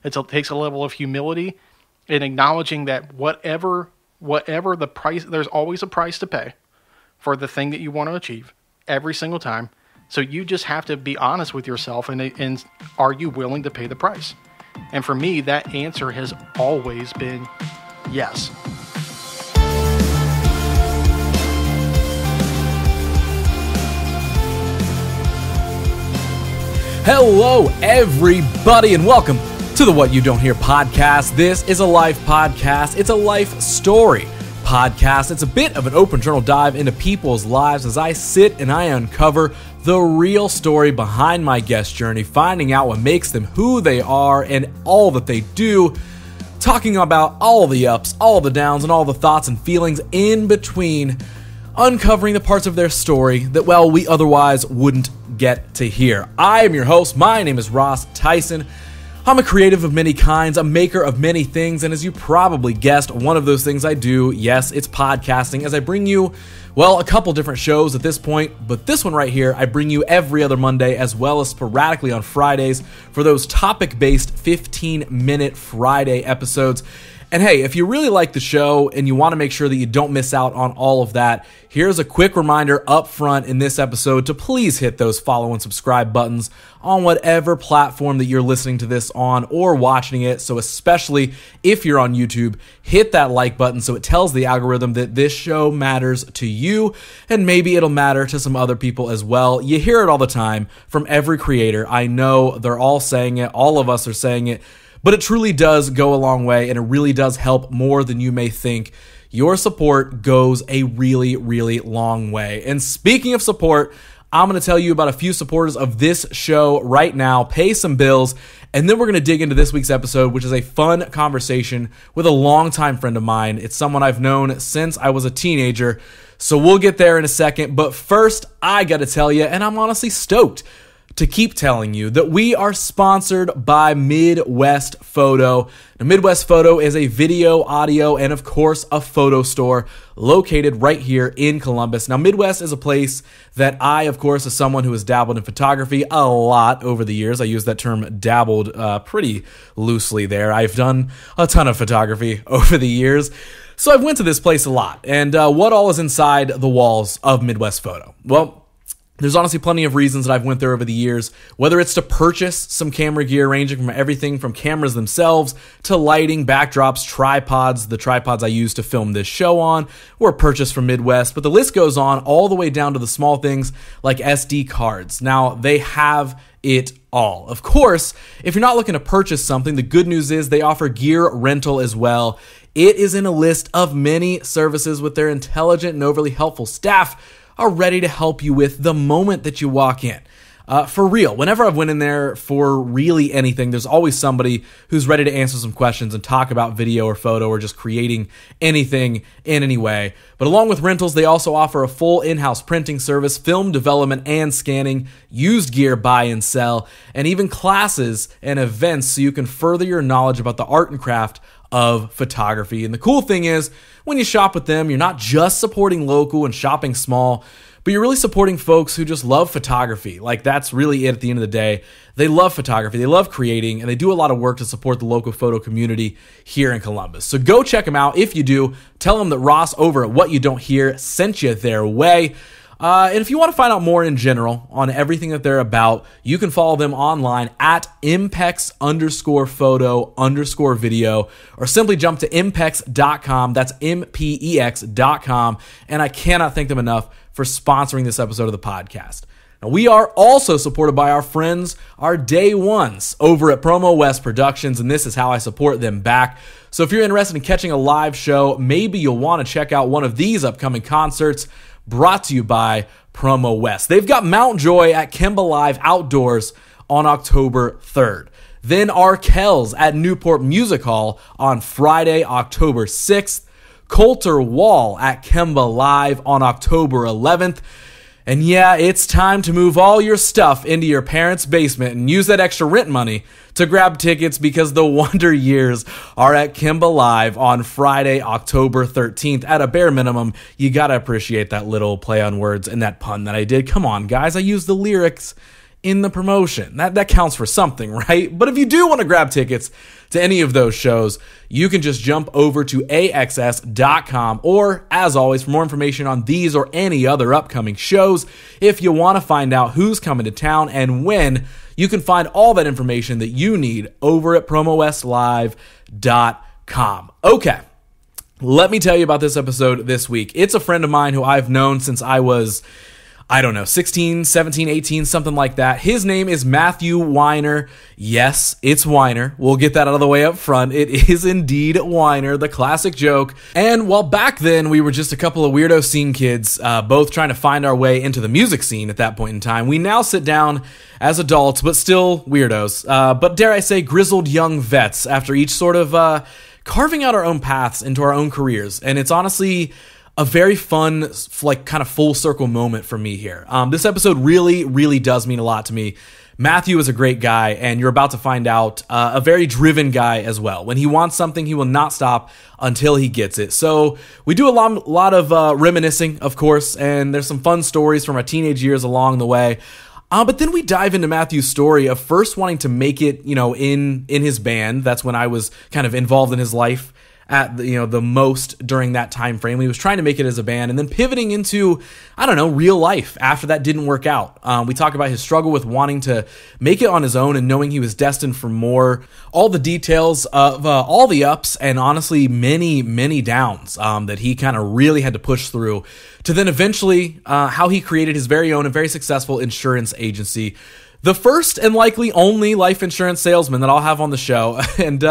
It takes a level of humility and acknowledging that whatever the price, there's always a price to pay for the thing that you want to achieve every single time. So you just have to be honest with yourself and are you willing to pay the price? And for me, that answer has always been yes. Hello, everybody, and welcome to the What You Don't Hear podcast. This is a life podcast. It's a life story podcast. It's a bit of an open journal dive into people's lives as I sit and I uncover the real story behind my guest journey, finding out what makes them who they are and all that they do, talking about all the ups, all the downs, and all the thoughts and feelings in between, uncovering the parts of their story that, well, we otherwise wouldn't get to hear. I am your host. My name is Ross Theisen. I'm a creative of many kinds, a maker of many things, and as you probably guessed, one of those things I do, yes, it's podcasting, as I bring you, well, a couple different shows at this point, but this one right here, I bring you every other Monday, as well as sporadically on Fridays for those topic-based 15-minute Friday episodes. And hey, if you really like the show and you want to make sure that you don't miss out on all of that, here's a quick reminder up front in this episode to please hit those follow and subscribe buttons on whatever platform that you're listening to this on or watching it. So especially if you're on YouTube, hit that like button so it tells the algorithm that this show matters to you, and maybe it'll matter to some other people as well. You hear it all the time from every creator. I know they're all saying it. All of us are saying it. But it truly does go a long way, and it really does help more than you may think. Your support goes a really, really long way. And speaking of support, I'm going to tell you about a few supporters of this show right now, pay some bills, and then we're going to dig into this week's episode, which is a fun conversation with a longtime friend of mine. It's someone I've known since I was a teenager, so we'll get there in a second. But first, I got to tell you, and I'm honestly stoked to keep telling you that we are sponsored by Midwest Photo. Now, Midwest Photo is a video, audio, and of course, a photo store located right here in Columbus. Now, Midwest is a place that I, of course, as someone who has dabbled in photography a lot over the years, I use that term dabbled pretty loosely there. I've done a ton of photography over the years. So I've went to this place a lot. And what all is inside the walls of Midwest Photo? Well, there's honestly plenty of reasons that I've went there over the years, whether it's to purchase some camera gear ranging from everything from cameras themselves to lighting, backdrops, tripods, the tripods I use to film this show on, were purchased from Midwest, but the list goes on all the way down to the small things like SD cards. Now, they have it all. Of course, if you're not looking to purchase something, the good news is they offer gear rental as well. It is in a list of many services with their intelligent and overly helpful staff are ready to help you with the moment that you walk in. For real, whenever I've went in there for really anything, there's always somebody who's ready to answer some questions and talk about video or photo or just creating anything in any way. But along with rentals, they also offer a full in-house printing service, film development and scanning, used gear buy and sell, and even classes and events so you can further your knowledge about the art and craft of photography. And the cool thing is, when you shop with them, you're not just supporting local and shopping small, but you're really supporting folks who just love photography. Like, that's really it at the end of the day. They love photography, they love creating, and they do a lot of work to support the local photo community here in Columbus. So go check them out. If you do, tell them that Ross over at What You Don't Hear sent you their way. And if you want to find out more in general on everything that they're about, you can follow them online at impex_photo_video, or simply jump to impex.com. That's MPEX.com. And I cannot thank them enough for sponsoring this episode of the podcast. Now, we are also supported by our friends, our day ones over at Promo West Productions, and this is how I support them back. So if you're interested in catching a live show, maybe you'll want to check out one of these upcoming concerts brought to you by Promo West. They've got Mount Joy at Kemba Live Outdoors on October 3rd. Then Arkells at Newport Music Hall on Friday, October 6th. Coulter Wall at Kemba Live on October 11th. And yeah, it's time to move all your stuff into your parents' basement and use that extra rent money to grab tickets, because the Wonder Years are at Kemba Live on Friday, October 13th. At a bare minimum, you gotta appreciate that little play on words and that pun that I did. Come on, guys, I used the lyrics in the promotion. That counts for something, right? But if you do want to grab tickets to any of those shows, you can just jump over to axs.com, or as always, for more information on these or any other upcoming shows, if you want to find out who's coming to town and when, you can find all that information that you need over at promoslive.com. Okay, let me tell you about this episode this week. It's a friend of mine who I've known since I was, 16, 17, 18, something like that. His name is Matthew Weiner. Yes, it's Weiner. We'll get that out of the way up front. It is indeed Weiner, the classic joke. And while back then we were just a couple of weirdo scene kids, both trying to find our way into the music scene at that point in time, we now sit down as adults, but still weirdos. But dare I say, grizzled young vets after each sort of carving out our own paths into our own careers. And it's honestly a very fun, like, kind of full circle moment for me here. This episode really, really does mean a lot to me. Matthew is a great guy, and you're about to find out a very driven guy as well. When he wants something, he will not stop until he gets it. So we do a lot of reminiscing, of course, and there's some fun stories from our teenage years along the way. But then we dive into Matthew's story of first wanting to make it, in his band. That's when I was kind of involved in his life at the most during that time frame. He was trying to make it as a band, and then pivoting into, real life after that didn't work out. We talk about his struggle with wanting to make it on his own and knowing he was destined for more, all the details of all the ups and honestly many, many downs that he kind of really had to push through, to then eventually how he created his very own and very successful insurance agency. The first and likely only life insurance salesman that I'll have on the show, and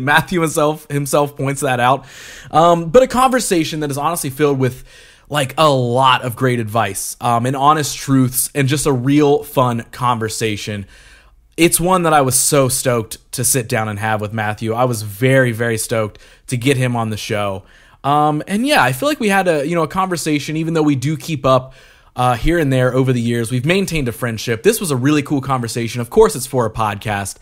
Matthew himself points that out. But a conversation that is honestly filled with like a lot of great advice and honest truths, and just a real fun conversation. It's one that I was so stoked to sit down and have with Matthew. I was very, very stoked to get him on the show. And yeah, I feel like we had a conversation, even though we do keep up here and there over the years. We've maintained a friendship. This was a really cool conversation. Of course, it's for a podcast,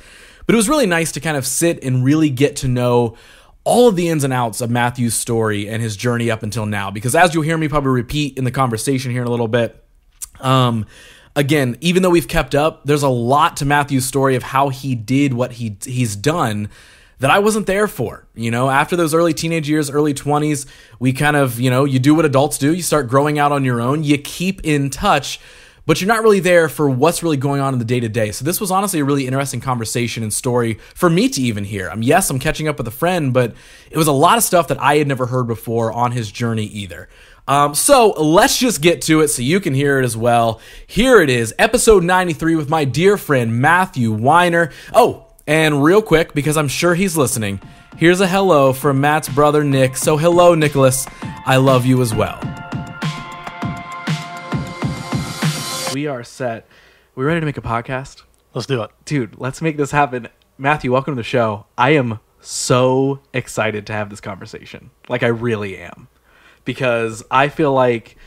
but it was really nice to kind of sit and really get to know all of the ins and outs of Matthew's story and his journey up until now. Because as you'll hear me probably repeat in the conversation here in a little bit, again, even though we've kept up, there's a lot to Matthew's story of how he did what he's done that I wasn't there for. After those early teenage years, early 20s, we kind of, you do what adults do. You start growing out on your own. You keep in touch, but you're not really there for what's really going on in the day-to-day. So this was honestly a really interesting conversation and story for me to even hear. Yes, I'm catching up with a friend, but it was a lot of stuff that I had never heard before on his journey either. So let's just get to it so you can hear it as well. Here it is, episode 93 with my dear friend Matthew Weiner. Oh, and real quick, because I'm sure he's listening, here's a hello from Matt's brother, Nick. So hello, Nicholas. I love you as well. We are set. We ready to make a podcast? Let's do it. Dude, let's make this happen. Matthew, welcome to the show. I am so excited to have this conversation. Like, I really am. Because I feel like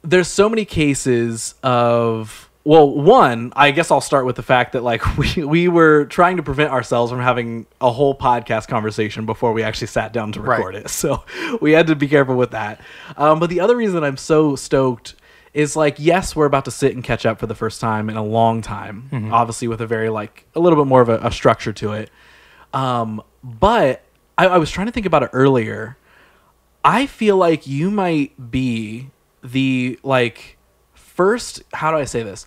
there's so many cases of... Well, one, I guess I'll start with the fact that like we were trying to prevent ourselves from having a whole podcast conversation before we actually sat down to record it. So we had to be careful with that. But the other reason I'm so stoked is like, yes, we're about to sit and catch up for the first time in a long time, obviously with a very a little bit more of a structure to it. But I was trying to think about it earlier. I feel like you might be the first, how do I say this?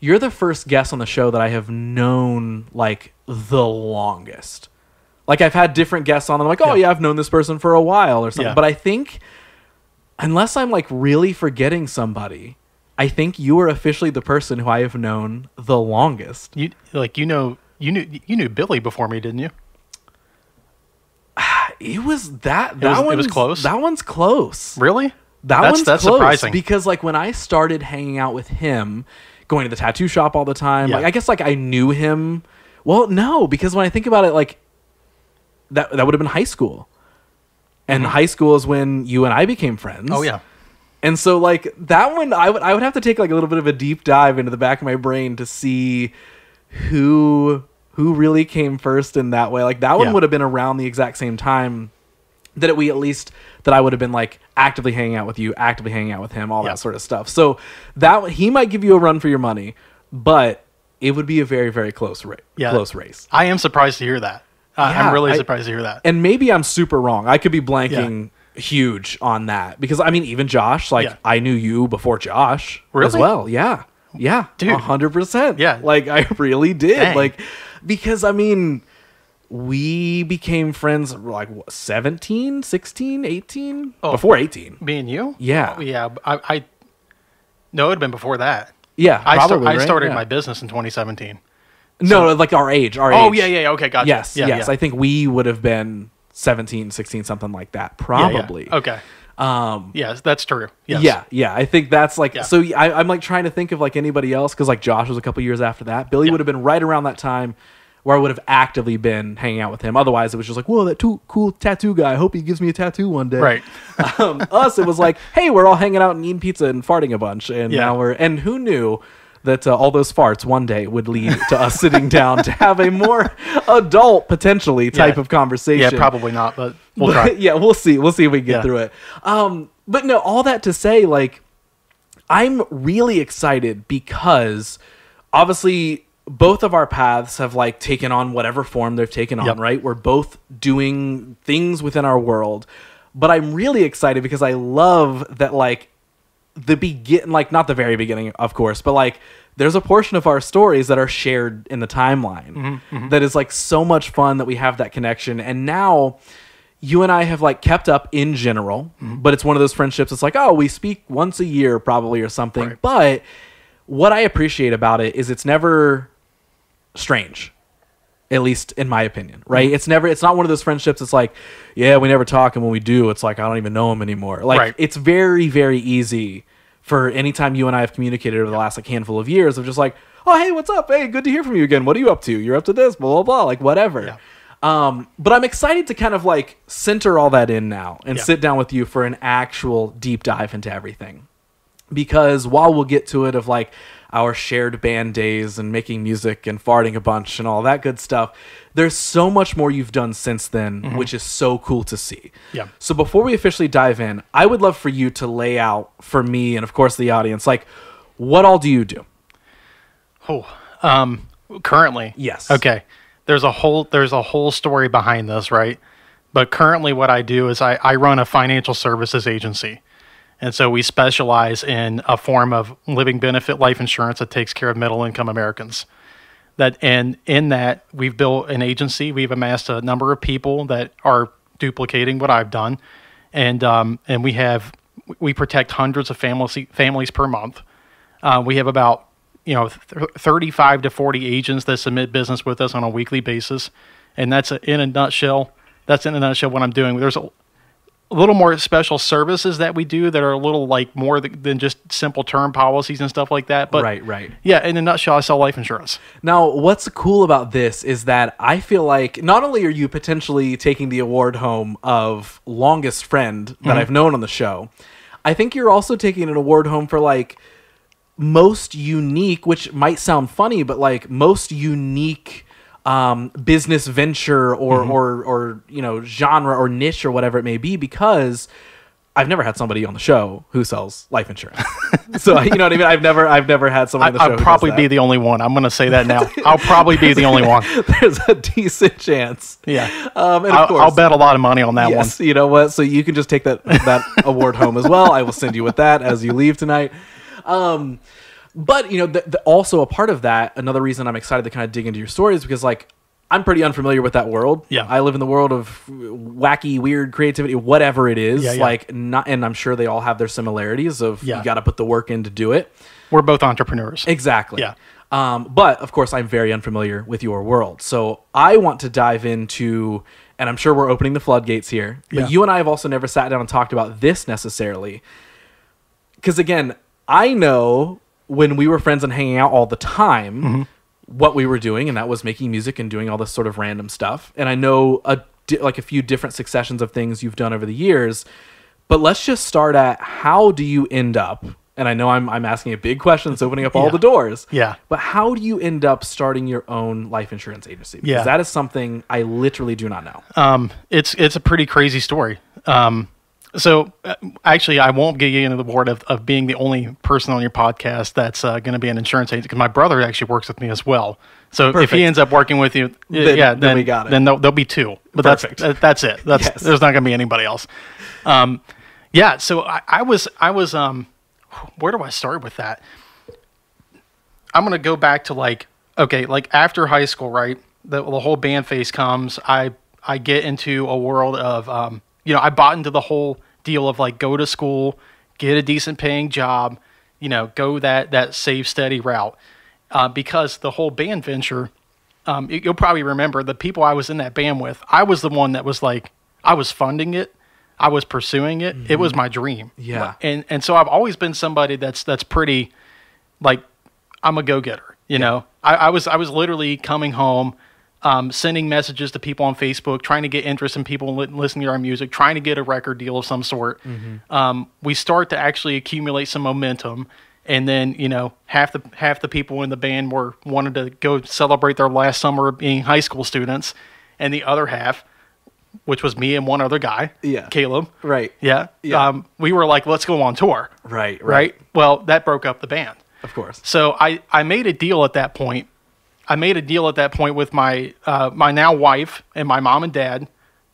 You're the first guest on the show that I have known the longest. I've had different guests on, and I'm like, oh yeah, I've known this person for a while or something. Yeah. But I think, unless I'm really forgetting somebody, I think you are officially the person who I have known the longest. You knew Billy before me, didn't you? It was that. It was close. That one's close. Really? That's close, surprising. Because when I started hanging out with him, going to the tattoo shop all the time, I guess I knew him. Well, no, because when I think about it, that would have been high school, and high school is when you and I became friends. Oh yeah. And so that one, I would have to take a little bit of a deep dive into the back of my brain to see who really came first in that way. That one would have been around the exact same time that I would have been like actively hanging out with you, actively hanging out with him, all that sort of stuff. So that he might give you a run for your money, but it would be a very, very close race. I am surprised to hear that. I'm really surprised to hear that. And maybe I'm super wrong. I could be blanking huge on that because I mean, even Josh, I knew you before Josh as well. Yeah. Yeah. Dude. 100%. Yeah. Like I really did. Dang. Like, because I mean, we became friends like 17, 16, 18? Before 18. Me and you? Yeah. Oh, yeah. I no, it would have been before that. Yeah, probably, I started my business in 2017. No, like our age. Oh, yeah. Okay, gotcha. Yes, yeah, yes. Yeah. I think we would have been 17, 16, something like that. Probably. Yeah. Okay. Yes, that's true. Yes. Yeah. I think that's like, so I'm like trying to think of like anybody else because like Josh was a couple years after that. Billy would have been right around that time where I would have actively been hanging out with him. Otherwise, it was just like, whoa, that cool tattoo guy. I hope he gives me a tattoo one day. Right. Us, it was like, hey, we're all hanging out and eating pizza and farting a bunch. And now and who knew that all those farts one day would lead to us sitting down to have a more adult, potentially, type of conversation. Yeah, probably not, but we'll try. Yeah, we'll see. We'll see if we can get through it. But no, all that to say, like, I'm really excited because obviously both of our paths have like taken on whatever form they've taken on, right? We're both doing things within our world. But I'm really excited because I love that, like, not the very beginning, of course, but like there's a portion of our stories that are shared in the timeline that is like so much fun that we have that connection. And now you and I have like kept up in general, but it's one of those friendships. It's like, oh, we speak once a year probably or something. Right. But what I appreciate about it is it's never strange. At least in my opinion, right? It's not one of those friendships. It's like, yeah, we never talk. And when we do, it's like, I don't even know him anymore. Like it's very, very easy for any time you and I have communicated over the last like handful of years of just like, oh, hey, what's up? Hey, good to hear from you again. What are you up to? You're up to this, blah, blah, blah, like whatever. Yeah. But I'm excited to kind of like center all that in now and sit down with you for an actual deep dive into everything. Because while we'll get to it of like our shared band days and making music and farting a bunch and all that good stuff, there's so much more you've done since then, which is so cool to see. Yeah. So before we officially dive in, I would love for you to lay out for me and of course the audience, like, what all do you do? Currently? Yes. Okay. There's a whole story behind this, right? But currently what I do is I run a financial services agency. And so we specialize in a form of living benefit life insurance that takes care of middle-income Americans. And in that, we've built an agency. We've amassed a number of people that are duplicating what I've done, and we protect hundreds of families per month. We have about 35 to 40 agents that submit business with us on a weekly basis, and that's in a nutshell. That's in a nutshell what I'm doing. There's a little more special services that we do that are a little like more than just simple term policies and stuff like that. But right. Yeah, in a nutshell, I sell life insurance. Now, what's cool about this is that I feel like not only are you potentially taking the award home of longest friend that I've known on the show, I think you're also taking an award home for like most unique, which might sound funny, but like most unique business venture or genre or niche or whatever it may be, because I've never had somebody on the show who sells life insurance. So you know what I mean? I've never had somebody on the show. I'll probably be the only one. I'm going to say that now. I'll probably be the only one. There's a decent chance. Yeah. And of course, I'll bet a lot of money on that one. You know what? So you can just take that award home as well. I will send you with that as you leave tonight. But, also a part of that, another reason I'm excited to kind of dig into your story is because, like, I'm pretty unfamiliar with that world. Yeah. I live in the world of wacky, weird creativity, whatever it is. And I'm sure they all have their similarities of you got to put the work in to do it. We're both entrepreneurs. Exactly. Yeah. But, of course, I'm very unfamiliar with your world. So I want to dive into, and I'm sure we're opening the floodgates here, but you and I have also never sat down and talked about this necessarily. Because, again, I know when we were friends and hanging out all the time, what we were doing, and that was making music and doing all this sort of random stuff. And I know a few different successions of things you've done over the years, but let's just start at, how do you end up And I know I'm asking a big question that's opening up all the doors. Yeah. But how do you end up starting your own life insurance agency? Because that is something I literally do not know. It's a pretty crazy story. So actually, I won't get you into the board of being the only person on your podcast that's going to be an insurance agent, because my brother actually works with me as well. So if he ends up working with you, then we got it. Then there'll be two. But that's it. There's not going to be anybody else. So I was where do I start with that? I'm going to go back to like after high school, right? The whole band phase comes. I get into a world of, I bought into the whole deal of like, go to school, get a decent paying job, go that safe, steady route. Because the whole band venture, you'll probably remember the people I was in that band with, I was the one that was like, I was funding it. I was pursuing it. Mm-hmm. It was my dream. Yeah. And so I've always been somebody that's pretty, like, I'm a go-getter, you know? I was literally coming home, sending messages to people on Facebook, trying to get interest in people listening to our music, trying to get a record deal of some sort. Mm-hmm. We start to actually accumulate some momentum. And then, half the people in the band wanted to go celebrate their last summer of being high school students. And the other half, which was me and one other guy, Caleb. Right. Yeah. We were like, let's go on tour. Right. Well, that broke up the band. Of course. So I made a deal at that point. With my my now wife and my mom and dad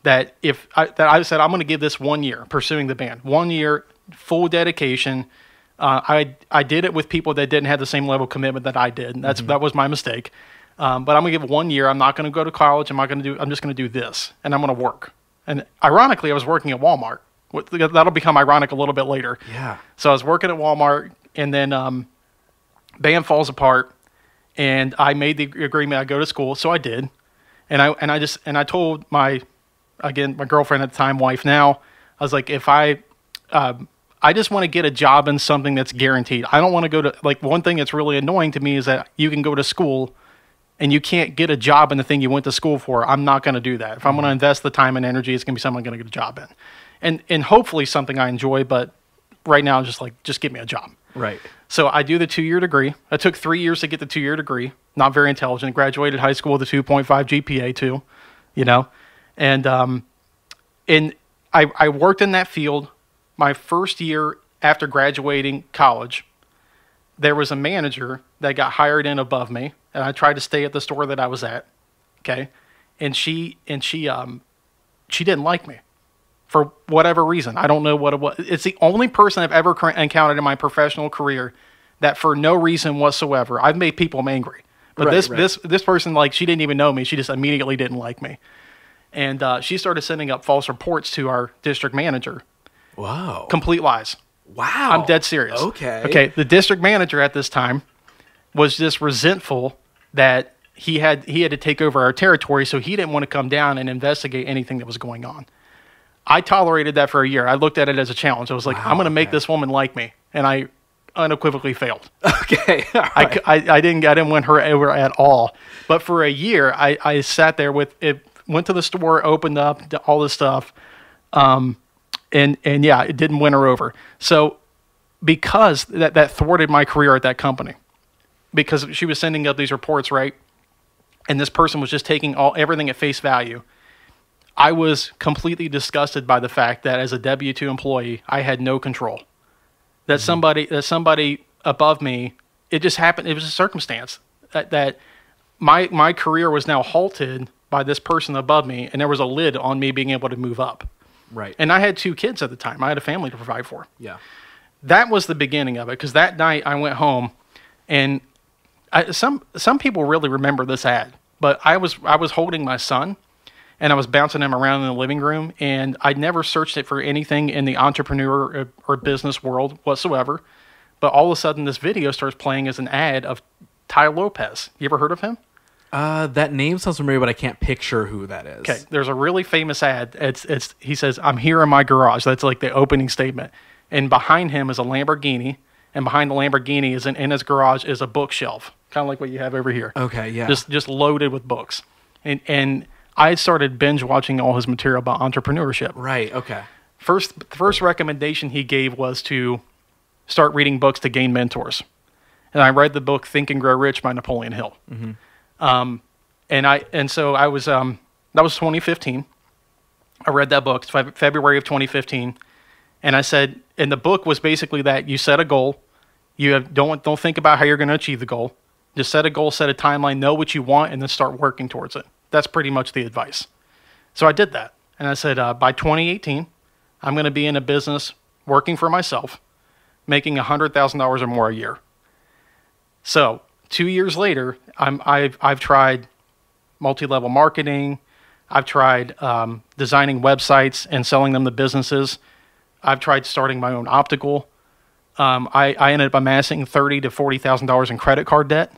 that I said, I'm going to give this 1 year pursuing the band. 1 year, full dedication. I did it with people that didn't have the same level of commitment that I did. And that was my mistake. But I'm going to give it 1 year. I'm not going to go to college. I'm just going to do this, and I'm going to work. And ironically, I was working at Walmart. That'll become ironic a little bit later. Yeah. So I was working at Walmart, and then band falls apart, and I made the agreement I'd go to school. So I did, and I told my girlfriend at the time, wife now, I was like, if I just want to get a job in something that's guaranteed. I don't want to go to, like, one thing that's really annoying to me is that you can go to school and you can't get a job in the thing you went to school for. I'm not going to do that. If I'm going to invest the time and energy, it's going to be something I'm going to get a job in. And hopefully something I enjoy, but right now I'm just like, just give me a job. Right. So I do the 2-year degree. It took 3 years to get the 2-year degree. Not very intelligent. Graduated high school with a 2.5 GPA too, And I worked in that field. My first year after graduating college, there was a manager that got hired in above me, and I tried to stay at the store that I was at. Okay. And she didn't like me for whatever reason. I don't know what it was. It's the only person I've ever encountered in my professional career that for no reason whatsoever, I've made people angry. But this person, like, she didn't even know me. She just immediately didn't like me. And she started sending up false reports to our district manager. Wow. Complete lies. Wow. I'm dead serious. Okay. The district manager at this time was just resentful that he had to take over our territory, so he didn't want to come down and investigate anything that was going on. I tolerated that for a year. I looked at it as a challenge. I was like, I'm going to make this woman like me, and I unequivocally failed. Okay. Right. I didn't win her over at all. But for a year, I sat there with it. Went to the store, opened up all this stuff. And it didn't win her over. So because that thwarted my career at that company, because she was sending up these reports, right? And this person was just taking everything at face value. I was completely disgusted by the fact that as a W-2 employee, I had no control. That somebody above me, it just happened. It was a circumstance that my career was now halted by this person above me, and there was a lid on me being able to move up. Right. And I had 2 kids at the time. I had a family to provide for. Yeah. That was the beginning of it, because that night I went home, and some people really remember this ad, but I was holding my son, and I was bouncing him around in the living room, and I'd never searched it for anything in the entrepreneur or business world whatsoever. But all of a sudden, this video starts playing as an ad of Ty Lopez. You ever heard of him? That name sounds familiar, but I can't picture who that is. Okay, there's a really famous ad. He says, "I'm here in my garage." That's like the opening statement. And behind him is a Lamborghini, and behind the Lamborghini is in his garage is a bookshelf, kind of like what you have over here. Okay, yeah. Just loaded with books. And I started binge watching all his material about entrepreneurship. Right. Okay. The first recommendation he gave was to start reading books to gain mentors. And I read the book Think and Grow Rich by Napoleon Hill. So I was that was 2015. I read that book, February of 2015, and I said, and the book was basically that you set a goal, don't think about how you're going to achieve the goal, just set a goal, set a timeline, know what you want, and then start working towards it. That's pretty much the advice. So I did that, and I said, by 2018, I'm going to be in a business working for myself, making $100,000 or more a year. So 2 years later, I've tried multi-level marketing. I've tried designing websites and selling them to businesses. I've tried starting my own optical. I ended up amassing $30,000 to $40,000 in credit card debt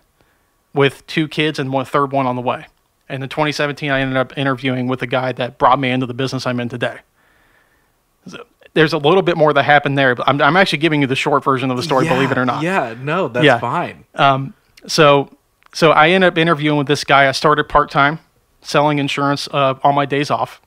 with 2 kids and one third one on the way. And in 2017, I ended up interviewing with the guy that brought me into the business I'm in today. So there's a little bit more that happened there, but I'm actually giving you the short version of the story, believe it or not. Yeah, no, that's fine. So I ended up interviewing with this guy. I started part-time selling insurance on my days off.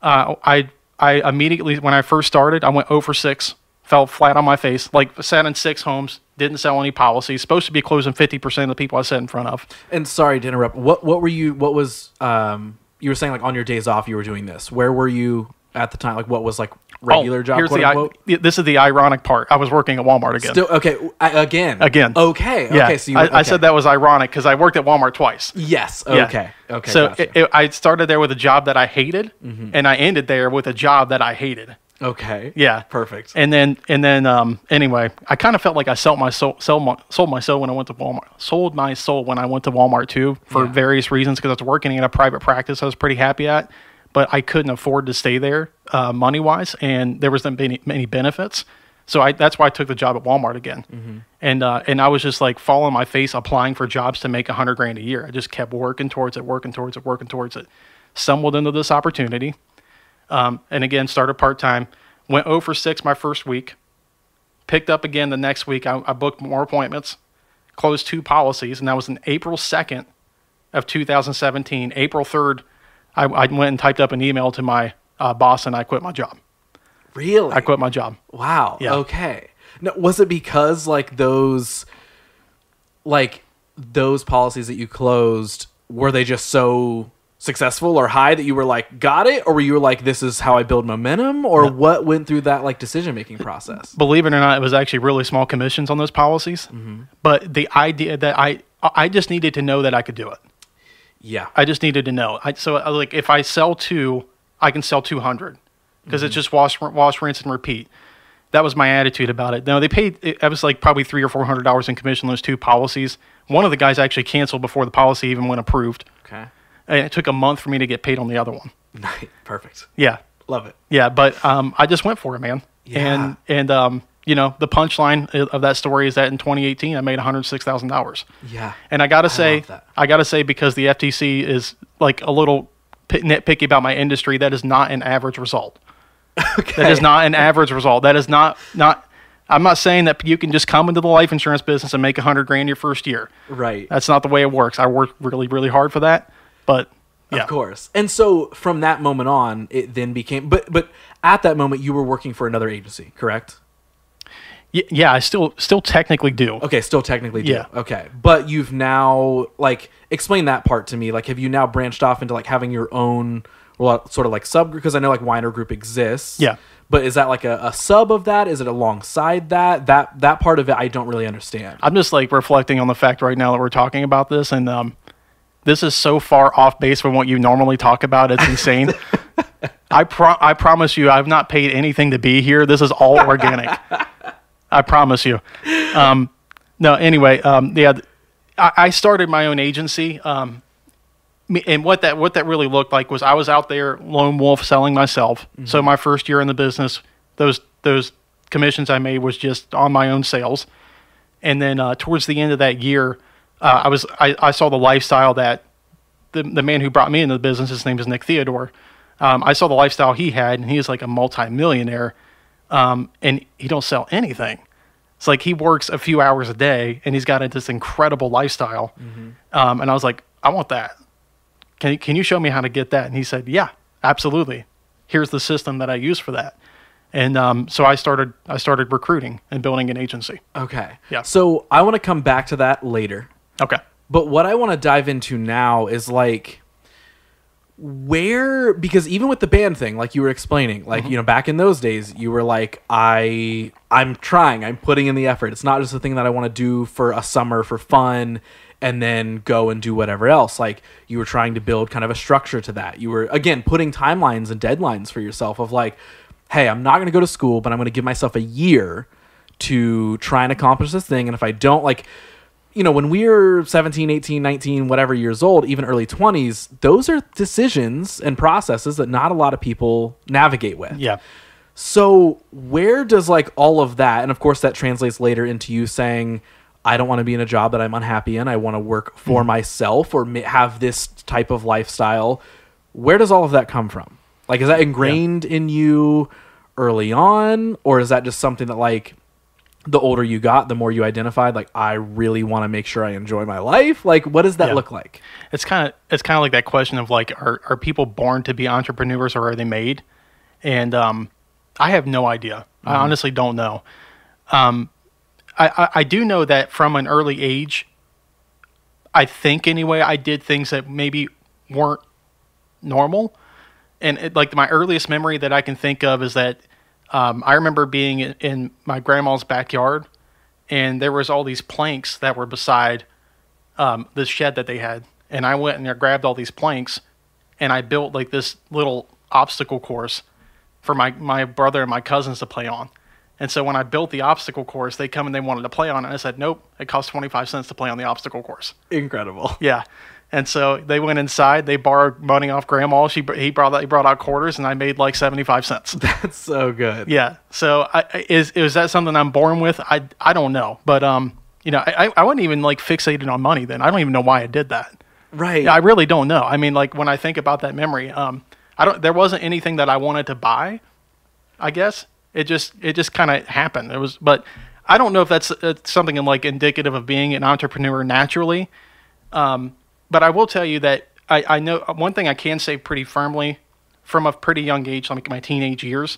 I immediately, when I first started, I went 0 for 6, fell flat on my face, like sat in 6 homes, didn't sell any policies, supposed to be closing 50% of the people I sat in front of. And sorry to interrupt. What was you were saying like on your days off you were doing this. Where were you at the time? Like what was like regular job? This is the ironic part. I was working at Walmart again. Still, okay. Again. Okay. Yeah. Okay. So I said that was ironic because I worked at Walmart twice. Yes. Okay. Yeah. Okay. So gotcha. I started there with a job that I hated, and I ended there with a job that I hated. Okay. Yeah. Perfect. And then anyway, I kind of felt like I sold my soul when I went to Walmart. Sold my soul when I went to Walmart too, for various reasons, because I was working in a private practice I was pretty happy at, but I couldn't afford to stay there money wise, and there wasn't many benefits. So that's why I took the job at Walmart again. And I was just like falling on my face applying for jobs to make $100,000 a year. I just kept working towards it. Stumbled into this opportunity. And again, started part-time, went 0 for 6 my first week, picked up again the next week. I booked more appointments, closed 2 policies, and that was on April 2nd of 2017. April 3rd, I went and typed up an email to my boss, and I quit my job. Really? I quit my job. Wow. Yeah. Okay. Now, was it because those policies that you closed, were they just so successful or high that you were like, got it? Or were you like, this is how I build momentum? Or what went through that like decision-making process? Believe it or not, it was actually really small commissions on those policies. But the idea that I just needed to know that I could do it. Yeah. I just needed to know. Like if I sell 2, I can sell 200 because it's just wash, rinse, and repeat. That was my attitude about it. No, they paid, I was like probably $300 or $400 in commission on those 2 policies. One of the guys actually canceled before the policy even went approved. Okay. And it took a month for me to get paid on the other one. Perfect. Yeah. Love it. Yeah, but I just went for it, man. Yeah. And the punchline of that story is that in 2018 I made $106,000. Yeah. And I gotta say, because the FTC is like a little nitpicky about my industry, that is not an average result. Okay. That is not an average result. That is not. I'm not saying that you can just come into the life insurance business and make $100,000 your first year. Right. That's not the way it works. I worked really, really hard for that. But yeah. Of course. And so from that moment on, it then became, but at that moment you were working for another agency, correct? Yeah, I still technically do. Okay, still technically do. Yeah. Okay. But you've now, like, explain that part to me. Like, have you now branched off into like having your own sort of like subgroup? Because I know like Weiner Group exists. Yeah. But is that like a sub of that? Is it alongside that? That part of it I don't really understand. I'm just like reflecting on the fact right now that we're talking about this, and this is so far off base from what you normally talk about. It's insane. I promise you, I've not paid anything to be here. This is all organic. I promise you. No, anyway, I started my own agency, and what that really looked like was I was out there lone wolf selling myself. So my first year in the business, those commissions I made was just on my own sales, and then towards the end of that year, I saw the lifestyle that the man who brought me into the business, his name is Nick Theodore. I saw the lifestyle he had, and he is like a multi-millionaire, and he don't sell anything. It's like he works a few hours a day, and he's got this incredible lifestyle. And I was like, I want that. Can you show me how to get that? And he said, yeah, absolutely. Here's the system that I use for that. And so I started recruiting and building an agency. Okay. Yeah. So I want to come back to that later. Okay. But what I want to dive into now is like because even with the band thing, like you were explaining, like, you know, back in those days, you were like, I'm trying, I'm putting in the effort. It's not just a thing that I want to do for a summer for fun and then go and do whatever else. Like, you were trying to build kind of a structure to that. You were, again, putting timelines and deadlines for yourself of like, hey, I'm not going to go to school, but I'm going to give myself a year to try and accomplish this thing. And if I don't, like, you know, when we're 17, 18, 19, whatever years old, even early 20s, those are decisions and processes that not a lot of people navigate with. Yeah. So where does like all of that, and of course that translates later into you saying, I don't want to be in a job that I'm unhappy in. I want to work for myself or have this type of lifestyle. Where does all of that come from? Like, is that ingrained in you early on? Or is that just something that like the older you got, the more you identified, like, I really want to make sure I enjoy my life? Like, what does that look like? It's kind of like that question of like, are people born to be entrepreneurs or are they made? And I have no idea. I honestly don't know. I do know that from an early age, I think anyway, I did things that maybe weren't normal. And like my earliest memory that I can think of is that I remember being in my grandma's backyard, and there was all these planks that were beside the shed that they had. And I went and I grabbed all these planks, and I built like this little obstacle course for my brother and my cousins to play on. And so when I built the obstacle course, they come and they wanted to play on it. And I said, nope, it costs 25 cents to play on the obstacle course. Incredible. Yeah. And so they went inside, they borrowed money off grandma. He brought out quarters, and I made like 75 cents. That's so good. Yeah. So is that something I'm born with? I don't know. But, you know, I wasn't even like fixated on money then. I don't even know why I did that. Right. Yeah, I really don't know. I mean, like when I think about that memory, there wasn't anything that I wanted to buy, I guess. It just kind of happened. But I don't know if that's something like indicative of being an entrepreneur naturally. But I will tell you that I know one thing I can say pretty firmly from a pretty young age, like my teenage years,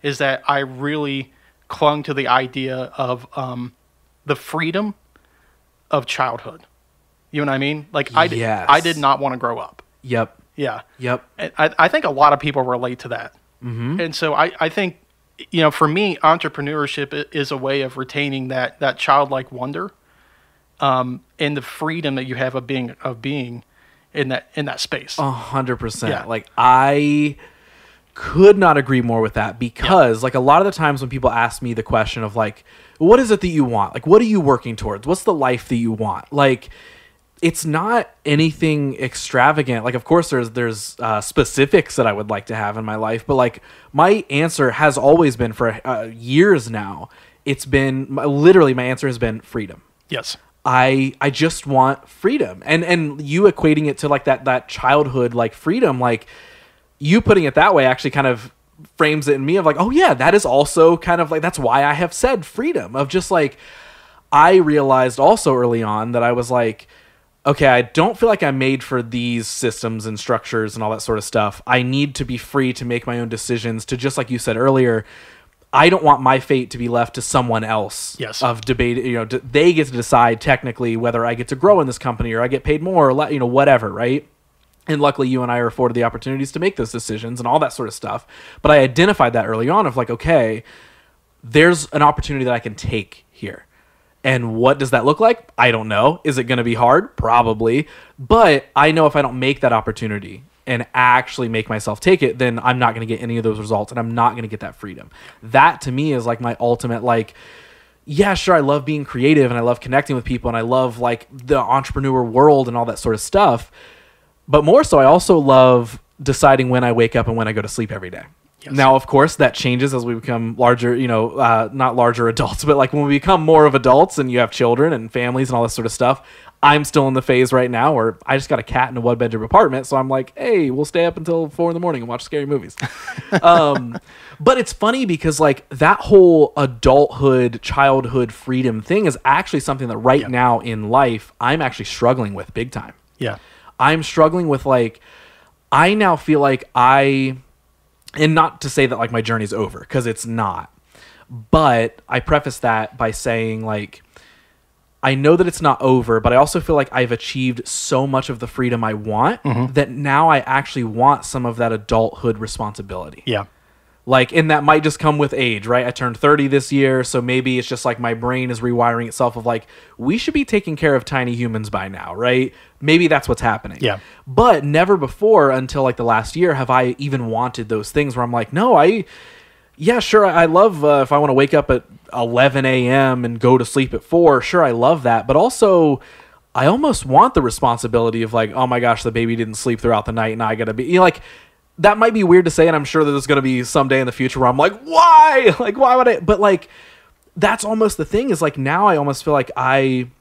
is that I really clung to the idea of the freedom of childhood. You know what I mean? Like I did not want to grow up. Yep. Yeah. Yep. I think a lot of people relate to that. Mm-hmm. And so I think, you know, for me, entrepreneurship is a way of retaining that childlike wonder, and the freedom that you have of being in that space. 100%. Yeah. Like, I could not agree more with that because like a lot of the times when people ask me the question of like, what is it that you want? Like, what are you working towards? What's the life that you want? Like, it's not anything extravagant. Like, of course, there's specifics that I would like to have in my life, but like my answer has always been for years now. It's been literally my answer has been freedom. Yes. I just want freedom, and you equating it to like that childhood like freedom, like you putting it that way actually kind of frames it in me of like, oh yeah, that is also kind of like, that's why I have said freedom of just like, I realized also early on that I was like, okay, I don't feel like I'm made for these systems and structures and all that sort of stuff. I need to be free to make my own decisions, to just like you said earlier, I don't want my fate to be left to someone else. Yes. Of debate, you know, they get to decide technically whether I get to grow in this company or I get paid more or, you know, whatever, right? And luckily you and I are afforded the opportunities to make those decisions and all that sort of stuff. But I identified that early on of like, okay, there's an opportunity that I can take here. And what does that look like? I don't know. Is it going to be hard? Probably. But I know if I don't make that opportunity and actually make myself take it, then I'm not going to get any of those results and I'm not going to get that freedom. That to me is like my ultimate, like, yeah, sure, I love being creative and I love connecting with people and I love like the entrepreneur world and all that sort of stuff. But more so, I also love deciding when I wake up and when I go to sleep every day. Yes. Now, of course, that changes as we become larger, you know, not larger adults, but like when we become more of adults and you have children and families and all this sort of stuff. I'm still in the phase right now where I just got a cat in a 1-bedroom apartment. So I'm like, hey, we'll stay up until 4 a.m. and watch scary movies. But it's funny because like that whole adulthood, childhood freedom thing is actually something that right now in life, I'm actually struggling with big time. Yeah. I'm struggling with like, I now feel like And not to say that like my journey's over, because it's not. But I preface that by saying like, I know that it's not over, but I also feel like I've achieved so much of the freedom I want that now I actually want some of that adulthood responsibility. Yeah. Like, and that might just come with age, right? I turned 30 this year, so maybe it's just like my brain is rewiring itself of like, we should be taking care of tiny humans by now, right? Maybe that's what's happening. Yeah. But never before until like the last year have I even wanted those things where I'm like, no, yeah, sure, I love if I want to wake up at 11 a.m. and go to sleep at 4, sure, I love that. But also, I almost want the responsibility of like, oh my gosh, the baby didn't sleep throughout the night and I got to be, like, that might be weird to say, and I'm sure that there's going to be someday in the future where I'm like, why? Like, why would I? But, like, that's almost the thing is, like, now I almost feel like and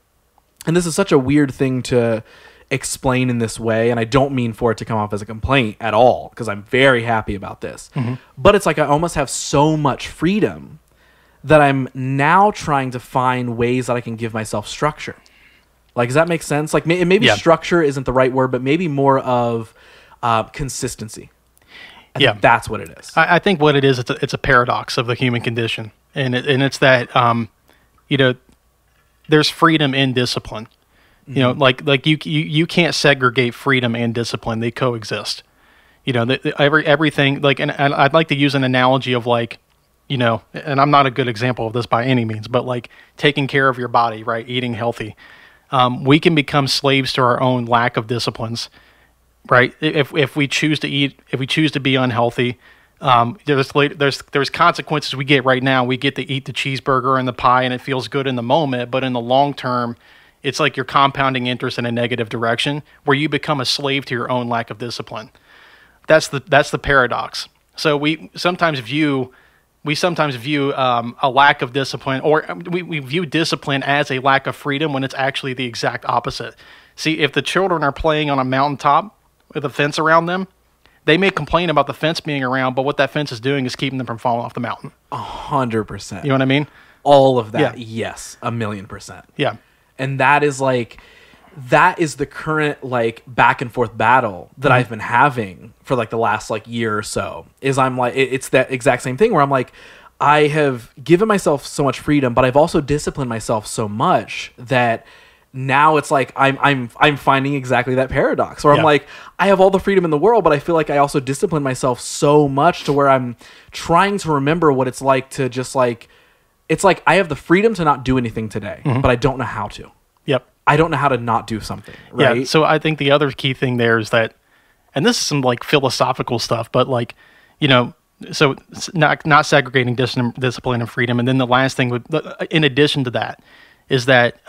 this is such a weird thing to explain in this way, and I don't mean for it to come off as a complaint at all, because I'm very happy about this. But it's like I almost have so much freedom that I'm now trying to find ways that I can give myself structure. Like, does that make sense? Like, maybe structure isn't the right word, but maybe more of consistency. I think that's what it is. I think what it is, it's a paradox of the human condition, and it's that there's freedom in discipline. You know, like you can't segregate freedom and discipline; they coexist. You know, everything like, and I'd like to use an analogy of like, and I'm not a good example of this by any means, but like taking care of your body, right? Eating healthy. We can become slaves to our own lack of disciplines. Right. If we choose to eat, if we choose to be unhealthy, there's consequences we get right now. We get to eat the cheeseburger and the pie, and it feels good in the moment, but in the long term, it's like you're compounding interest in a negative direction, where you become a slave to your own lack of discipline. That's the paradox. So we sometimes view a lack of discipline, or we view discipline as a lack of freedom when it's actually the exact opposite. See, if the children are playing on a mountaintop with a fence around them, they may complain about the fence being around, but what that fence is doing is keeping them from falling off the mountain. 100%. You know what I mean? All of that. Yeah. Yes. 1,000,000%. Yeah. And that is the current like back and forth battle that I've been having for like the last like year or so. Is I'm like, it's that exact same thing where I'm like, I have given myself so much freedom, but I've also disciplined myself so much that now it's like I'm finding exactly that paradox where I'm like, I have all the freedom in the world, but I feel like I also discipline myself so much to where I'm trying to remember what it's like to just like, it's like I have the freedom to not do anything today, but I don't know how to. Yep. I don't know how to not do something. Right. Yeah. So I think the other key thing there is that, and this is some like philosophical stuff, but like, so not segregating discipline and freedom. And then the last thing would, in addition to that, is that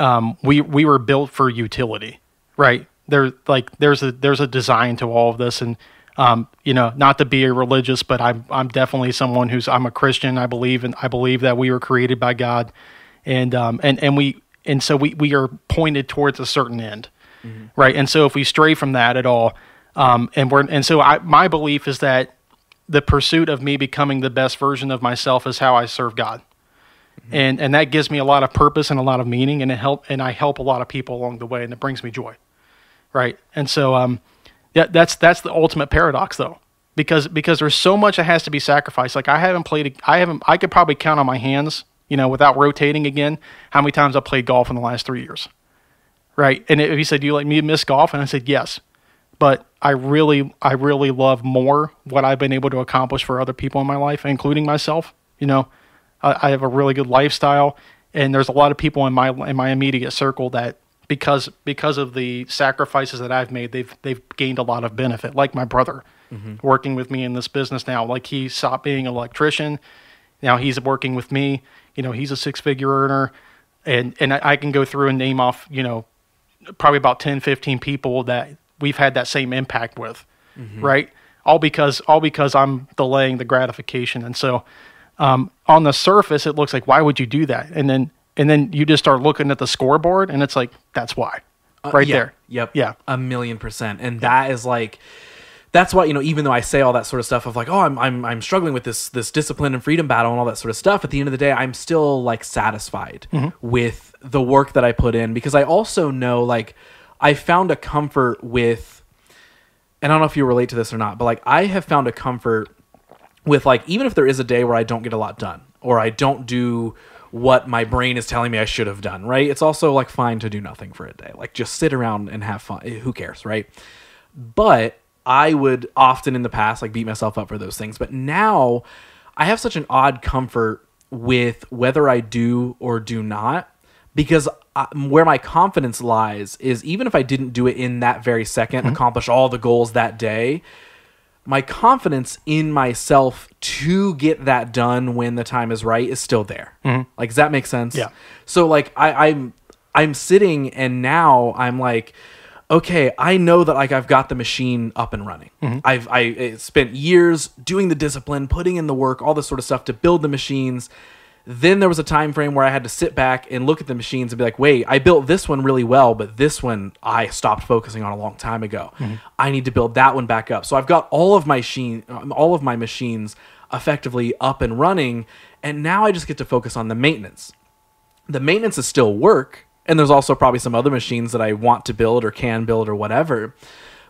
we were built for utility, right? There's a design to all of this, and not to be a religious, but I'm definitely someone I'm a Christian. I believe that we were created by God, and so we are pointed towards a certain end, right? And so if we stray from that at all, my belief is that the pursuit of me becoming the best version of myself is how I serve God. And that gives me a lot of purpose and a lot of meaning, and I help a lot of people along the way, and it brings me joy, right? And so that's the ultimate paradox, though, because there's so much that has to be sacrificed. Like I could probably count on my hands, without rotating again, how many times I played golf in the last 3 years, right? And if he said, "Do you like me to miss golf?" and I said, "Yes," but I really love more what I've been able to accomplish for other people in my life, including myself. I have a really good lifestyle, and there's a lot of people in my immediate circle that because of the sacrifices that I've made, they've gained a lot of benefit. Like my brother, working with me in this business now. Like he stopped being an electrician, now he's working with me. He's a 6-figure earner, and I can go through and name off probably about 10, 15 people that we've had that same impact with, right? All because I'm delaying the gratification, and so. On the surface, it looks like, why would you do that? And then you just start looking at the scoreboard, and it's like, that's why, there. Yep. Yeah. 1,000,000%. And that is like, that's why, even though I say all that sort of stuff of like, oh, I'm struggling with this discipline and freedom battle and all that sort of stuff. At the end of the day, I'm still like satisfied with the work that I put in, because I also know like I found a comfort with, and I don't know if you relate to this or not, but like I have found a comfort with like, even if there is a day where I don't get a lot done or I don't do what my brain is telling me I should have done, right? It's also like fine to do nothing for a day. Like just sit around and have fun. Who cares, right? But I would often in the past like beat myself up for those things. But now I have such an odd comfort with whether I do or do not, because where my confidence lies is even if I didn't do it in that very second, accomplish all the goals that day, my confidence in myself to get that done when the time is right is still there. Like, does that make sense? Yeah. So like I'm sitting and now I'm like, okay, I know that like I've got the machine up and running. I spent years doing the discipline, putting in the work, all this sort of stuff to build the machines. Then there was a time frame where I had to sit back and look at the machines and be like, wait, I built this one really well, but this one I stopped focusing on a long time ago. I need to build that one back up. So I've got all of my machines effectively up and running, and now I just get to focus on the maintenance. The maintenance is still work, and there's also probably some other machines that I want to build or can build or whatever.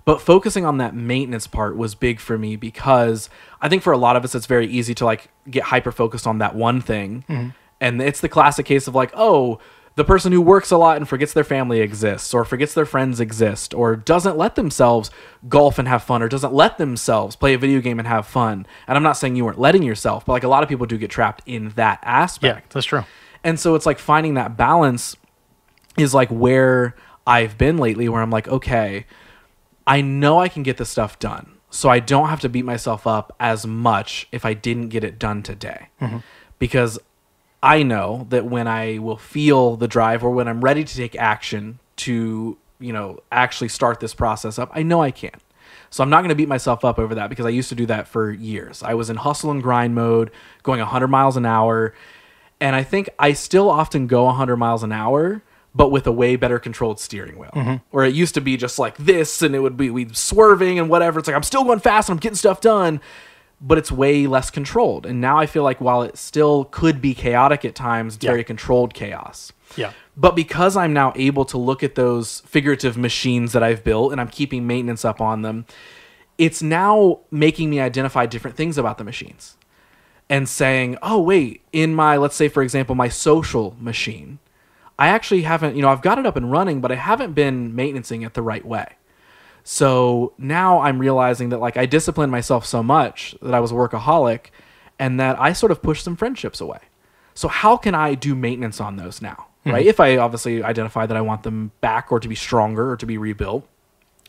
But focusing on that maintenance part was big for me because I think for a lot of us, it's very easy to like get hyper-focused on that one thing. And it's the classic case of like, oh, the person who works a lot and forgets their family exists or forgets their friends exist or doesn't let themselves golf and have fun or doesn't let themselves play a video game and have fun. And I'm not saying you weren't letting yourself, but like a lot of people do get trapped in that aspect. Yeah, that's true. And so it's like finding that balance is like where I've been lately, where I'm like, okay, I know I can get this stuff done, so I don't have to beat myself up as much if I didn't get it done today. Because I know that when I will feel the drive or when I'm ready to take action to, actually start this process up, I know I can. So I'm not going to beat myself up over that because I used to do that for years. I was in hustle and grind mode, going 100 miles an hour. And I think I still often go 100 miles an hour, but with a way better controlled steering wheel. Where it used to be just like this, and it would be we'd swerving and whatever. It's like I'm still going fast and I'm getting stuff done, but it's way less controlled. And now I feel like while it still could be chaotic at times, it's very controlled chaos. Yeah. But because I'm now able to look at those figurative machines that I've built and I'm keeping maintenance up on them, it's now making me identify different things about the machines. And saying, oh, wait, in my, let's say, for example, my social machine, I actually haven't, I've got it up and running, but I haven't been maintaining it the right way. So now I'm realizing that like I disciplined myself so much that I was a workaholic and that I sort of pushed some friendships away. So how can I do maintenance on those now, right? If I obviously identify that I want them back or to be stronger or to be rebuilt.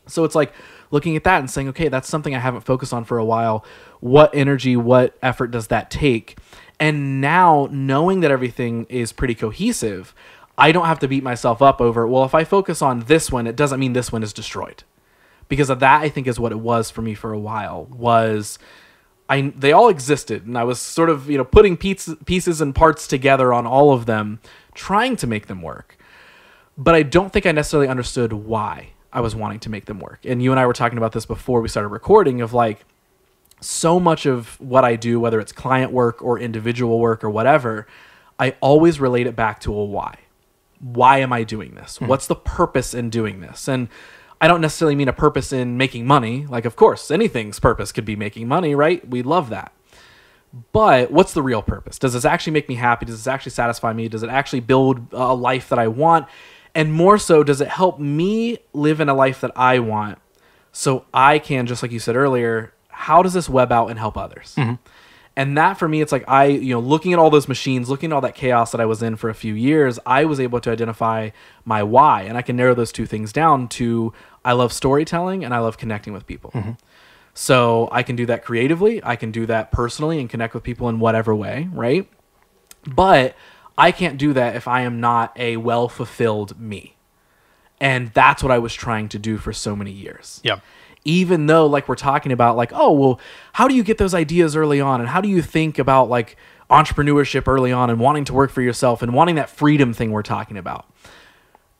So it's like looking at that and saying, okay, that's something I haven't focused on for a while. What energy, what effort does that take? And now knowing that everything is pretty cohesive, I don't have to beat myself up over, well, if I focus on this one, it doesn't mean this one is destroyed. Because of that, I think is what it was for me for a while, was they all existed. And I was sort of, putting pieces and parts together on all of them, trying to make them work. But I don't think I necessarily understood why I was wanting to make them work. And you and I were talking about this before we started recording of like, so much of what I do, whether it's client work or individual work or whatever, I always relate it back to a why. Why am I doing this? What's the purpose in doing this? And I don't necessarily mean a purpose in making money. Like, of course, anything's purpose could be making money, right? We love that. But what's the real purpose? Does this actually make me happy? Does this actually satisfy me? Does it actually build a life that I want? And more so, does it help me live in a life that I want so I can, just like you said earlier, how does this web out and help others? And that for me, it's like looking at all those machines, looking at all that chaos that I was in for a few years, I was able to identify my why. And I can narrow those two things down to I love storytelling and I love connecting with people. So I can do that creatively. I can do that personally and connect with people in whatever way, right? But I can't do that if I am not a well-fulfilled me. And that's what I was trying to do for so many years. Yeah. Even though like we're talking about like, oh, well, how do you get those ideas early on? And how do you think about like entrepreneurship early on and wanting to work for yourself and wanting that freedom thing we're talking about?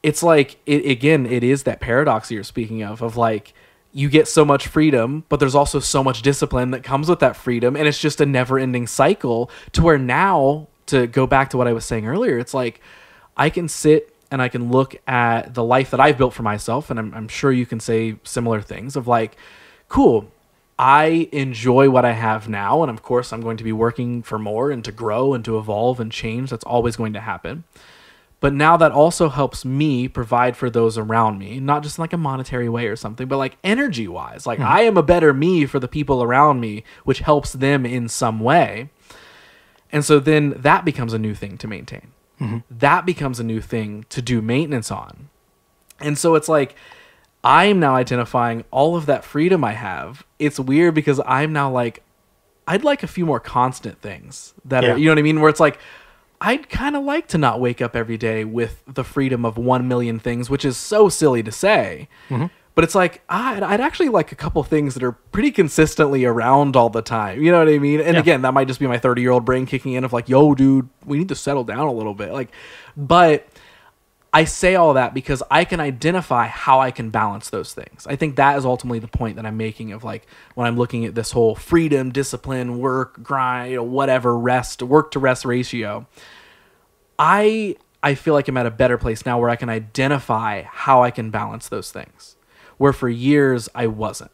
It's like, it is that paradox you're speaking of like, you get so much freedom, but there's also so much discipline that comes with that freedom. And it's just a never ending cycle to where now, to go back to what I was saying earlier, it's like I can sit and I can look at the life that I've built for myself, and I'm sure you can say similar things of like, cool, I enjoy what I have now, and of course I'm going to be working for more and to grow and to evolve and change. That's always going to happen. But now that also helps me provide for those around me, not just in like a monetary way or something, but like energy wise. Like I am a better me for the people around me, which helps them in some way. And so then that becomes a new thing to maintain. That becomes a new thing to do maintenance on. And so it's like, I'm now identifying all of that freedom I have. It's weird because I'm now like, I'd like a few more constant things that are, you know what I mean? Where it's like, I'd kind of like to not wake up every day with the freedom of 1 million things, which is so silly to say. But it's like, I'd actually like a couple things that are pretty consistently around all the time. You know what I mean? And again, that might just be my 30-year-old brain kicking in of like, yo, dude, we need to settle down a little bit. Like, but I say all that because I can identify how I can balance those things. I think that is ultimately the point that I'm making of like when I'm looking at this whole freedom, discipline, work, grind, whatever, rest, work to rest ratio. I feel like I'm at a better place now where I can identify how I can balance those things, where for years I wasn't.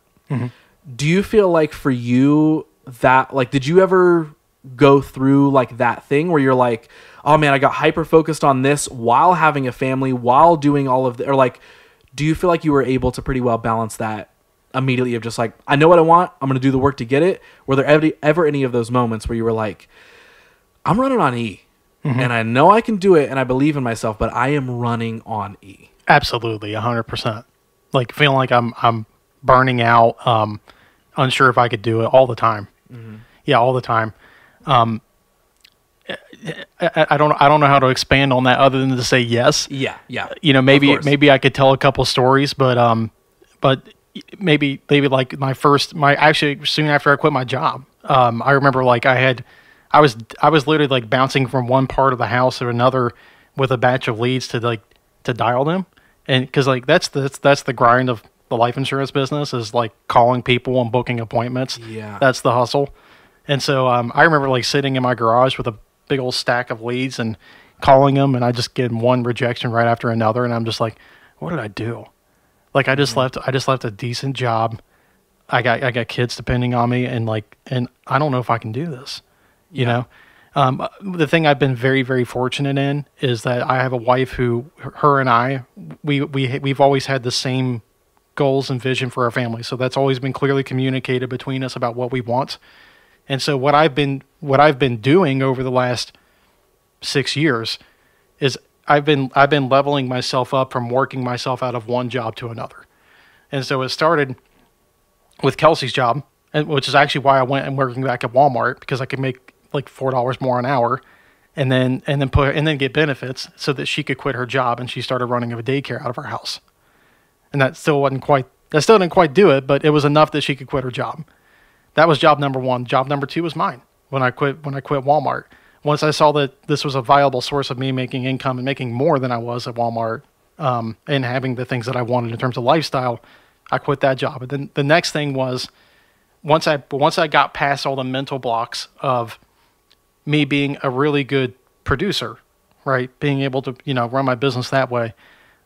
Do you feel like for you that, like, did you ever go through like that thing where you're like, oh man, I got hyper focused on this while having a family, while doing all of the, or like, do you feel like you were able to pretty well balance that immediately of just like, I know what I want, I'm going to do the work to get it? Were there ever any of those moments where you were like, I'm running on E and I know I can do it and I believe in myself, but I am running on E? Absolutely. 100%. Like feeling like I'm burning out, unsure if I could do it all the time. Yeah. All the time. I don't know how to expand on that other than to say yes. Yeah. You know, maybe I could tell a couple stories, but maybe like actually soon after I quit my job, I remember like I was literally like bouncing from one part of the house to another with a batch of leads to dial them. And because like that's the grind of the life insurance business, is like calling people and booking appointments. Yeah. That's the hustle. And so I remember like sitting in my garage with a big old stack of leads and calling them, and I just get one rejection right after another, and I'm just like, what did I do? Like I just left a decent job. I got kids depending on me, and I don't know if I can do this. You know? The thing I've been very, very fortunate in is that I have a wife who, her and I, we've always had the same goals and vision for our family. So that's always been clearly communicated between us about what we want. And so what I've been doing over the last 6 years is I've been leveling myself up from working myself out of one job to another. And so it started with Kelsey's job, which is actually why I went and working back at Walmart, because I could make like $4 more an hour and then get benefits so that she could quit her job, and she started running a daycare out of her house. And that still didn't quite do it, but it was enough that she could quit her job. That was job number one. Job number two was mine when I quit Walmart. Once I saw that this was a viable source of me making income and making more than I was at Walmart, and having the things that I wanted in terms of lifestyle, I quit that job. And then the next thing was, once I got past all the mental blocks of me being a really good producer, right? Being able to, run my business that way.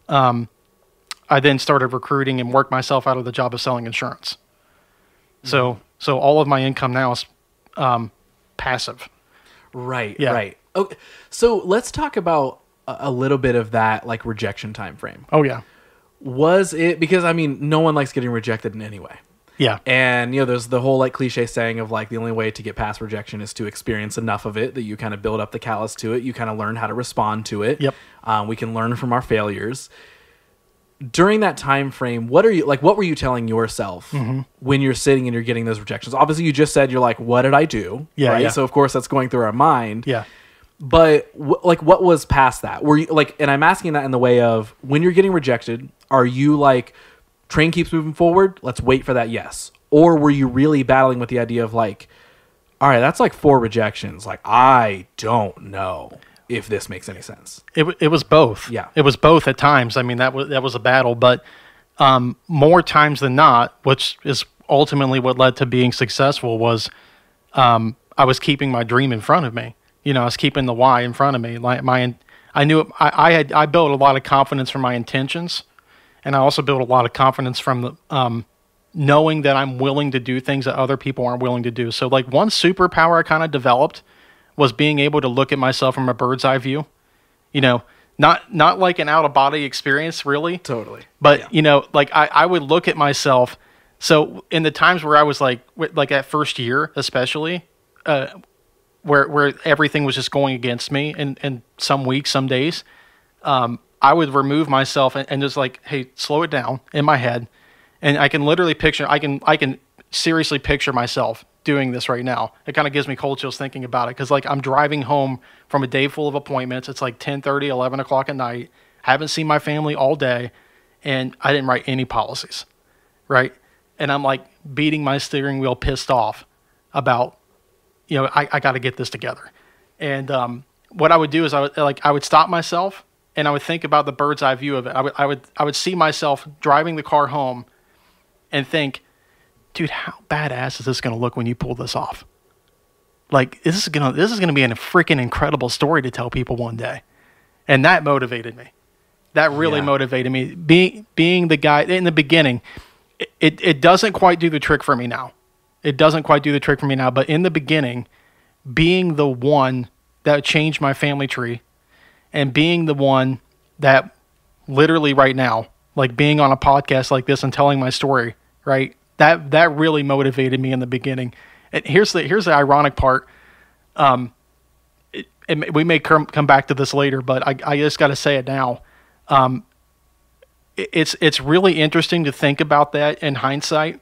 I then started recruiting and worked myself out of the job of selling insurance. So all of my income now is passive. Right. Yeah. Right. Okay. So let's talk about a little bit of that, like, rejection time frame. Oh yeah. Was it, because no one likes getting rejected in any way. Yeah. And, there's the whole like cliche saying of like, the only way to get past rejection is to experience enough of it that you kind of build up the callus to it. You kind of learn how to respond to it. Yep. We can learn from our failures. During that time frame, what were you telling yourself when you're sitting and you're getting those rejections? Obviously, you just said you're like, what did I do? Yeah. Right. Yeah. So of course that's going through our mind. Yeah. But what was past that? Were you like, and I'm asking that in the way of, when you're getting rejected, are you like, train keeps moving forward, let's wait for that yes? Or were you really battling with the idea of like, all right, that's like 4 rejections. Like, I don't know if this makes any sense. It was both. Yeah. It was both at times. I mean, that was a battle, but more times than not, which is ultimately what led to being successful, was I was keeping my dream in front of me. I was keeping the why in front of me. I knew I built a lot of confidence from my intentions, and I also built a lot of confidence from knowing that I'm willing to do things that other people aren't willing to do. So like one superpower I kind of developed was being able to look at myself from a bird's eye view, not like an out of body experience really. Totally. But, like I would look at myself. So in the times where I was like that first year, especially, where everything was just going against me and some weeks, some days, I would remove myself and just like, hey, slow it down in my head. And I can literally I can seriously picture myself doing this right now. It kind of gives me cold chills thinking about it. Cause like I'm driving home from a day full of appointments. It's like 10:30, 11 o'clock at night. Haven't seen my family all day. And I didn't write any policies. Right. And I'm like beating my steering wheel pissed off about, I got to get this together. And what I would do is I would stop myself and I would think about the bird's eye view of it. I would see myself driving the car home and think, dude, how badass is this going to look when you pull this off? Like this is going to be a freaking incredible story to tell people one day. And that motivated me. That really motivated me. Being the guy in the beginning, it doesn't quite do the trick for me now. But in the beginning, being the one that changed my family tree and being the one that literally right now, like being on a podcast like this and telling my story, right? That really motivated me in the beginning. And here's the ironic part. And we may come back to this later, but I just got to say it now. It's really interesting to think about that in hindsight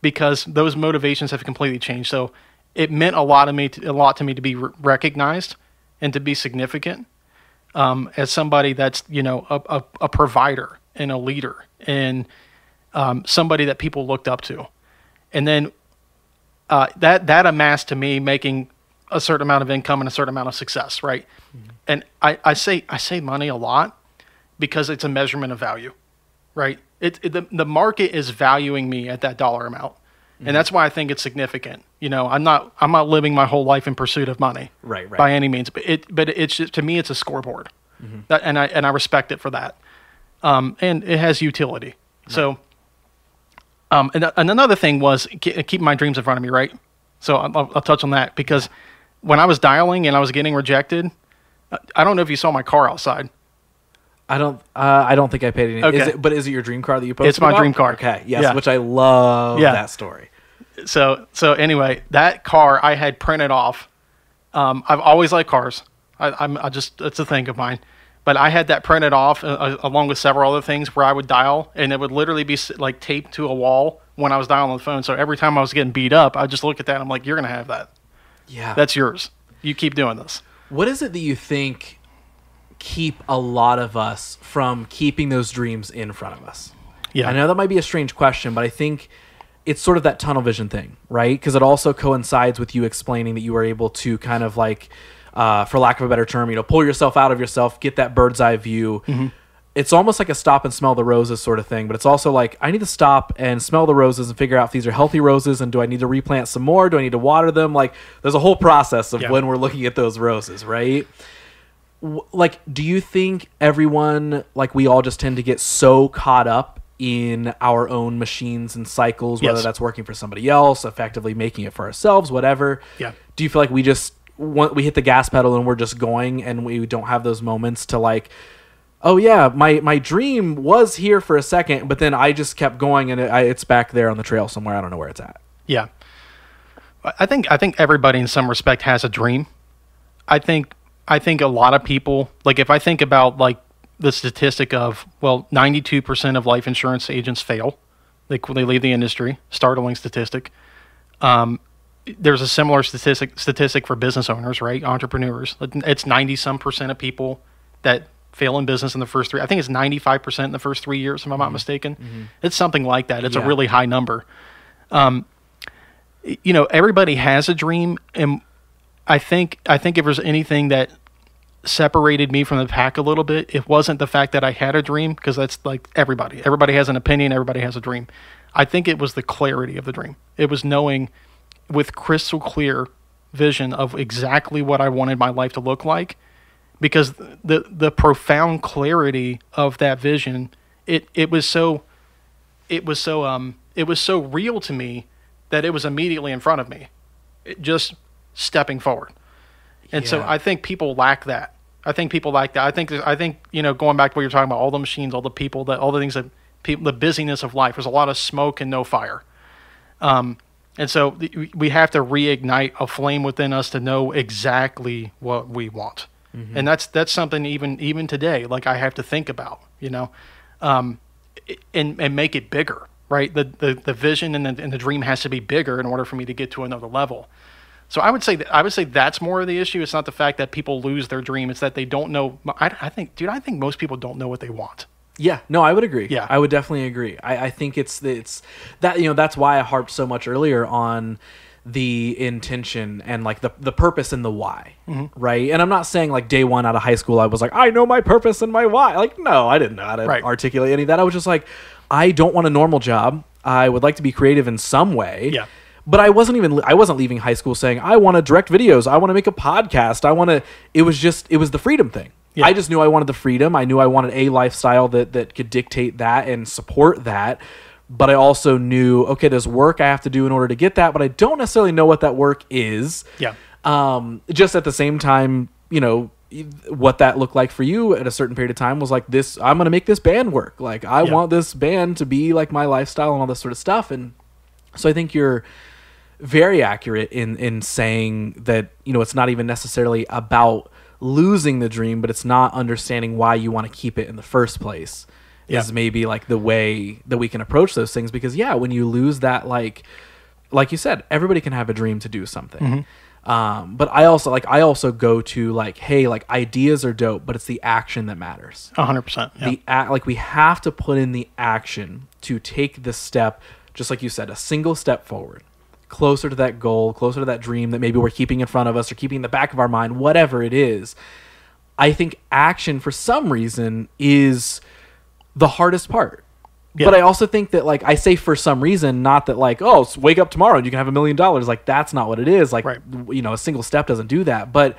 because those motivations have completely changed. So it meant a lot to me to be recognized and to be significant as somebody that's a provider and a leader and somebody that people looked up to. And then that amassed to me making a certain amount of income and a certain amount of success, right? Mm-hmm. And I say money a lot because it's a measurement of value, right? The market is valuing me at that dollar amount. And that's why I think it's significant. I'm not living my whole life in pursuit of money, right. by any means. But it's just, to me, it's a scoreboard, and I respect it for that. And it has utility. Right. So, and another thing was keep my dreams in front of me, right? So I'll touch on that because when I was dialing and I was getting rejected, I don't know if you saw my car outside. I don't think I paid any. Okay. Is it your dream car that you posted? It's my dream car. Okay. Yes. Yeah. Which I love that story. So anyway, that car I had printed off. I've always liked cars. It's a thing of mine. But I had that printed off along with several other things where I would dial and it would literally be like taped to a wall when I was dialing on the phone. So every time I was getting beat up, I'd just look at that and I'm like, you're going to have that. Yeah. That's yours. You keep doing this. What is it that you think keep a lot of us from keeping those dreams in front of us? Yeah. I know that might be a strange question, but I think it's sort of that tunnel vision thing, right? Because it also coincides with you explaining that you were able to kind of like, for lack of a better term, pull yourself out of yourself, get that bird's eye view. Mm-hmm. It's almost like a stop and smell the roses sort of thing, but it's also like I need to stop and smell the roses and figure out if these are healthy roses and do I need to replant some more? Do I need to water them? Like there's a whole process of when we're looking at those roses, right? Like, do you think everyone, like we all just tend to get so caught up in our own machines and cycles, whether that's working for somebody else, effectively making it for ourselves, whatever? Yeah. Do you feel like we hit the gas pedal and we're just going and we don't have those moments to like, oh yeah, my dream was here for a second, but then I just kept going and it's back there on the trail somewhere. I don't know where it's at. Yeah. I think everybody in some respect has a dream. I think a lot of people, like if I think about like the statistic of, 92% of life insurance agents fail. They leave the industry, startling statistic. There's a similar statistic for business owners, right? Entrepreneurs. It's 90-some% of people that fail in business in the first three. I think it's 95% in the first 3 years, if I'm not mistaken. Mm-hmm. It's something like that. It's a really high number. Everybody has a dream, and I think if there's anything that separated me from the pack a little bit, it wasn't the fact that I had a dream, because that's like everybody. Everybody has an opinion. Everybody has a dream. I think it was the clarity of the dream. It was knowing with crystal clear vision of exactly what I wanted my life to look like, because the profound clarity of that vision, it was so it was so real to me that it was immediately in front of me, just stepping forward. And so I think people lack that. I think, going back to what you're talking about, all the machines, all the people, all the things that people, the busyness of life, there's a lot of smoke and no fire. And so we have to reignite a flame within us to know exactly what we want. Mm-hmm. And that's something even today, like I have to think about, and make it bigger, right? The vision and the dream has to be bigger in order for me to get to another level. So I would say that's more of the issue. It's not the fact that people lose their dream. It's that they don't know. I think most people don't know what they want. Yeah, no, I would agree. Yeah, I would definitely agree. I think it's that, that's why I harped so much earlier on the intention and like the purpose and the why, mm-hmm. right? And I'm not saying like day one out of high school I was like, I know my purpose and my why. Like, no, I didn't know how to articulate any of that. I was just like, I don't want a normal job. I would like to be creative in some way. Yeah. But I wasn't leaving high school saying, I want to direct videos. I want to make a podcast. It was the freedom thing. Yeah. I just knew I wanted the freedom. I knew I wanted a lifestyle that could dictate that and support that. But I also knew, okay, there's work I have to do in order to get that, but I don't necessarily know what that work is. Yeah. Just at the same time, what that looked like for you at a certain period of time was like this, I'm going to make this band work. Like I want this band to be like my lifestyle and all this sort of stuff. And so I think you're very accurate in saying that, it's not even necessarily about losing the dream, but it's not understanding why you want to keep it in the first place is maybe like the way that we can approach those things. Because when you lose that, like you said, everybody can have a dream to do something. Mm-hmm. But I also go to like, hey, like ideas are dope, but it's the action that matters. 100%. Like we have to put in the action to take the step, just like you said, a single step forward, closer to that goal, closer to that dream that maybe we're keeping in front of us or keeping in the back of our mind, whatever it is. I think action for some reason is the hardest part. Yeah. But I also think that, like, I say for some reason, not that like, oh, so wake up tomorrow and you can have $1 million. Like, that's not what it is. Like, a single step doesn't do that. But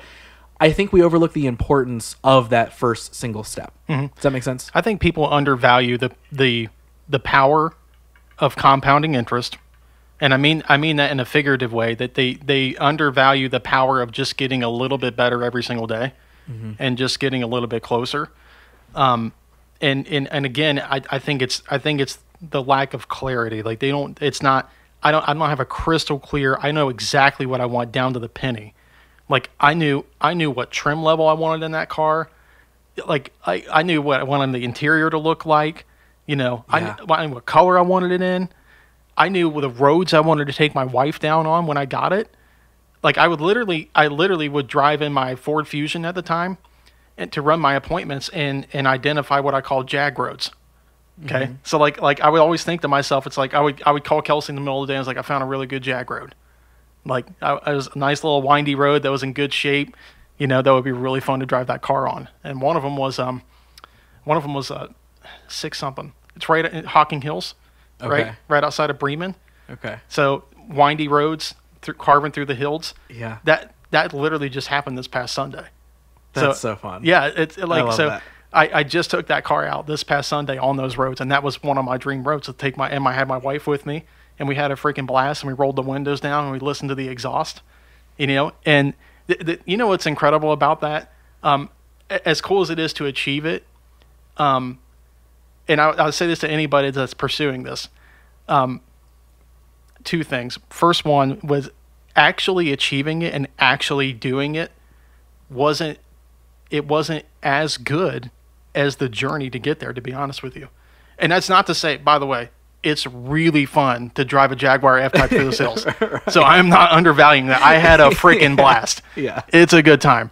I think we overlook the importance of that first single step. Mm-hmm. Does that make sense? I think people undervalue the power of compounding interest. And I mean that in a figurative way, that they undervalue the power of just getting a little bit better every single day, mm-hmm. and just getting a little bit closer. And again, I think it's the lack of clarity. Like I don't have a crystal clear. I know exactly what I want down to the penny. Like I knew what trim level I wanted in that car. Like I knew what I wanted the interior to look like. I knew what color I wanted it in. I knew the roads I wanted to take my wife down on when I got it. Like I literally would drive in my Ford Fusion at the time and to run my appointments and identify what I call jag roads. Okay. Mm-hmm. So like I would always think to myself, it's like I would call Kelsey in the middle of the day and I was like, I found a really good jag road. Like it was a nice little windy road that was in good shape, that would be really fun to drive that car on. And one of them was 6 something. It's right at Hocking Hills. Okay. Right outside of Bremen. Okay. So windy roads, carving through the hills. Yeah. That literally just happened this past Sunday. That's so fun. Yeah, it's like I love that. I just took that car out this past Sunday on those roads, and that was one of my dream roads to take I had my wife with me, and we had a freaking blast, and we rolled the windows down and we listened to the exhaust, and what's incredible about that, as cool as it is to achieve it, and I'll say this to anybody that's pursuing this. 2 things. First one was actually achieving it and actually doing it wasn't as good as the journey to get there, to be honest with you. And that's not to say, by the way, it's really fun to drive a Jaguar F-Type through those hills. Right. So I'm not undervaluing that. I had a freaking blast. Yeah. It's a good time.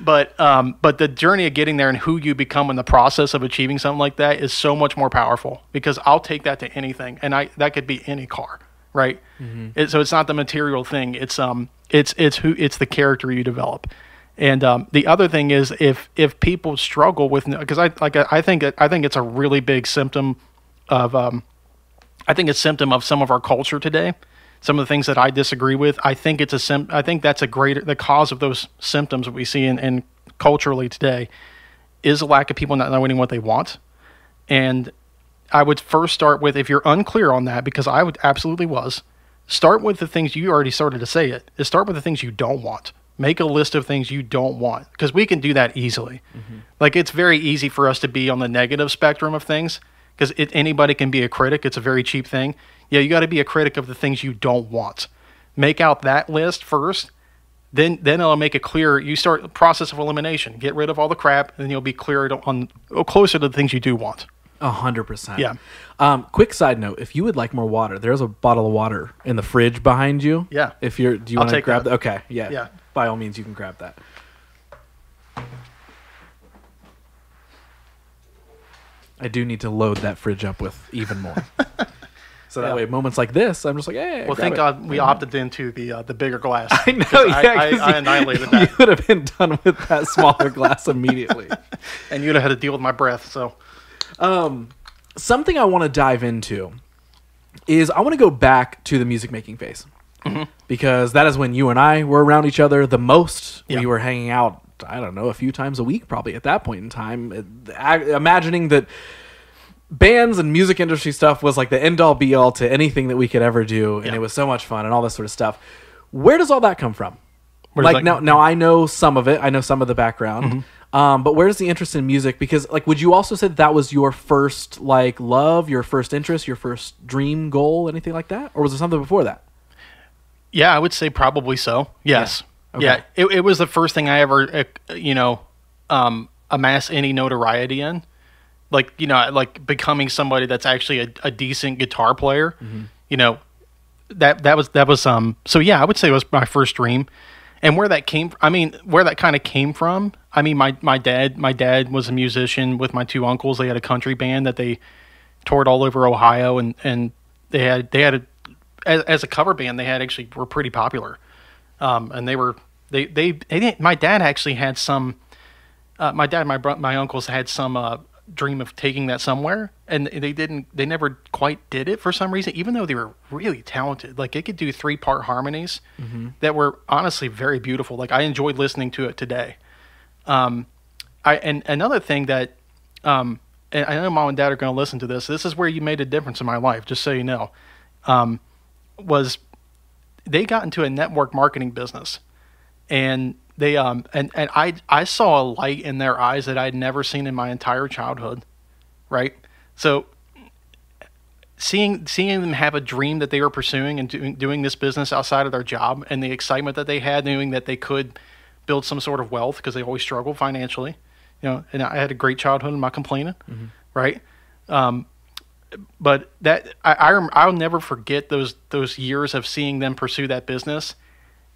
But the journey of getting there and who you become in the process of achieving something like that is so much more powerful, because I'll take that to anything, and that could be any car, right? Mm-hmm. So it's not the material thing. It's the character you develop. And the other thing is if people struggle with, because I think it's a really big symptom of I think it's symptom of some of our culture today. Some of the things that I disagree with, I think that's the cause of those symptoms that we see in culturally today is a lack of people not knowing what they want. And I would first start with, if you're unclear on that, because I would absolutely was, start with the things you already started to say it, is start with the things you don't want. Make a list of things you don't want, because we can do that easily. Like, it's very easy for us to be on the negative spectrum of things, because anybody can be a critic. It's a very cheap thing. Yeah, you got to be a critic of the things you don't want. Make out that list first. Then it'll make it clear. You start the process of elimination. Get rid of all the crap, and you'll be clear closer to the things you do want. 100%. Yeah. Quick side note: if you would like more water, there's a bottle of water in the fridge behind you. Yeah. Do you want to grab that? Okay. Yeah. Yeah. By all means, you can grab that. I do need to load that fridge up with even more. So that way, moments like this, I'm just like, hey. Well, thank God we opted into the bigger glass. I know, yeah. I annihilated that. You would have been done with that smaller glass immediately. And you'd have had to deal with my breath, so. Something I want to dive into is I want to go back to the music making phase. Because that is when you and I were around each other the most. Yeah. We were hanging out, I don't know, a few times a week probably at that point in time. Imagining that bands and music industry stuff was like the end-all be-all to anything that we could ever do, and it was so much fun and all this sort of stuff. Where does all that come from? Like now I know some of it. I know some of the background. But where's the interest in music? Because, like, would you also say that was your first, like, love, your first interest, your first dream goal, anything like that? Or was there something before that? Yeah, I would say probably so. Yes. Yeah. Okay. It was the first thing I ever, amass any notoriety in. Like, like becoming somebody that's actually a decent guitar player. That was so yeah, I would say it was my first dream. And where that kind of came from, my dad was a musician with my two uncles. They had a country band that they toured all over Ohio, and they had as a cover band, were pretty popular. And my dad actually had some, my uncles had some dream of taking that somewhere, and they never quite did it for some reason, even though they were really talented. Like, it could do 3-part harmonies that were honestly very beautiful. Like, I enjoyed listening to it today. And another thing that, and I know Mom and Dad are going to listen to this. This is where you made a difference in my life, just so you know, was they got into a network marketing business, and they I saw a light in their eyes that I'd never seen in my entire childhood, right? So seeing them have a dream that they were pursuing and doing this business outside of their job, and the excitement that they had, knowing that they could build some sort of wealth, because they always struggled financially, and I had a great childhood, I'm not complaining, right? But that I'll never forget those years of seeing them pursue that business.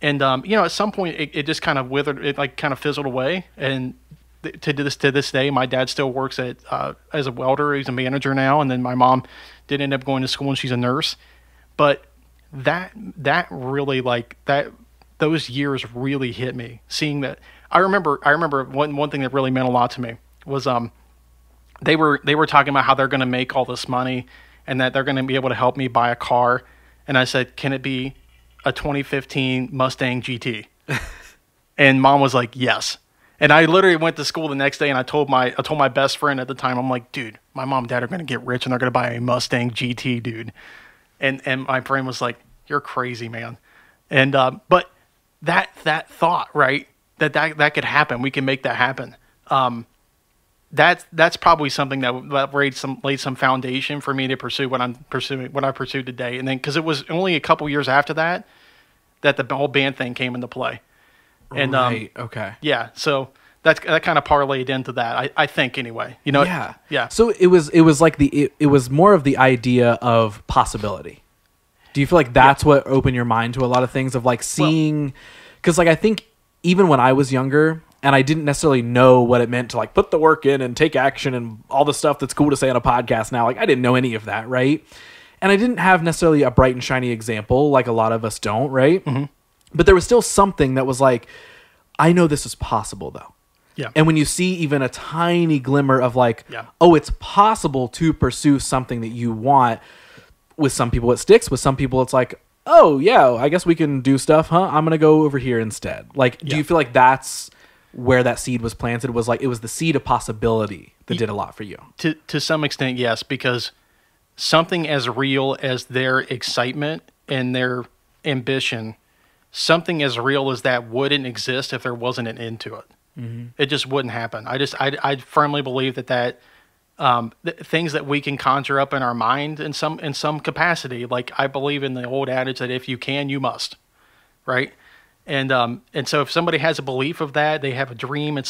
And, at some point it just kind of withered, it like kind of fizzled away. And to this day, my dad still works as a welder. He's a manager now. And then my mom did end up going to school, and she's a nurse. But that really, like, those years really hit me, seeing that. I remember one thing that really meant a lot to me was, they were talking about how they're going to make all this money and that they're going to be able to help me buy a car. And I said, can it be a 2015 Mustang GT? And Mom was like, yes. And I literally went to school the next day, and I told my best friend at the time, I'm like, dude, my mom and dad are going to get rich, and they're going to buy a Mustang GT, dude. And my friend was like, you're crazy, man. And but that thought, right, that could happen. We can make that happen. That's probably something that laid some foundation for me to pursue what I pursued today. And then, because it was only a couple years after that the whole band thing came into play. And right. Okay. Yeah. So that kind of parlayed into that. I think anyway. Yeah. Yeah. So it was like it was more of the idea of possibility. Do you feel like that's what opened your mind to a lot of things, of like seeing? Because like I think even when I was younger, and I didn't necessarily know what it meant to like put the work in and take action and all the stuff that's cool to say on a podcast now. Like, I didn't know any of that, right? And I didn't have necessarily a bright and shiny example like a lot of us don't, right? But there was still something that was like, I know this is possible though. Yeah. And when you see even a tiny glimmer of like, oh, it's possible to pursue something that you want, with some people it sticks, with some people it's like, oh yeah, I guess we can do stuff, huh? I'm going to go over here instead. Like, do you feel like that's where that seed was planted? Was like, it was the seed of possibility that did a lot for you? To some extent, yes, because something as real as their excitement and their ambition, something as real as that wouldn't exist if there wasn't an end to it. Mm-hmm. It just wouldn't happen. I firmly believe that things that we can conjure up in our mind in some capacity, like I believe in the old adage that if you can, you must, right? And so if somebody has a belief of that, they have a dream,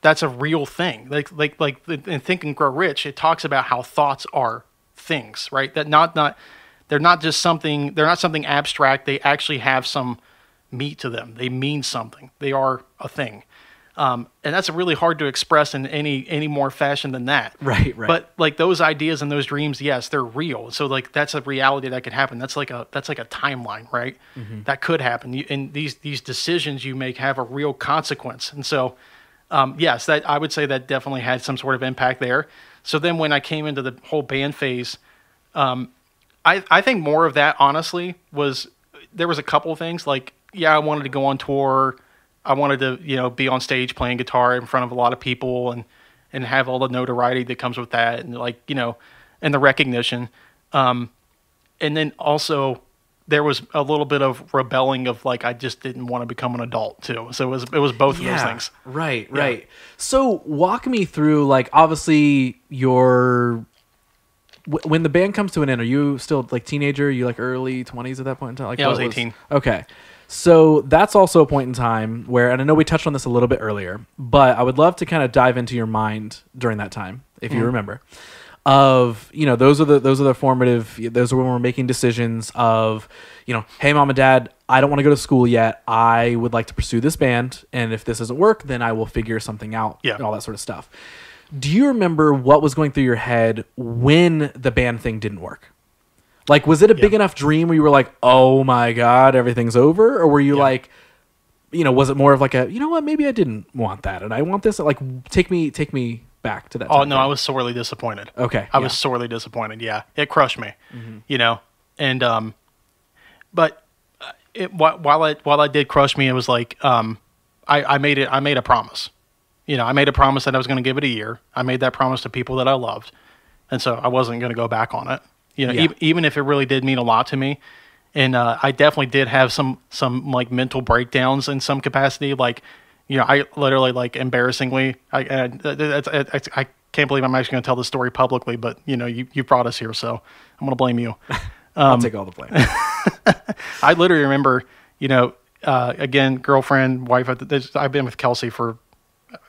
that's a real thing. Like in Think and Grow Rich, it talks about how thoughts are things, right? That they're not something abstract. They actually have some meat to them. They mean something. They are a thing. And that's really hard to express in any more fashion than that. Right. But like those ideas and those dreams, yes, they're real. So like that's a reality that could happen. That's like a timeline, right? Mm-hmm. That could happen. And these decisions you make have a real consequence. And so, yes, that I would say that definitely had some sort of impact there. So then when I came into the whole band phase, I think more of that honestly there was a couple of things like, yeah, I wanted to go on tour. I wanted to, be on stage playing guitar in front of a lot of people and have all the notoriety that comes with that and and the recognition. And then also there was a little bit of rebelling of like, I just didn't want to become an adult too. So it was both of those things. Right. So walk me through, like, obviously when the band comes to an end, are you still like teenager? Are you like early 20s at that point in time? Like, yeah, I was 18. Okay. So that's also a point in time where, and I know we touched on this a little bit earlier, but I would love to kind of dive into your mind during that time, if you remember, of, those are the formative, those are when we're making decisions of, hey, mom and dad, I don't want to go to school yet. I would like to pursue this band. And if this doesn't work, then I will figure something out and all that sort of stuff. Do you remember what was going through your head when the band thing didn't work? Like, was it a big enough dream where you were like, oh my God, everything's over? Or were you like, was it more of like maybe I didn't want that and I want this? Like, take me back to that time. Oh, no, I was sorely disappointed. Okay. I was sorely disappointed. Yeah. It crushed me, and, but while I did crush me, it was like, I made a promise. I made a promise that I was going to give it a year. I made that promise to people that I loved. And so I wasn't going to go back on it. Even if it really did mean a lot to me. And I definitely did have some like mental breakdowns in some capacity. Like, I literally, like, embarrassingly, I can't believe I'm actually going to tell this story publicly, but you brought us here, so I'm going to blame you. I'll take all the blame. I literally remember, again, girlfriend, wife. I've been with Kelsey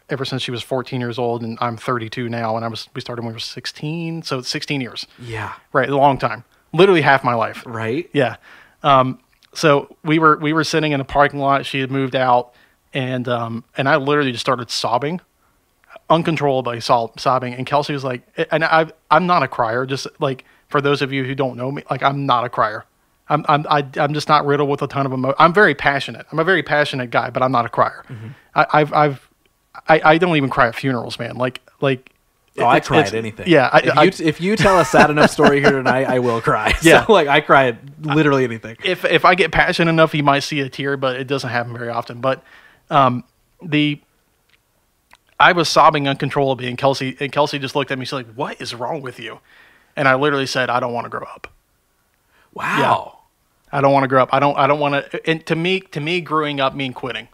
ever since she was 14 years old, and I'm 32 now, and we started when we were 16, so it's 16 years. Yeah. Right, a long time. Literally half my life. Right. Yeah. So we were sitting in a parking lot. She had moved out, and I literally just started sobbing, uncontrollably sobbing, and Kelsey was like, and I'm not a crier, just like for those of you who don't know me, like I'm not a crier. I'm just not riddled with a ton of emotion. I'm very passionate. I'm a very passionate guy, but I'm not a crier. Mm-hmm. I don't even cry at funerals, man. Like. I cry at anything. Yeah. If you tell a sad enough story here tonight, I will cry. Yeah. So, like, I cry at literally anything. If I get passionate enough, you might see a tear, but it doesn't happen very often. But I was sobbing uncontrollably, and Kelsey just looked at me. She's like, "What is wrong with you?" And I literally said, "I don't want to grow up." Wow. Yeah. I don't want to grow up. I don't want to. And to me, growing up mean quitting.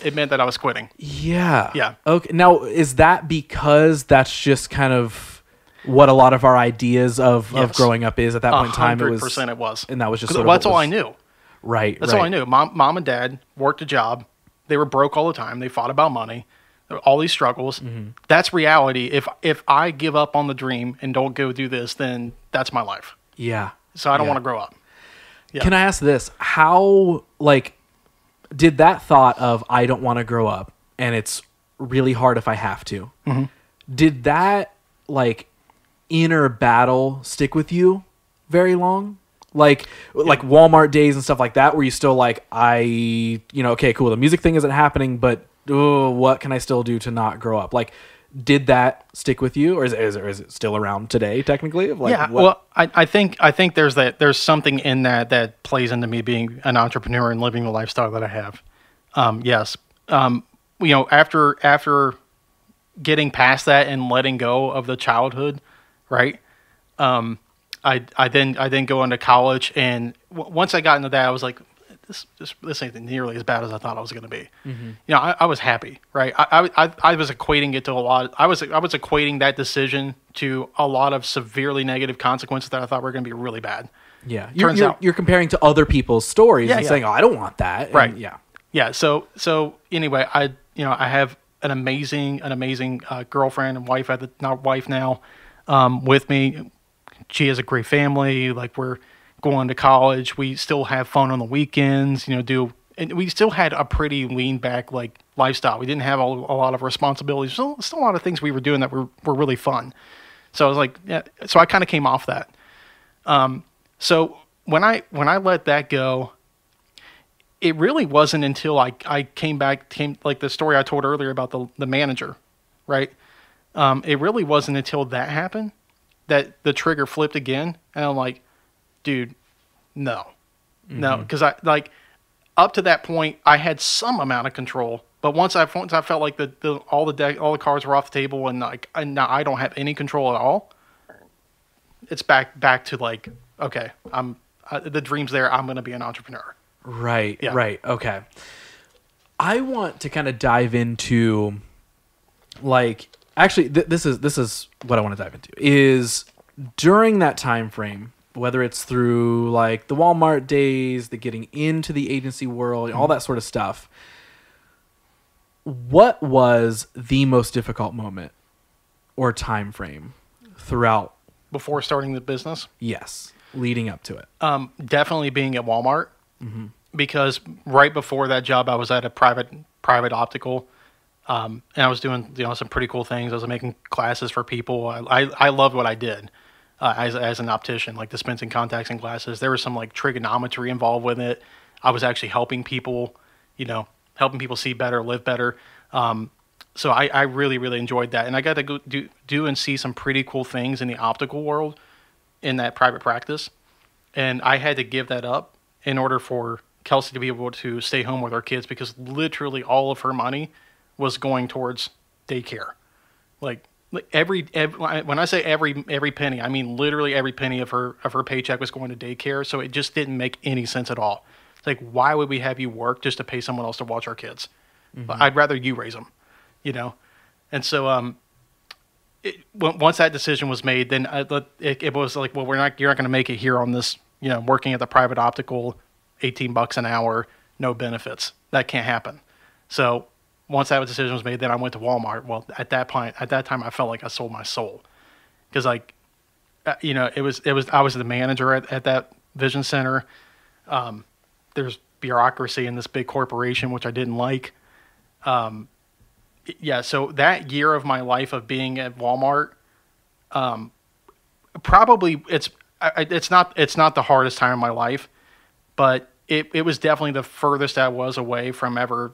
It meant that I was quitting. Yeah. Yeah. Okay. Now, is that because that's just kind of what a lot of our ideas of growing up is at that point in time? 100% it was. And that was just sort of that's all I knew. Right. That's all I knew. Mom and dad worked a job. They were broke all the time. They fought about money. All these struggles. Mm-hmm. That's reality. If I give up on the dream and don't go do this, then that's my life. Yeah. So I don't want to grow up. Yeah. Can I ask this? How, like, did that thought of I don't want to grow up and it's really hard if I have to, did that, like, inner battle stick with you very long? Like Walmart days and stuff like that, where you still like, okay, cool, the music thing isn't happening, but what can I still do to not grow up? Like, did that stick with you, or is it still around today technically? Like, yeah, well, I think there's something in that plays into me being an entrepreneur and living the lifestyle that I have. Yes. After getting past that and letting go of the childhood, right? I then go into college, and once I got into that, I was like, this ain't nearly as bad as I thought it was going to be. Mm-hmm. You know, I was happy, right? I was equating it to a lot. I was equating that decision to a lot of severely negative consequences that I thought were going to be really bad. Yeah, you're comparing to other people's stories and saying, "Oh, I don't want that." Right. And, yeah. Yeah. So anyway, I have an amazing girlfriend and wife not wife now, with me. She has a great family. Like, we're going to college. We still have fun on the weekends. And we still had a pretty lean back like lifestyle. We didn't have a lot of responsibilities. Still a lot of things we were doing that were really fun. So I was like, yeah. So I kind of came off that. So when I let that go, it really wasn't until I came like the story I told earlier about the manager, right? It really wasn't until that happened that the trigger flipped again, and I'm like, dude, no, because I like up to that point I had some amount of control, but once I felt like all the cards were off the table, and like now I don't have any control at all. It's back to like, okay, the dream's there. I'm going to be an entrepreneur. Right. Yeah. Right. Okay. I want to kind of dive into, like, actually, this is what I want to dive into is during that time frame, whether it's through like the Walmart days, the getting into the agency world, all that sort of stuff. What was the most difficult moment or time frame throughout? Before starting the business? Yes. Leading up to it. Definitely being at Walmart, because right before that job, I was at a private optical, and I was doing some pretty cool things. I was making classes for people. I loved what I did as an optician, like dispensing contacts and glasses. There was some like trigonometry involved with it. I was actually helping people, helping people see better, live better. So I really, really enjoyed that. And I got to go do and see some pretty cool things in the optical world in that private practice. And I had to give that up in order for Kelsey to be able to stay home with our kids, because literally all of her money was going towards daycare. Like every when I say every penny, I mean literally every penny of her paycheck was going to daycare. So it just didn't make any sense at all. It's like, why would we have you work just to pay someone else to watch our kids? I'd rather you raise them. And so once that decision was made, then it was like, well, you're not going to make it here on this, working at the private optical, $18 an hour, no benefits. That can't happen. So once that decision was made, then I went to Walmart. Well, at that time, I felt like I sold my soul, because I was the manager at that vision center. There's bureaucracy in this big corporation, which I didn't like. So that year of my life of being at Walmart, probably it's not the hardest time of my life, but it was definitely the furthest I was away from ever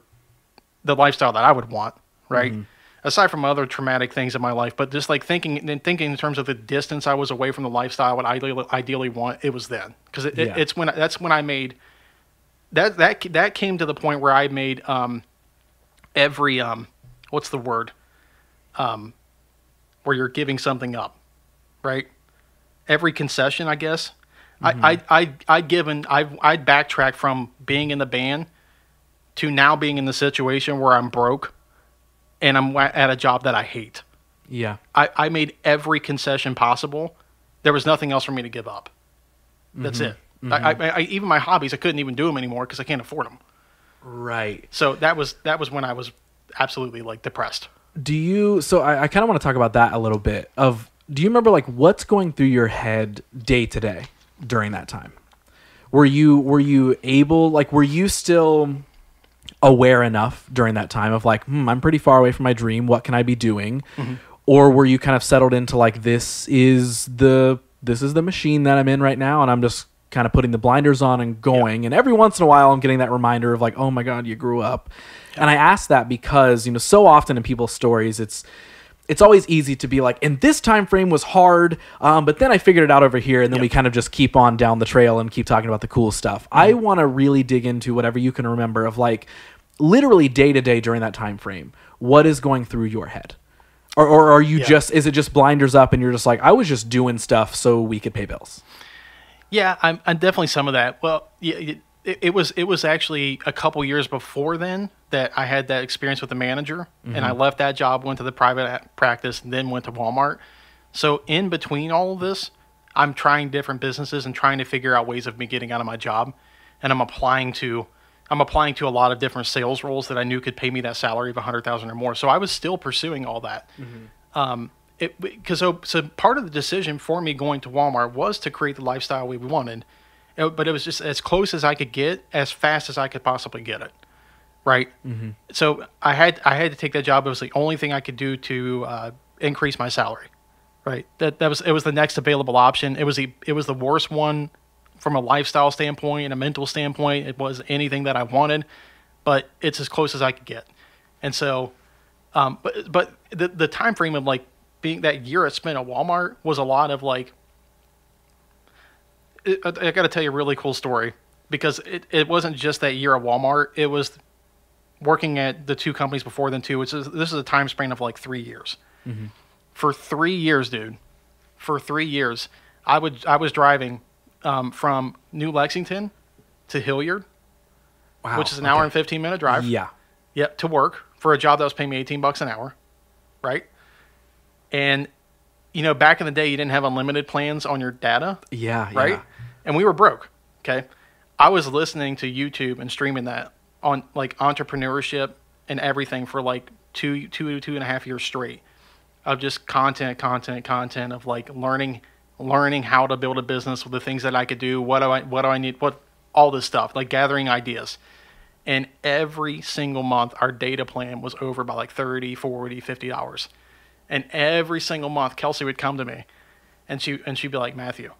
the lifestyle that I would want, right? Aside from other traumatic things in my life, but just like thinking in terms of the distance I was away from the lifestyle I would ideally want, it was then, because that's when I made that came to the point where I made every what's the word? Where you're giving something up, right? Every concession, I guess. I'd backtrack from being in the band to now being in the situation where I'm broke and I'm at a job that I hate. Yeah. I made every concession possible. There was nothing else for me to give up. That's it. I even my hobbies, I couldn't even do them anymore because I can't afford them. Right. So that was when I was absolutely like depressed. So I kind of want to talk about that a little bit. Do you remember like what's going through your head day to day during that time? Were you able, like, were you still aware enough during that time of like, I'm pretty far away from my dream. What can I be doing? Or were you kind of settled into like, this is the machine that I'm in right now, and I'm just kind of putting the blinders on and going. And every once in a while, I'm getting that reminder of like, oh my God, you grew up. And I ask that because, so often in people's stories, it's always easy to be like, and this time frame was hard, but then I figured it out over here, and then we kind of just keep on down the trail and keep talking about the cool stuff. I want to really dig into whatever you can remember of like literally day to day during that time frame. What is going through your head? Or are you is it just blinders up and you're just like, I was just doing stuff so we could pay bills? Yeah, I'm definitely some of that. Well, yeah, it was actually a couple years before then that I had that experience with the manager, and I left that job, went to the private practice, and then went to Walmart. So in between all of this, I'm trying different businesses and trying to figure out ways of me getting out of my job, and I'm applying to a lot of different sales roles that I knew could pay me that salary of $100,000 or more. So I was still pursuing all that. So part of the decision for me going to Walmart was to create the lifestyle we wanted, but it was just as close as I could get, as fast as I could possibly get it, right? So I had to take that job. It was the only thing I could do to increase my salary, right? It was the next available option. It was the worst one from a lifestyle standpoint and a mental standpoint. It was anything that I wanted, but it's as close as I could get. And so, but the time frame of like being that year I spent at Walmart was a lot of like, I got to tell you a really cool story, because it wasn't just that year at Walmart. It was working at the two companies before then too, this is a time span of like 3 years. For 3 years, dude, I was driving from New Lexington to Hilliard, which is an hour and 15-minute drive. Yep, to work for a job that was paying me $18 an hour, right? And back in the day, you didn't have unlimited plans on your data. Right? And we were broke. Okay. I was listening to YouTube and streaming that on like entrepreneurship and everything for like two and a half years straight of just content of like learning how to build a business with the things that I could do. What do I need? All this stuff, like gathering ideas. And every single month, our data plan was over by like $30, $40, $50. And every single month, Kelsey would come to me, and she'd be like, Matthew,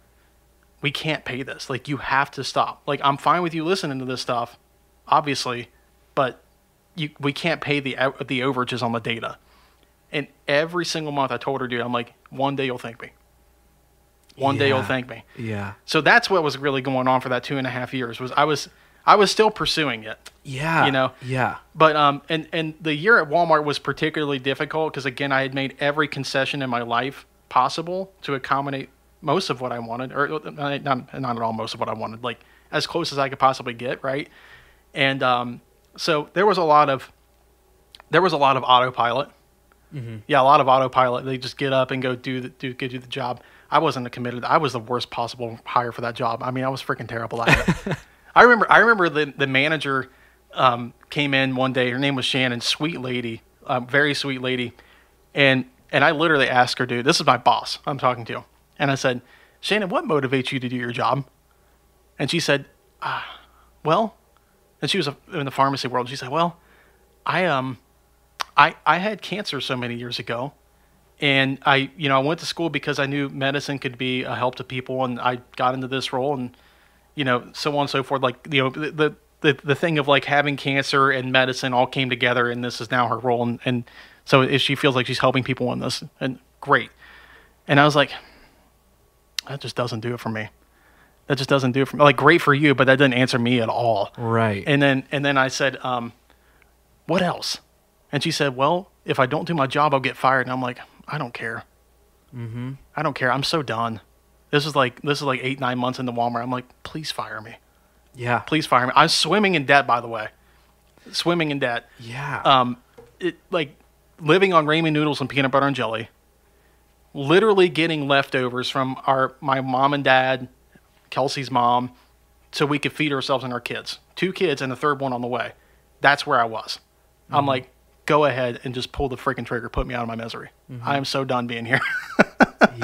we can't pay this. Like, you have to stop. Like, I'm fine with you listening to this stuff, obviously, but we can't pay the overages on the data. And every single month, I told her, dude, I'm like, one day you'll thank me. One day you'll thank me. Yeah. So that's what was really going on for that 2.5 years. Was I was still pursuing it. Yeah. Yeah. But and the year at Walmart was particularly difficult because, again, I had made every concession in my life possible to accommodate most of what I wanted, or not at all most of what I wanted, like as close as I could possibly get, right? And so there was a lot of autopilot. Yeah, a lot of autopilot. They just get up and go do the job. I wasn't committed. I was the worst possible hire for that job. I mean, I was freaking terrible at it. I remember the manager came in one day. Her name was Shannon, sweet lady, very sweet lady. And I literally asked her, dude, this is my boss I'm talking to. And I said, Shannon, what motivates you to do your job? And she said, well, and she was in the pharmacy world. She said, well, I had cancer so many years ago. And I went to school because I knew medicine could be a help to people. And I got into this role and, so on and so forth. Like, the thing of like having cancer and medicine all came together, and this is now her role. And so she feels like she's helping people in this, and great. And I was like, that just doesn't do it for me. That just doesn't do it for me. Like, great for you, but that didn't answer me at all. Right. And then I said, what else? And she said, well, if I don't do my job, I'll get fired. And I'm like, I don't care. I don't care. I'm so done. This is like 8-9 months into Walmart. I'm like, please fire me. Yeah. Please fire me. I'm swimming in debt, by the way. Swimming in debt. Yeah. Like living on ramen noodles and peanut butter and jelly. Literally getting leftovers from my mom and dad, Kelsey's mom, so we could feed ourselves and our kids. 2 kids and the third one on the way. That's where I was. I'm like, go ahead and just pull the freaking trigger. Put me out of my misery. I am so done being here.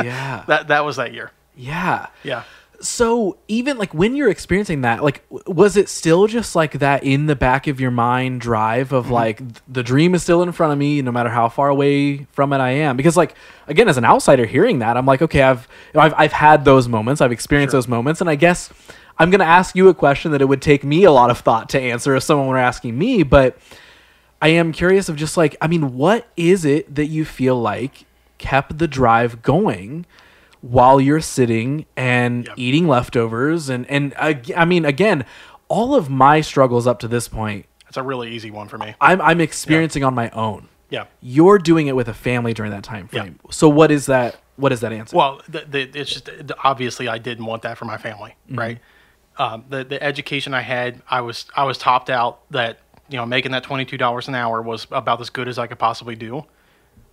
Yeah. That was that year. Yeah. Yeah. So even like when you're experiencing that, like, was it still just like that in the back of your mind drive of like the dream is still in front of me no matter how far away from it I am? Because like, again, as an outsider hearing that, I'm like, okay, I've had those moments. I've experienced those moments. And I guess I'm going to ask you a question that it would take me a lot of thought to answer if someone were asking me, but I am curious of just like, I mean, what is it that you feel like kept the drive going while you're sitting and eating leftovers? And I mean, again, all of my struggles up to this point, it's a really easy one for me. I'm experiencing on my own. Yeah. You're doing it with a family during that time frame. Yeah. So what is that? What is that answer? Well, it's just obviously I didn't want that for my family, right? The education I had, I was topped out that, making that $22 an hour was about as good as I could possibly do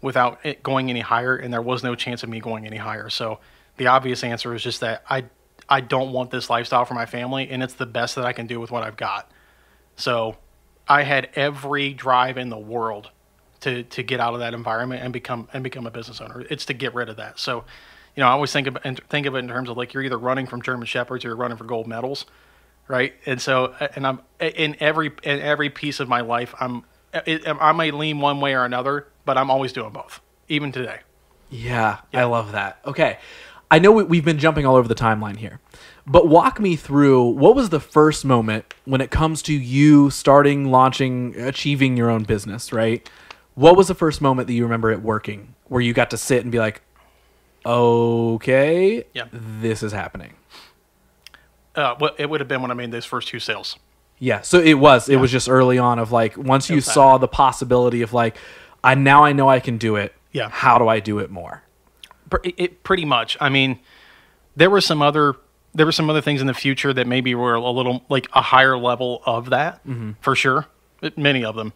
without it going any higher, and there was no chance of me going any higher. So the obvious answer is just that I don't want this lifestyle for my family, and it's the best that I can do with what I've got. So I had every drive in the world to get out of that environment and become a business owner. It's to get rid of that. So, I always think of it in terms of like you're either running from German Shepherds or you're running for gold medals, right? And so, and I'm in every piece of my life, I may lean one way or another, but I'm always doing both, even today. Yeah. I love that. Okay. I know we've been jumping all over the timeline here, but walk me through what was the first moment when it comes to you starting, launching, achieving your own business, right? What was the first moment that you remember it working where you got to sit and be like, okay, this is happening? Well, it would have been when I made those first 2 sales. Yeah. So it was just early on of like, once you saw the possibility of like, I know I can do it. Yeah. How do I do it more? It pretty much. I mean, there were some other things in the future that maybe were a little like a higher level of that, for sure. Many of them.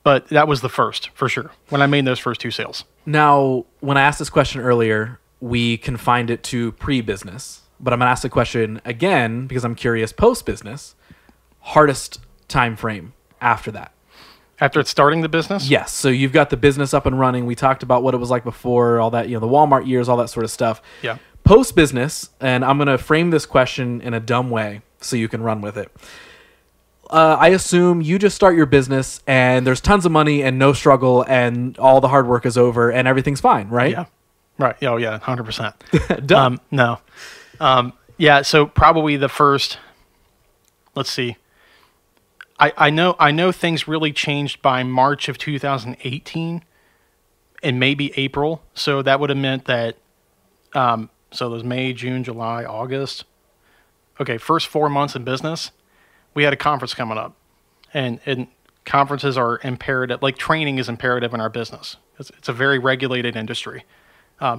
But that was the first, for sure, when I made those first 2 sales. Now, when I asked this question earlier, we confined it to pre-business. But I'm going to ask the question again because I'm curious post-business. Hardest time frame after that? After it's starting the business? Yes. So you've got the business up and running. We talked about what it was like before, all that, the Walmart years, all that sort of stuff. Yeah. Post-business, and I'm going to frame this question in a dumb way so you can run with it. I assume you just start your business and there's tons of money and no struggle and all the hard work is over and everything's fine, right? Yeah. Right. Oh, yeah. 100%. Done. No. Yeah. So probably the first, let's see. I know things really changed by March of 2018 and maybe April. So that would have meant that, so it was May, June, July, August. Okay. First 4 months in business. We had a conference coming up, and conferences are imperative. Like training is imperative in our business. It's a very regulated industry.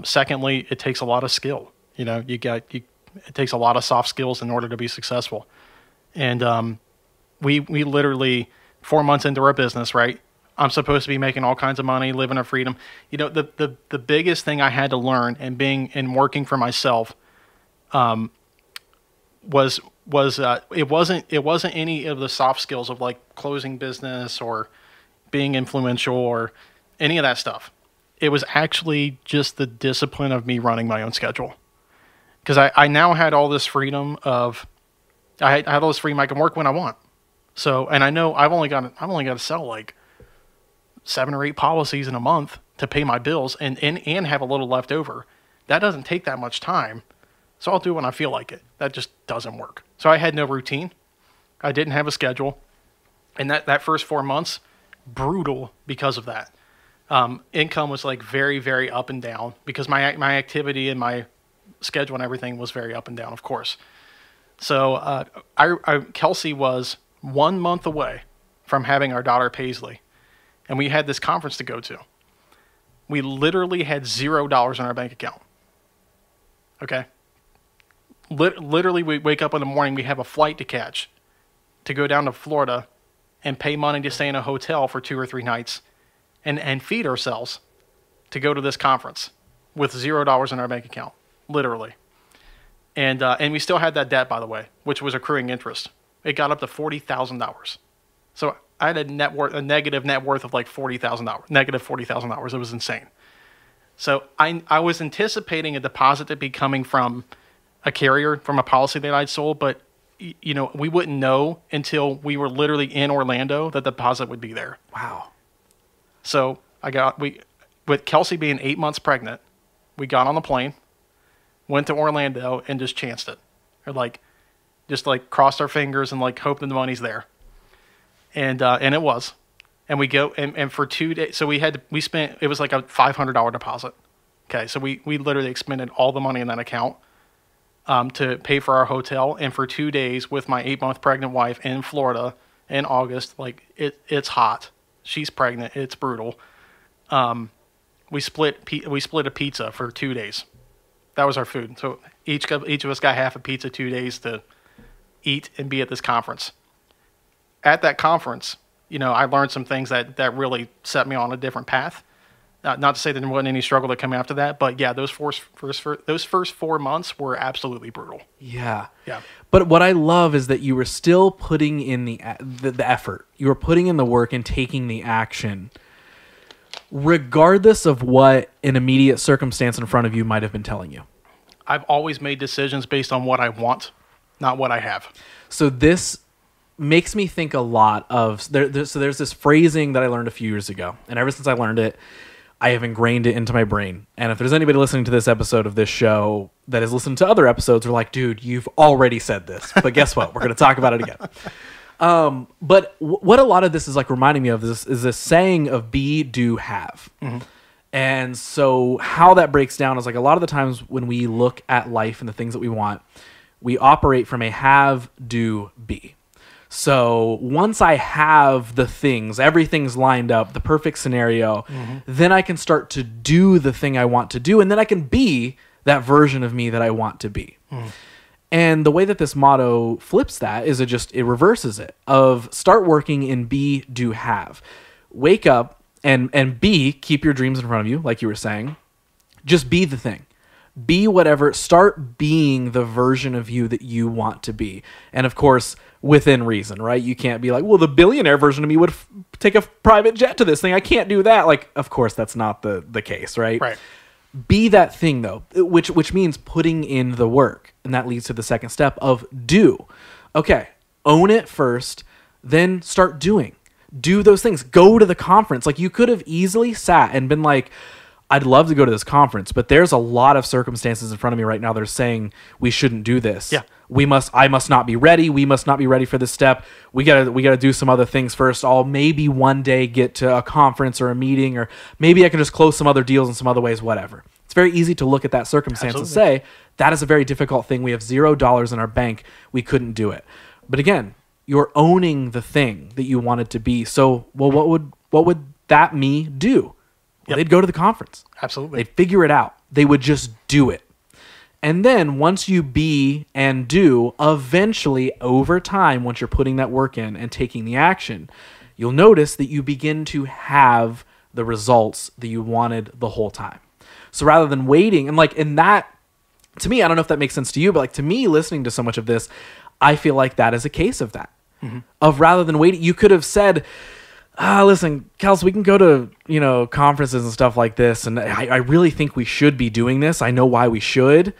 Secondly, it takes a lot of skill. It takes a lot of soft skills in order to be successful. And we literally 4 months into our business, right? I'm supposed to be making all kinds of money, living our freedom. The biggest thing I had to learn and working for myself, was it wasn't any of the soft skills of like closing business or being influential or any of that stuff. It was actually just the discipline of me running my own schedule. Because I now had all this freedom I had all this freedom. I can work when I want. So, and I know I've only got to sell like 7 or 8 policies in a month to pay my bills and have a little left over. That doesn't take that much time. So I'll do it when I feel like it. That just doesn't work. So I had no routine. I didn't have a schedule. And that first 4 months, brutal because of that. Income was like very, very up and down because my activity and my schedule and everything was very up and down, of course. So Kelsey was 1 month away from having our daughter Paisley. And we had this conference to go to. We literally had $0 in our bank account. Okay? Literally, we wake up in the morning, we have a flight to catch to go down to Florida and pay money to stay in a hotel for 2 or 3 nights and feed ourselves to go to this conference with $0 in our bank account, literally. And we still had that debt, by the way, which was accruing interest. It got up to $40,000. So I had a negative net worth of like $40,000, negative $40,000. It was insane. So I was anticipating a deposit to be coming from a carrier, from a policy that I'd sold, but we wouldn't know until we were literally in Orlando that the deposit would be there. Wow. So with Kelsey being 8 months pregnant, we got on the plane, went to Orlando, and just chanced it. Or just crossed our fingers and hope that the money's there. And it was. And we go, and for 2 days, so we spent, it was like a $500 deposit. Okay, so we literally expended all the money in that account to pay for our hotel. And for 2 days with my 8-month pregnant wife in Florida in August, it's hot. She's pregnant. It's brutal. We split a pizza for 2 days. That was our food. So each of us got half a pizza 2 days to eat and be at this conference. At that conference, I learned some things that really set me on a different path. Not to say that there wasn't any struggle that came after that, but yeah, those first 4 months were absolutely brutal. Yeah. Yeah. But what I love is that you were still putting in the effort. You were putting in the work and taking the action, regardless of what an immediate circumstance in front of you might have been telling you. I've always made decisions based on what I want, not what I have. So this makes me think a lot of... So there's this phrasing that I learned a few years ago, and ever since I learned it, I have ingrained it into my brain. And if there's anybody listening to this episode of this show that has listened to other episodes, they're like, dude, you've already said this. But guess what? We're going to talk about it again. But what a lot of this is like reminding me of is this saying of be, do, have. Mm-hmm. And so how that breaks down is like a lot of the times when we look at life and the things that we want, we operate from a have, do, be. So once I have the things, everything's lined up, the perfect scenario, mm-hmm. then I can start to do the thing I want to do, and then I can be that version of me that I want to be. Mm. And the way that this motto flips that is it reverses it of start working in be, do, have. Wake up and be, keep your dreams in front of you, like you were saying. Just be the thing. Be whatever. Start being the version of you that you want to be. And of course, within reason, right? You can't be like, well, the billionaire version of me would take a private jet to this thing. I can't do that. Like, of course, that's not the case, right? Right. Be that thing, though, which means putting in the work. And that leads to the second step of do. Okay, own it first, then start doing. Do those things. Go to the conference. Like, you could have easily sat and been like, I'd love to go to this conference, but there's a lot of circumstances in front of me right now that are saying we shouldn't do this. Yeah. I must not be ready. We must not be ready for this step. We gotta do some other things first. I'll maybe one day get to a conference or a meeting, or maybe I can just close some other deals in some other ways, whatever. It's very easy to look at that circumstance Absolutely. And say, that is a very difficult thing. We have $0 in our bank. We couldn't do it. But again, you're owning the thing that you wanted to be. So, well, what would that me do? Well, they'd go to the conference. Absolutely. They'd figure it out. They would just do it. And then once you be and do, eventually over time, once you're putting that work in and taking the action, you'll notice that you begin to have the results that you wanted the whole time. So rather than waiting, and like in that, to me, I don't know if that makes sense to you, but like to me, listening to so much of this, I feel like that is a case of that. Mm-hmm. Of rather than waiting, you could have said, listen, Kels, we can go to, conferences and stuff like this. And I really think we should be doing this. I know why we should,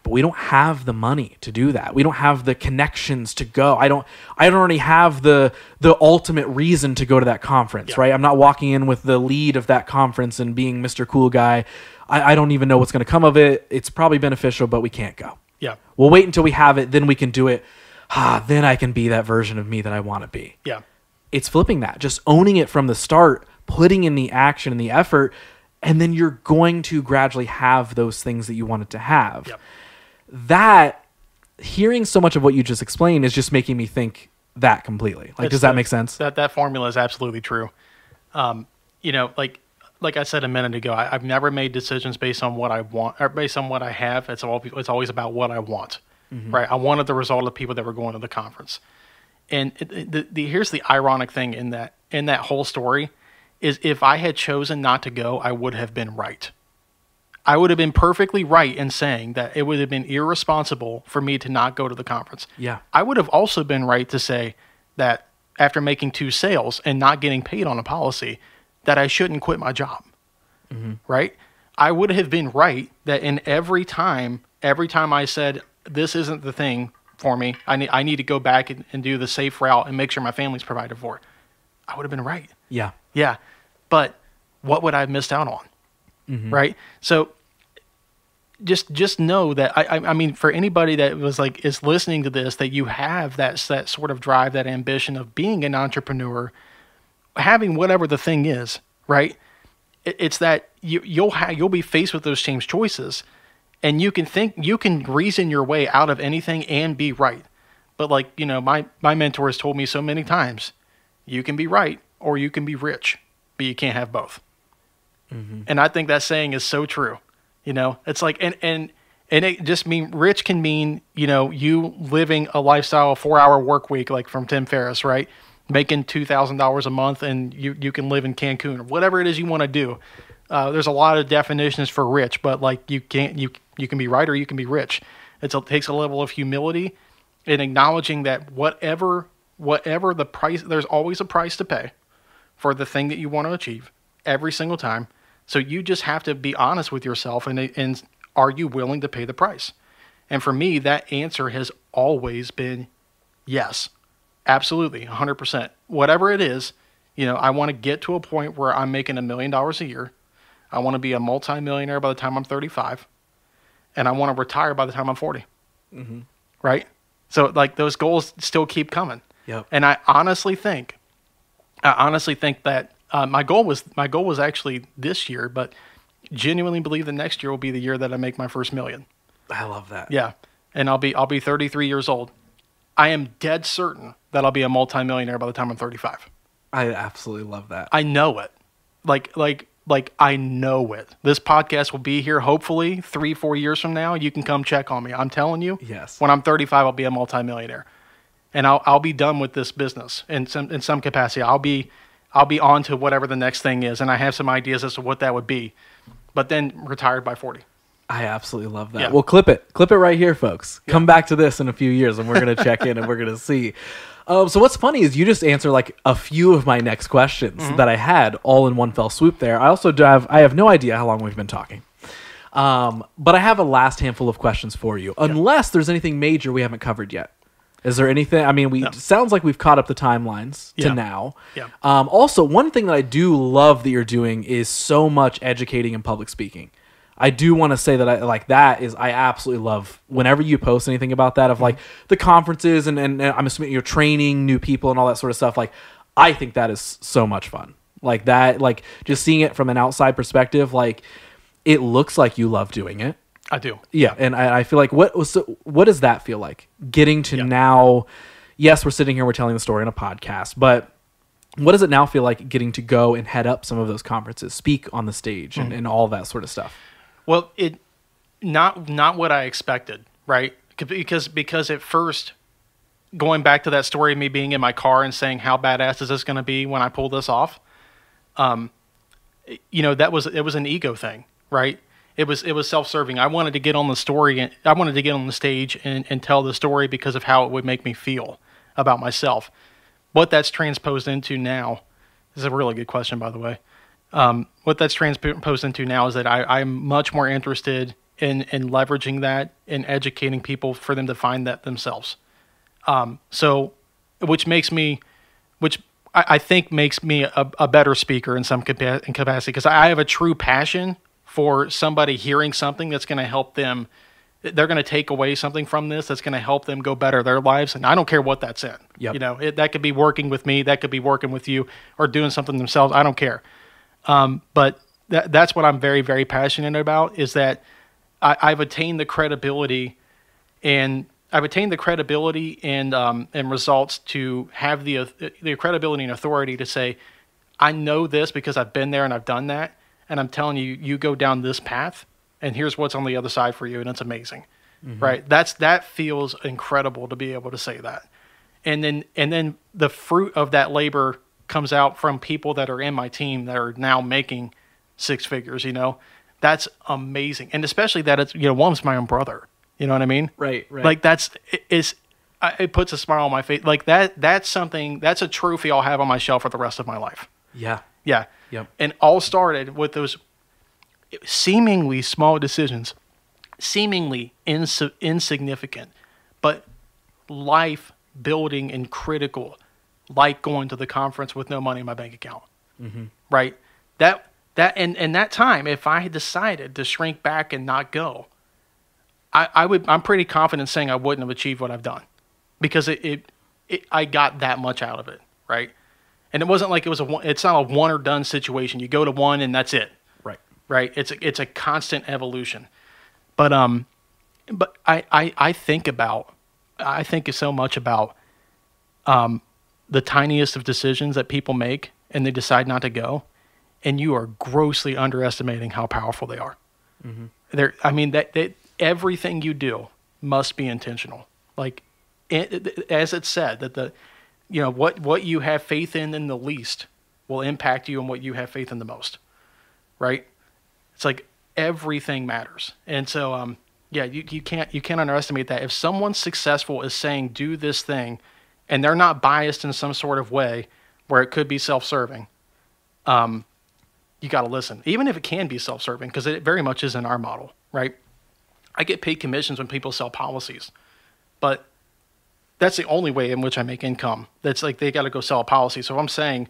but we don't have the money to do that. We don't have the connections to go. I don't already have the ultimate reason to go to that conference, right? I'm not walking in with the lead of that conference and being Mr. Cool Guy. I don't even know what's going to come of it. It's probably beneficial, but we can't go. Yeah. We'll wait until we have it. Then we can do it. Then I can be that version of me that I want to be. Yeah. It's flipping that, just owning it from the start, putting in the action and the effort, and then you're going to gradually have those things that you wanted to have. Yep. That, hearing so much of what you just explained is just making me think that completely. Like, does that make sense? That formula is absolutely true. Like I said a minute ago, I've never made decisions based on what I want or based on what I have. It's always about what I want, mm-hmm. right? I wanted the result of the people that were going to the conference. And here's the ironic thing in that whole story is if I had chosen not to go, I would have been right. I would have been perfectly right in saying that it would have been irresponsible for me to not go to the conference. Yeah. I would have also been right to say that after making 2 sales and not getting paid on a policy, that I shouldn't quit my job. Mm-hmm. Right? I would have been right that in every time I said, this isn't the thing for me, I need to go back and do the safe route and make sure my family's provided for, I would have been right. Yeah. Yeah. But what would I have missed out on? Mm-hmm. Right? So just know that, I mean, for anybody that is listening to this, that you have that sort of drive, that ambition of being an entrepreneur, having whatever the thing is, right? It's that you'll be faced with those same choices, and you can reason your way out of anything and be right. But my mentor has told me so many times, you can be right or you can be rich, but you can't have both. And I think that saying is so true. It's like, and it just rich can mean, you living a lifestyle, 4-hour work week, like from Tim Ferriss, right? Making $2,000 a month, and you can live in Cancun or whatever it is you want to do. There's a lot of definitions for rich, but like you can be right or you can be rich. It takes a level of humility and acknowledging that whatever the price, there's always a price to pay for the thing that you want to achieve every single time. So you just have to be honest with yourself and are you willing to pay the price? And for me, that answer has always been yes, absolutely, 100%. Whatever it is, I want to get to a point where I'm making $1 million a year. I want to be a multimillionaire by the time I'm 35, and I want to retire by the time I'm 40. Right? So like those goals still keep coming. Yep. And I honestly think that my goal was actually this year, but genuinely believe that next year will be the year that I make my first $1 million. I love that. Yeah. And I'll be 33 years old. I am dead certain that I'll be a multimillionaire by the time I'm 35. I absolutely love that. I know it. Like I know it. This podcast will be here hopefully 3-4 years from now. You can come check on me. I'm telling you. Yes. When I'm 35, I'll be a multimillionaire. And I'll be done with this business in some capacity. I'll be on to whatever the next thing is, and I have some ideas as to what that would be. But then retired by 40. I absolutely love that. Yeah. Well, clip it right here, folks. Come back to this in a few years, and we're going to check in and we're going to see. So what's funny is you just answer like a few of my next questions that I had all in one fell swoop there. I also I have no idea how long we've been talking. But I have a last handful of questions for you, unless there's anything major we haven't covered yet. Is there anything? I mean, it sounds like we've caught up the timelines to now. Yeah. Also, one thing that I do love that you're doing is so much educating and public speaking. I do want to say that I absolutely love whenever you post anything about that of like the conferences and I'm assuming you're training new people and all that sort of stuff. Like, I think that is so much fun. Like that, like just seeing it from an outside perspective, like it looks like you love doing it. I do. Yeah, and I feel like what does that feel like? Getting to now, yes, we're sitting here, we're telling the story in a podcast, but what does it now feel like getting to go and head up some of those conferences, speak on the stage, and all that sort of stuff? Well, not what I expected, right? Because at first, going back to that story of me being in my car and saying how badass is this going to be when I pull this off, it was an ego thing, right? It was self-serving. I wanted to get on the story. I wanted to get on the stage and tell the story because of how it would make me feel about myself. What that's transposed into now is a really good question, by the way. What that's transposed into now is that I'm much more interested in leveraging that and educating people for them to find that themselves. Which I think makes me a better speaker in some capacity, because I have a true passion for somebody hearing something that's going to help them. They're going to take away something from this that's going to help them go better their lives. And I don't care what that's in. Yep. That could be working with me, that could be working with you, or doing something themselves. I don't care. But that's what I'm very, very passionate about, is that I've attained the credibility and results to have the credibility and authority to say, I know this because I've been there and I've done that. And I'm telling you, you go down this path and here's what's on the other side for you. And it's amazing, right? That feels incredible to be able to say that. And then the fruit of that labor comes out from people that are in my team that are now making 6 figures, that's amazing. And especially that it's, one's my own brother, you know what I mean? Right. Like it puts a smile on my face. Like that's a trophy I'll have on my shelf for the rest of my life. Yeah. Yeah. Yep. And all started with those seemingly small decisions, seemingly insignificant, but life building and critical, like going to the conference with no money in my bank account. Right? And that time, if I had decided to shrink back and not go, I'm pretty confident saying I wouldn't have achieved what I've done, because I got that much out of it, right? And it wasn't like it's not a one or done situation. You go to one and that's it. Right. It's a constant evolution. But I think so much about the tiniest of decisions that people make and they decide not to go, and you are grossly underestimating how powerful they are. I mean, that everything you do must be intentional. Like, as it said, that what you have faith in the least will impact you, and what you have faith in the most, right? It's like everything matters. And so, you can't underestimate that. If someone successful is saying, do this thing, and they're not biased in some sort of way where it could be self-serving, you got to listen, even if it can be self-serving, because it very much is in our model, right? I get paid commissions when people sell policies, but that's the only way in which I make income. That's like, they got to go sell a policy. So if I'm saying,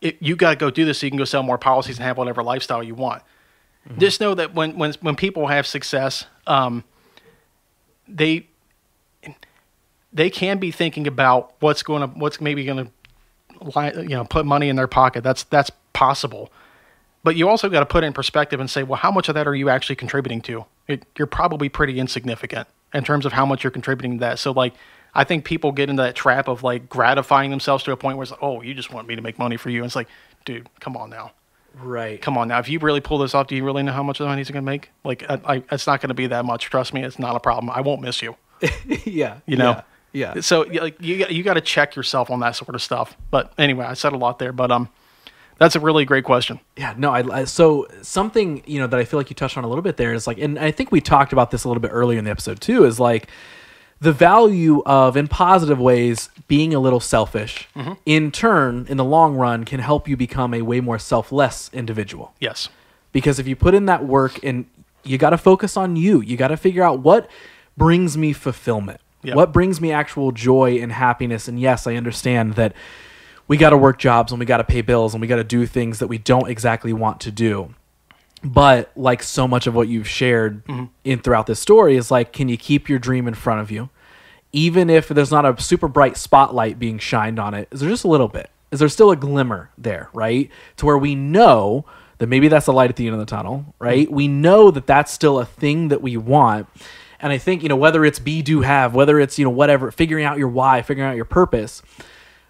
you got to go do this so you can go sell more policies and have whatever lifestyle you want. Just know that when people have success, they can be thinking about what's maybe going to put money in their pocket. That's possible. But you also got to put it in perspective and say, well, how much of that are you actually contributing to? You're probably pretty insignificant in terms of how much you're contributing to that. So, like, I think people get into that trap of, like, gratifying themselves to a point where it's like, oh, you just want me to make money for you. And it's like, dude, come on now. Right. Come on now. If you really pull this off, do you really know how much money he's going to make? Like, it's not going to be that much. Trust me, it's not a problem. I won't miss you. Yeah. You know? Yeah. So, like, you got to check yourself on that sort of stuff. But anyway, I said a lot there, but that's a really great question. Yeah, no, so something, that I feel like you touched on a little bit there is like, and I think we talked about this a little bit earlier in the episode too, is like the value of, in positive ways, being a little selfish, in turn, in the long run, can help you become a way more selfless individual. Yes. Because if you put in that work, and you got to focus on you got to figure out what brings me fulfillment, what brings me actual joy and happiness. And yes, I understand that we got to work jobs, and we got to pay bills, and we got to do things that we don't exactly want to do. But like so much of what you've shared throughout this story is like, can you keep your dream in front of you? Even if there's not a super bright spotlight being shined on it, is there just a little bit? Is there still a glimmer there, right? To where we know that maybe that's the light at the end of the tunnel, right? We know that that's still a thing that we want. And I think, whether it's be, do, have, whether it's, whatever, figuring out your why, figuring out your purpose,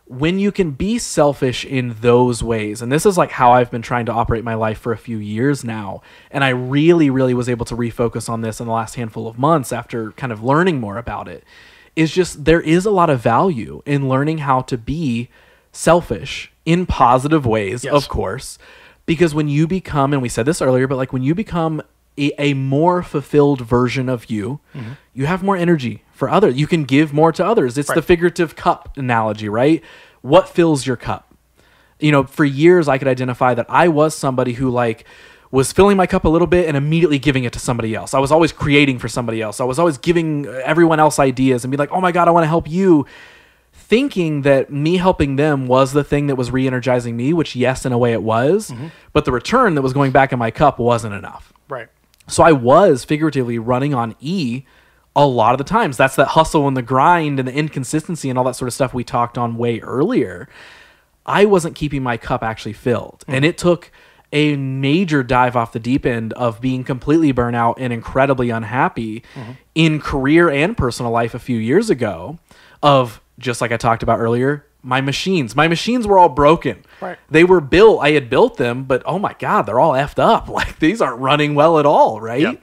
when you can be selfish in those ways, and this is like how I've been trying to operate my life for a few years now, and I really, really was able to refocus on this in the last handful of months after kind of learning more about it, is just there is a lot of value in learning how to be selfish in positive ways, of course, because when you become, and we said this earlier, but like when you become a more fulfilled version of you, you have more energy for others. You can give more to others. It's the figurative cup analogy, right? What fills your cup? For years I could identify that I was somebody who like was filling my cup a little bit and immediately giving it to somebody else. I was always creating for somebody else. I was always giving everyone else ideas and be like, oh my God, I want to help you. Thinking that me helping them was the thing that was re-energizing me, which yes, in a way it was, but the return that was going back in my cup wasn't enough. Right. So I was figuratively running on E a lot of the times. That's that hustle and the grind and the inconsistency and all that sort of stuff we talked on way earlier. I wasn't keeping my cup actually filled. And it took a major dive off the deep end of being completely burnt out and incredibly unhappy in career and personal life a few years ago of, just like I talked about earlier, my machines were all broken. Right. They were built, I had built them, but oh my God, they're all effed up. Like these aren't running well at all, right? Yep.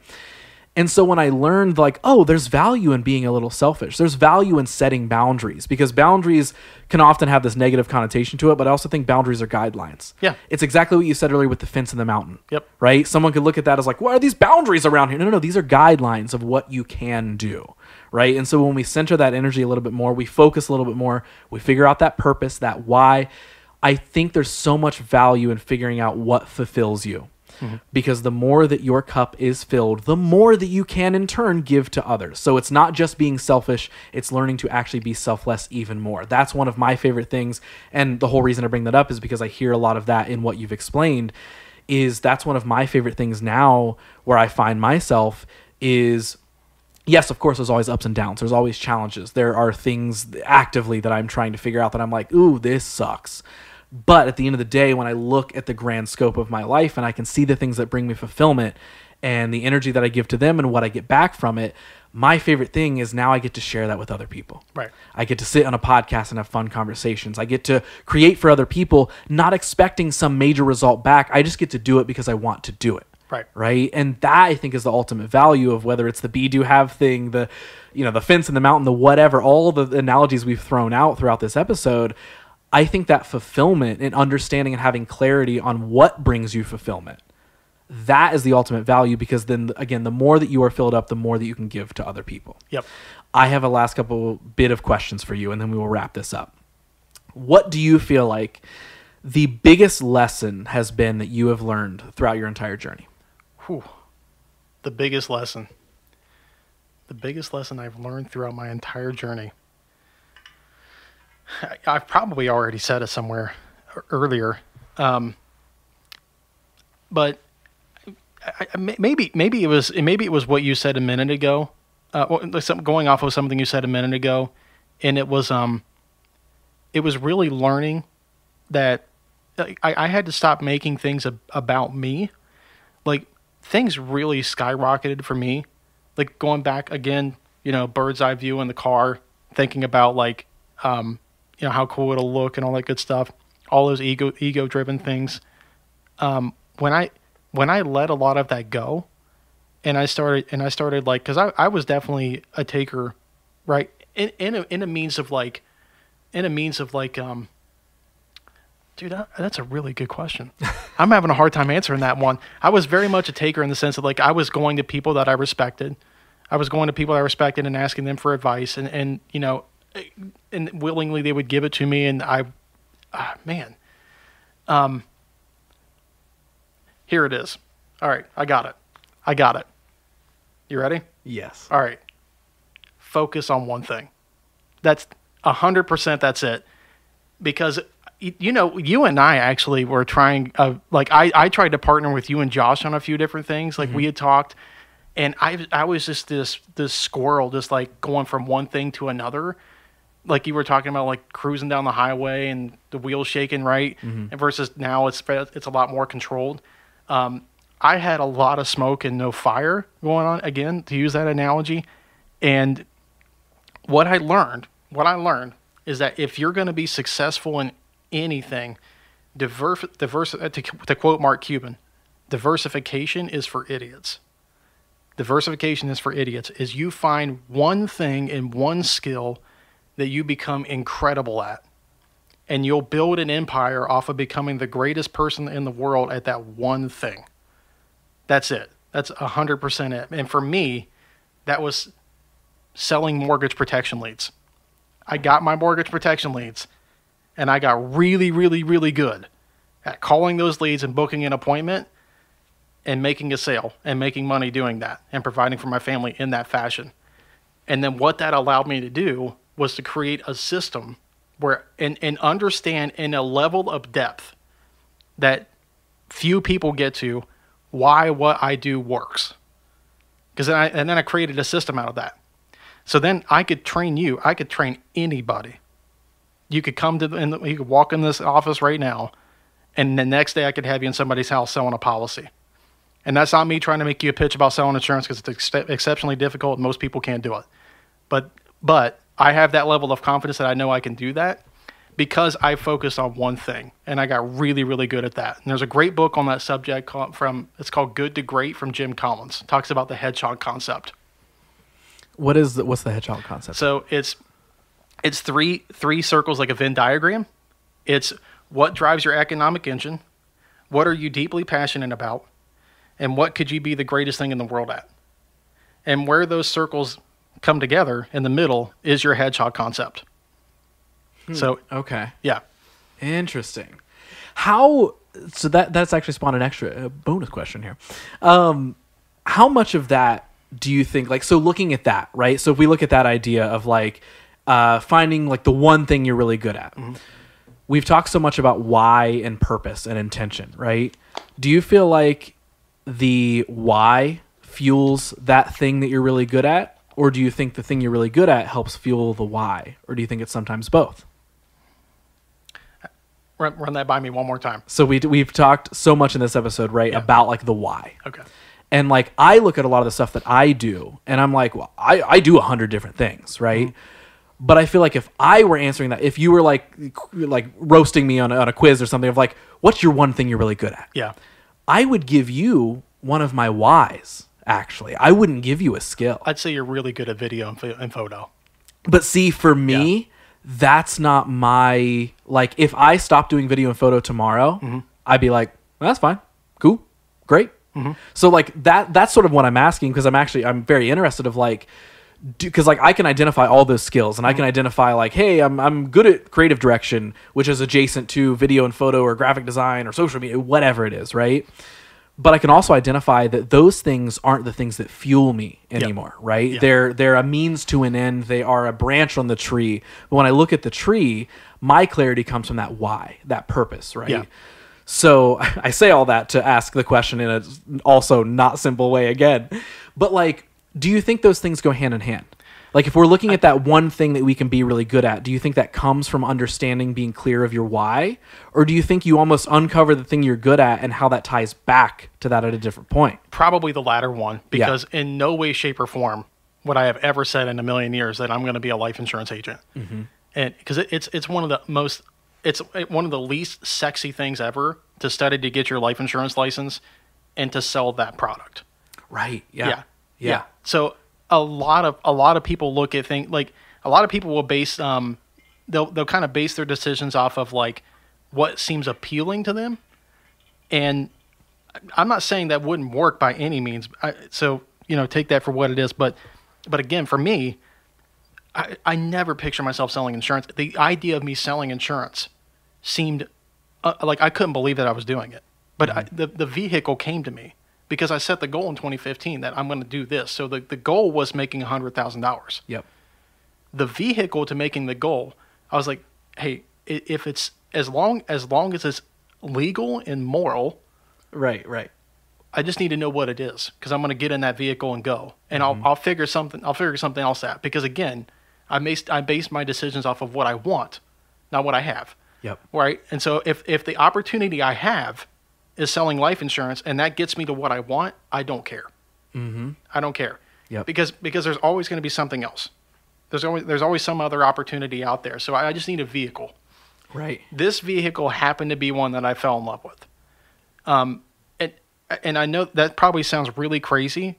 And so when I learned like, oh, there's value in being a little selfish. There's value in setting boundaries, because boundaries can often have this negative connotation to it, but I also think boundaries are guidelines. Yeah. It's exactly what you said earlier with the fence in the mountain. Yep. Right? Someone could look at that as like, what are these boundaries around here? No, these are guidelines of what you can do. Right? And so when we center that energy a little bit more, we focus a little bit more, we figure out that purpose, that why, I think there's so much value in figuring out what fulfills you. Because the more that your cup is filled, the more that you can in turn give to others. So it's not just being selfish, it's learning to actually be selfless even more. That's one of my favorite things. And the whole reason I bring that up is because I hear a lot of that in what you've explained. Is that's one of my favorite things now where I find myself is, yes, of course, there's always ups and downs. There's always challenges. There are things actively that I'm trying to figure out that I'm like, ooh, this sucks. But at the end of the day, when I look at the grand scope of my life and I can see the things that bring me fulfillment and the energy that I give to them and what I get back from it, My favorite thing is now I get to share that with other people. Right. I get to sit on a podcast and have fun conversations. I get to create for other people, not expecting some major result back. I just get to do it because I want to do it. Right. Right. And that, I think, is the ultimate value of whether it's the be do have thing, the fence in the mountain, the whatever, all the analogies we've thrown out throughout this episode. I think that fulfillment and understanding and having clarity on what brings you fulfillment, that is the ultimate value, because then, again, the more that you are filled up, the more that you can give to other people. Yep. I have a last couple bit of questions for you, and then we will wrap this up. What do you feel like the biggest lesson has been that you have learned throughout your entire journey? Whew. The biggest lesson. The biggest lesson I've learned throughout my entire journey. I've probably already said it somewhere earlier, but maybe it was what you said a minute ago. Going off of something you said a minute ago, and it was really learning that I had to stop making things about me. Like, things really skyrocketed for me. Like, going back again, bird's eye view in the car, thinking about like, how cool it'll look and all that good stuff. All those ego driven things. When I let a lot of that go, and I started like, cause I was definitely a taker, right? In a means of like, dude, that's a really good question. I'm having a hard time answering that one. I was very much a taker in the sense of like, I was going to people that I respected. And asking them for advice, and willingly they would give it to me. And here it is. All right. I got it. You ready? Yes. All right. Focus on one thing. That's 100%. That's it. Because you and I actually were trying, I tried to partner with you and Josh on a few different things. Like, we had talked, and I was just this squirrel, just like going from one thing to another. Like you were talking about, like cruising down the highway and the wheels shaking, right? And versus now it's a lot more controlled. I had a lot of smoke and no fire going on, again, to use that analogy. And what I learned is that if you're going to be successful in anything, to quote Mark Cuban, diversification is for idiots. Diversification is for idiots. Is you find one thing and one skill that you become incredible at, and you'll build an empire off of becoming the greatest person in the world at that one thing. That's it. That's 100% it. And for me, that was selling mortgage protection leads. I got my mortgage protection leads, and I got really, really, really good at calling those leads and booking an appointment and making a sale and making money doing that and providing for my family in that fashion. And then what that allowed me to do was to create a system where and understand in a level of depth that few people get to why what I do works. And then I created a system out of that. So then I could train you. I could train anybody. You could you could walk in this office right now, and the next day I could have you in somebody's house selling a policy. And that's not me trying to make you a pitch about selling insurance, because it's exceptionally difficult and most people can't do it. But I have that level of confidence that I know I can do that because I focused on one thing, and I got really, really good at that. And there's a great book on that subject it's called Good to Great from Jim Collins. It talks about the hedgehog concept. What's the hedgehog concept? So it's three circles, like a Venn diagram. It's what drives your economic engine, what are you deeply passionate about, and what could you be the greatest thing in the world at? And where those circles come together in the middle is your hedgehog concept. So, okay. Yeah. Interesting. So that's actually spawned an extra bonus question here. How much of that do you think, like, so looking at that, right? So if we look at that idea of like finding like the one thing you're really good at, we've talked so much about why and purpose and intention, right? Do you feel like the why fuels that thing that you're really good at? Or do you think the thing you're really good at helps fuel the why? Or do you think it's sometimes both? Run that by me one more time. So we've talked so much in this episode, right, about like the why. Okay. And like, I look at a lot of the stuff that I do and I'm like, well, I do 100 different things. Right. But I feel like if I were answering that, if you were like roasting me on a quiz or something of like, what's your one thing you're really good at? Yeah. I would give you one of my whys, actually. I wouldn't give you a skill. I'd say you're really good at video and photo. But see, for me, that's not my, like, if I stopped doing video and photo tomorrow, I'd be like, well, that's fine. Cool. Great. So like that's sort of what I'm asking, because I'm very interested of like, because like I can identify all those skills and I can identify like, hey, I'm good at creative direction, which is adjacent to video and photo or graphic design or social media, whatever it is, right? But I can also identify that those things aren't the things that fuel me anymore, right? Yeah. They're a means to an end. They are a branch on the tree. But when I look at the tree, my clarity comes from that why, that purpose, right? Yeah. So I say all that to ask the question in a also not simple way again. But like, do you think those things go hand in hand? Like if we're looking at that one thing that we can be really good at, do you think that comes from understanding, being clear of your why? Or do you think you almost uncover the thing you're good at and how that ties back to that at a different point? Probably the latter one, because in no way, shape, or form would I have ever said in a million years that I'm going to be a life insurance agent. And because it's one of the most, it's one of the least sexy things ever to study to get your life insurance license and to sell that product. Right. Yeah. So a lot of people look at things like a lot of people will base they'll kind of base their decisions off of like what seems appealing to them, and I'm not saying that wouldn't work by any means. So take that for what it is. But again, for me, I never picture myself selling insurance. The idea of me selling insurance seemed like I couldn't believe that I was doing it. But the vehicle came to me because I set the goal in 2015 that I'm going to do this. So the goal was making $100,000. Yep. The vehicle to making the goal, I was like, hey, if it's as long as it's legal and moral, right. I just need to know what it is, because I'm going to get in that vehicle and go, and I'll figure something else out. Because again, I base my decisions off of what I want, not what I have. Yep. Right. And so if the opportunity I have is selling life insurance and that gets me to what I want, I don't care. I don't care. Yep. Because there's always going to be something else. There's always some other opportunity out there. So I just need a vehicle. Right. This vehicle happened to be one that I fell in love with. And I know that probably sounds really crazy,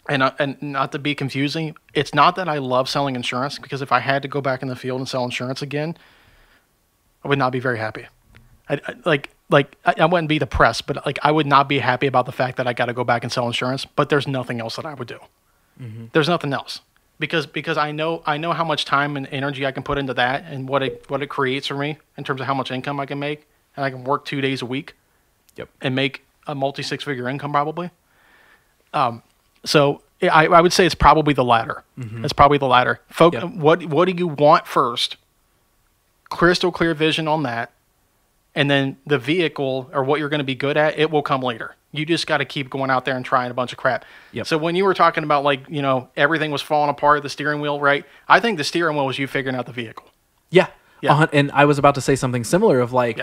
and not to be confusing. It's not that I love selling insurance, because if I had to go back in the field and sell insurance again, I would not be very happy. I wouldn't be depressed, but like I would not be happy about the fact that I got to go back and sell insurance. But there's nothing else that I would do. There's nothing else, because I know how much time and energy I can put into that, and what it creates for me in terms of how much income I can make, and I can work 2 days a week. Yep. And make a multi-six-figure income probably. So I would say it's probably the latter. It's probably the latter. What do you want first? Crystal clear vision on that. And then the vehicle, or what you're going to be good at, it will come later. You just got to keep going out there and trying a bunch of crap. Yep. So when you were talking about like, everything was falling apart, the steering wheel, right? I think the steering wheel was you figuring out the vehicle. Yeah. And I was about to say something similar of like,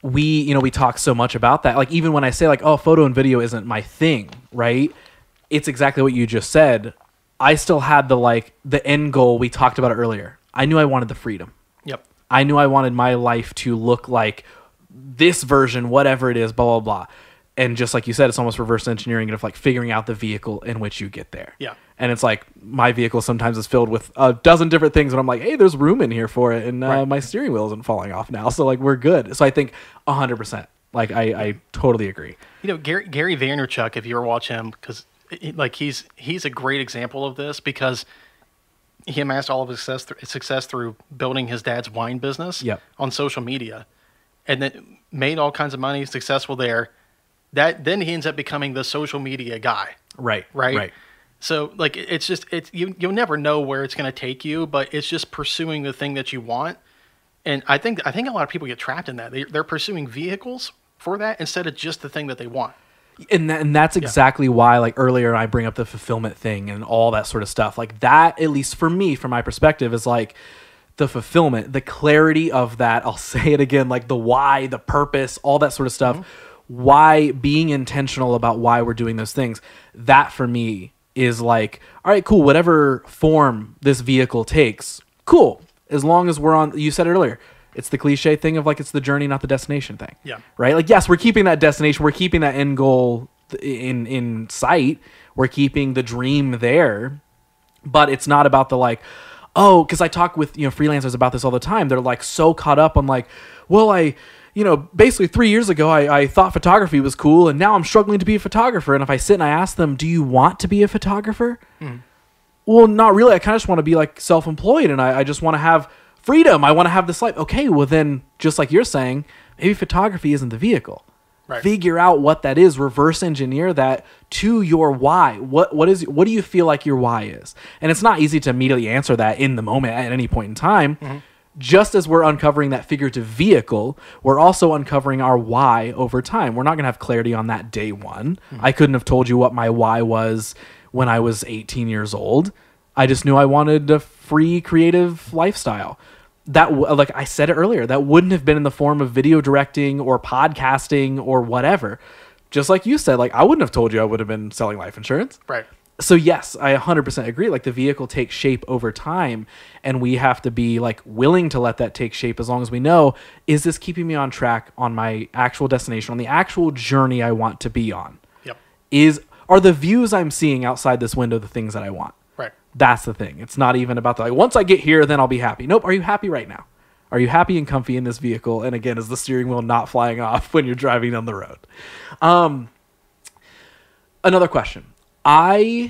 we talk so much about that. Like even when I say like, oh, photo and video isn't my thing, right? It's exactly what you just said. I still had the end goal. We talked about it earlier. I knew I wanted the freedom. Yep. I knew I wanted my life to look like this version, whatever it is, blah, blah, blah. And just like you said, it's almost reverse engineering of like figuring out the vehicle in which you get there. Yeah. And it's like my vehicle sometimes is filled with a dozen different things, and I'm like, hey, there's room in here for it, and my steering wheel isn't falling off now, so like we're good. So I think 100%. Like I totally agree. Gary Vaynerchuk, if you ever watch him, because like he's a great example of this, because he amassed all of his success through building his dad's wine business on social media, and then made all kinds of money, successful there. Then he ends up becoming the social media guy. Right. So like you'll never know where it's going to take you, but it's just pursuing the thing that you want. And I think a lot of people get trapped in that. They're pursuing vehicles for that instead of just the thing that they want. And that's exactly why, like earlier, I bring up the fulfillment thing and all that sort of stuff. Like that, at least for me, from my perspective, is like the fulfillment, the clarity of that. I'll say it again, like the why, the purpose, all that sort of stuff. why being intentional about why we're doing those things, that for me is like, all right, cool, whatever form this vehicle takes, cool. As long as we're on, you said it earlier, it's the cliche thing of like, it's the journey, not the destination thing. Yeah. Right? Like, yes, we're keeping that destination. We're keeping that end goal in sight. We're keeping the dream there, but it's not about the like, oh, because I talk with, freelancers about this all the time. They're like so caught up on like, well, basically 3 years ago, I thought photography was cool, and now I'm struggling to be a photographer. And if I sit and I ask them, do you want to be a photographer? Well, not really. I kind of just want to be like self-employed, and I just want to have freedom. I want to have this life. Okay, well then, just like you're saying, maybe photography isn't the vehicle. Right. Figure out what that is. Reverse engineer that to your why. What do you feel like your why is? And it's not easy to immediately answer that in the moment at any point in time. Mm-hmm. Just as we're uncovering that figurative vehicle, we're also uncovering our why over time. We're not going to have clarity on that day one. Mm-hmm. I couldn't have told you what my why was when I was 18 years old. I just knew I wanted a free creative lifestyle. That, like I said it earlier, that wouldn't have been in the form of video directing or podcasting or whatever. Just like you said, like I wouldn't have told you I would have been selling life insurance. Right. So yes, I 100% agree. Like the vehicle takes shape over time, and we have to be like willing to let that take shape as long as we know, is this keeping me on track on my actual destination, on the actual journey I want to be on? Yep. Are the views I'm seeing outside this window the things that I want? Right. That's the thing. It's not even about the, like, once I get here, then I'll be happy. Nope. Are you happy right now? Are you happy and comfy in this vehicle? And again, is the steering wheel not flying off when you're driving down the road? Another question. We're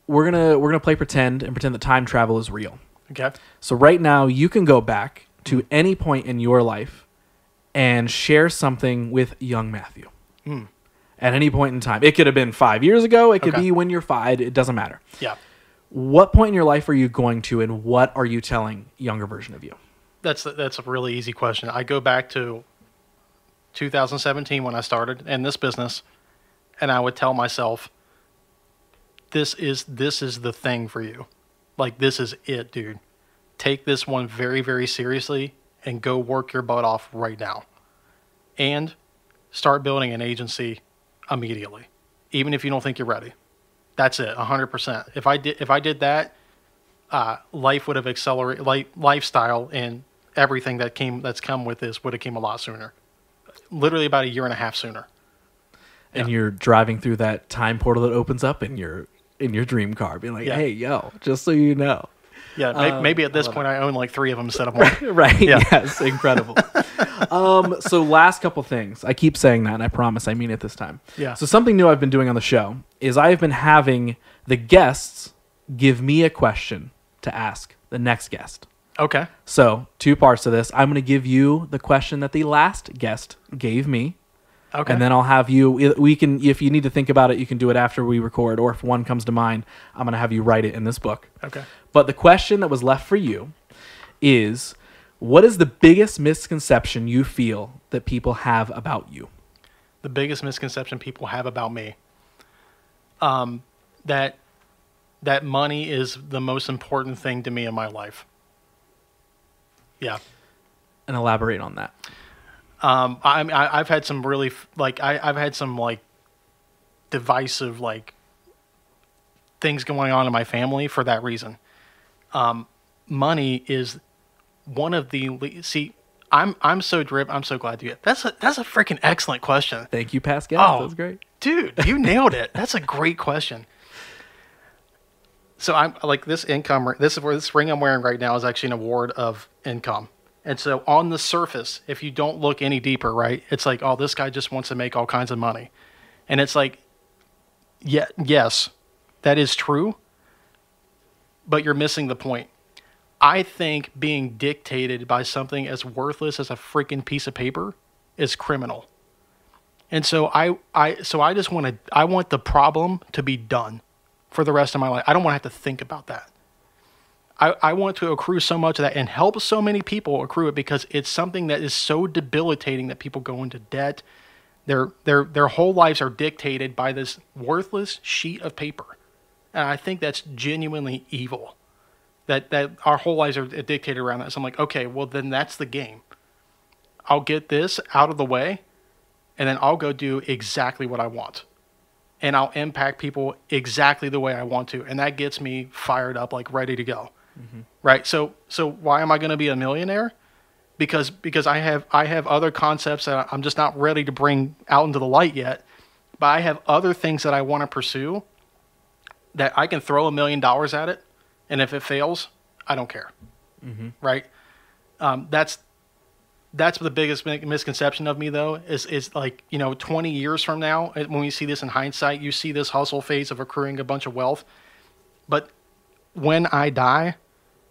gonna play pretend and pretend that time travel is real. Okay. So right now you can go back to any point in your life and share something with young Matthew. At any point in time. It could have been 5 years ago. It could be when you're 5. It doesn't matter. Yeah. What point in your life are you going to, and what are you telling younger version of you? That's a really easy question. I go back to 2017 when I started in this business, and I would tell myself, this is the thing for you. Like, this is it, dude. Take this one very, very seriously and go work your butt off right now. And start building an agency immediately, even if you don't think you're ready. That's it, 100%. If I did that, life would have accelerated. Lifestyle and everything that's come with this would have came a lot sooner. Literally about 1.5 years sooner. And you're driving through that time portal that opens up in your dream car, being like, "Hey, yo, just so you know." Yeah, maybe at this point I own like 3 of them instead of one. Right. Yeah. Yes. Incredible. So last couple things. I keep saying that, and I promise I mean it this time. Yeah. So something new I've been doing on the show is I've been having the guests give me a question to ask the next guest. Okay. So 2 parts to this. I'm going to give you the question that the last guest gave me. Okay. And then I'll have you, if you need to think about it, you can do it after we record, or if one comes to mind, I'm going to have you write it in this book. Okay. But the question that was left for you is, what is the biggest misconception you feel that people have about you? The biggest misconception people have about me, that money is the most important thing to me in my life. Yeah. And elaborate on that. I've had some really I've had some like divisive like things going on in my family for that reason. Money is one of the I'm so driven. I'm so glad you get that's a freaking excellent question. Thank you, Pascal. Oh, that's great, dude. You nailed it. That's a great question. So I'm like this ring I'm wearing right now is actually an award of income. And so on the surface, if you don't look any deeper, right, it's like, oh, this guy just wants to make all kinds of money. And it's like, yeah, yes, that is true, but you're missing the point. I think being dictated by something as worthless as a freaking piece of paper is criminal. And so I want the problem to be done for the rest of my life. I don't want to have to think about that. I want to accrue so much of that and help so many people accrue it, because it's something that is so debilitating that people go into debt. Their whole lives are dictated by this worthless sheet of paper. And I think that's genuinely evil. That our whole lives are dictated around that. So I'm like, okay, well then that's the game. I'll get this out of the way and then I'll go do exactly what I want. And I'll impact people exactly the way I want to. And that gets me fired up, like ready to go. Right? So why am I going to be a millionaire? Because I have other concepts that I'm just not ready to bring out into the light yet. But I have other things that I want to pursue that I can throw $1 million at it. And if it fails, I don't care. Right? That's the biggest misconception of me, though, is like, 20 years from now, when we see this in hindsight, you see this hustle phase of accruing a bunch of wealth. But when I die,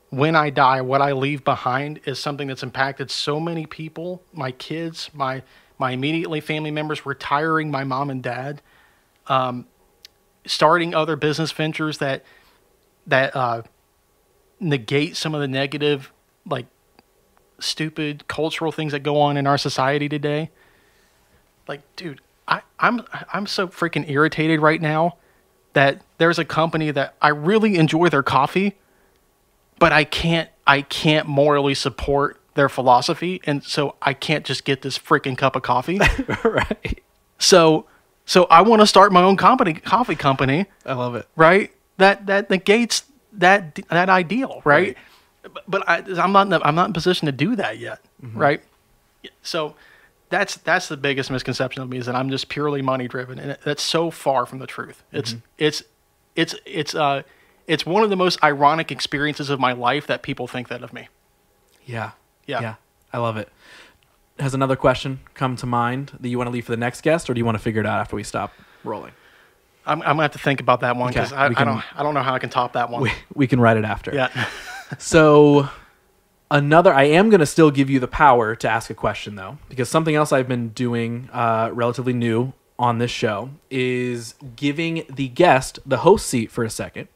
what I leave behind is something that's impacted so many people, my kids, my immediately family members, retiring my mom and dad, starting other business ventures that negate some of the negative, like, stupid cultural things that go on in our society today. Like, dude, I'm so freaking irritated right now that there's a company that I really enjoy their coffee, but I can't morally support their philosophy, and so I can't just get this freaking cup of coffee. Right. So I want to start my own coffee company. I love it. Right? That negates that ideal, right? But I'm not in position to do that yet, right? So that's the biggest misconception of me, is that I'm just purely money driven, and that's so far from the truth. It's one of the most ironic experiences of my life that people think that of me. Yeah. I love it. Has another question come to mind that you want to leave for the next guest, or do you want to figure it out after we stop rolling? I'm gonna have to think about that one, because I don't know how I can top that one. We can write it after. Yeah. So I am going to still give you the power to ask a question, though, because something else I've been doing relatively new on this show is giving the guest the host seat for a second.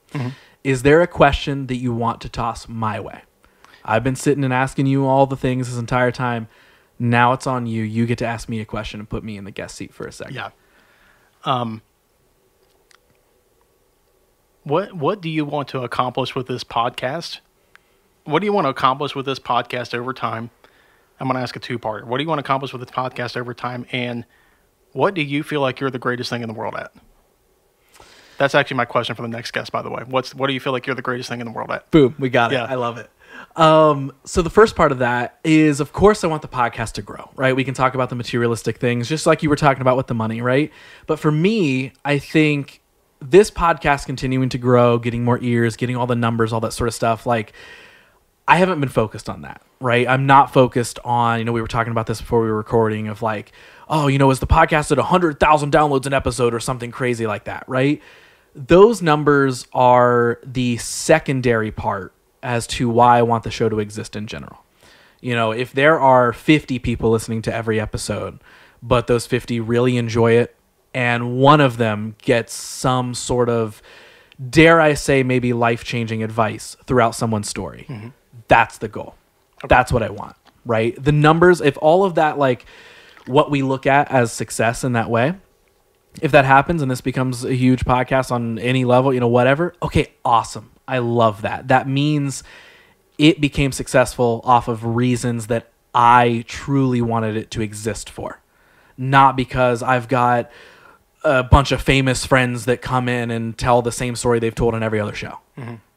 Is there a question that you want to toss my way? I've been sitting and asking you all the things this entire time. Now it's on you. You get to ask me a question and put me in the guest seat for a second. Yeah. What do you want to accomplish with this podcast? What do you want to accomplish with this podcast over time? I'm going to ask a two-parter. What do you want to accomplish with this podcast over time? And what do you feel like you're the greatest thing in the world at? That's actually my question for the next guest, by the way. What do you feel like you're the greatest thing in the world at? Boom. We got it. Yeah. I love it. So the first part of that is, of course, I want the podcast to grow, right? We can talk about the materialistic things, just like you were talking about with the money, right? But for me, I think this podcast continuing to grow, getting more ears, getting all the numbers, all that sort of stuff, like, I haven't been focused on that, right? I'm not focused on, we were talking about this before we were recording, of like, is the podcast at 100,000 downloads an episode or something crazy like that, right? Those numbers are the secondary part as to why I want the show to exist in general. If there are 50 people listening to every episode, but those 50 really enjoy it, and one of them gets some sort of, dare I say, maybe life-changing advice throughout someone's story, that's the goal. Okay. That's what I want, right? The numbers, if all of that, like what we look at as success in that way, if that happens and this becomes a huge podcast on any level, whatever, okay, awesome. I love that. That means it became successful off of reasons that I truly wanted it to exist for. Not because I've got a bunch of famous friends that come in and tell the same story they've told on every other show.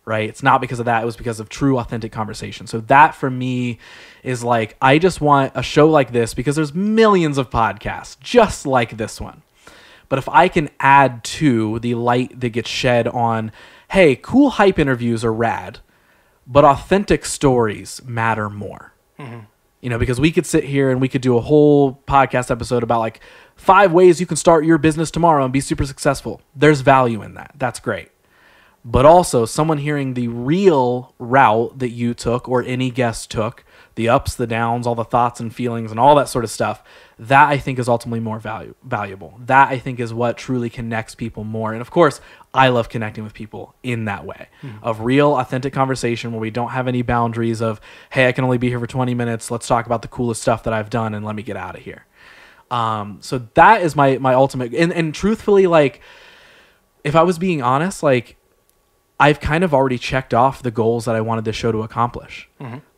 Right? It's not because of that. It was because of true, authentic conversation. So that for me is like, I just want a show like this, because there's millions of podcasts just like this one. But if I can add to the light that gets shed on, hey, cool hype interviews are rad, but authentic stories matter more. Because we could sit here and we could do a whole podcast episode about like 5 ways you can start your business tomorrow and be super successful. There's value in that. That's great. But also someone hearing the real route that you took, or any guest took, the ups, the downs, all the thoughts and feelings and all that sort of stuff, that I think is ultimately more valuable. That I think is what truly connects people more. And of course, I love connecting with people in that way, of real, authentic conversation where we don't have any boundaries of, hey, I can only be here for 20 minutes. Let's talk about the coolest stuff that I've done and let me get out of here. So that is my ultimate. And truthfully, like, if I was being honest, like, I've kind of already checked off the goals that I wanted this show to accomplish.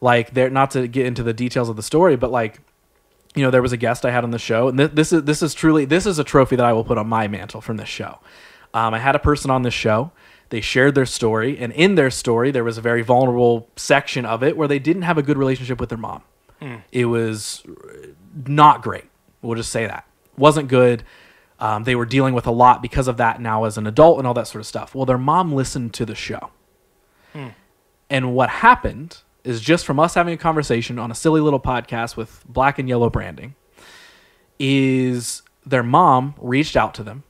Like, they're not to get into the details of the story, but like, there was a guest I had on the show, and this is a trophy that I will put on my mantle from this show. I had a person on this show. They shared their story, and in their story, there was a very vulnerable section of it where they didn't have a good relationship with their mom. It was not great. We'll just say that. Wasn't good. They were dealing with a lot because of that now as an adult and all that sort of stuff. Well, their mom listened to the show. And what happened is, just from us having a conversation on a silly little podcast with black and yellow branding, is their mom reached out to them,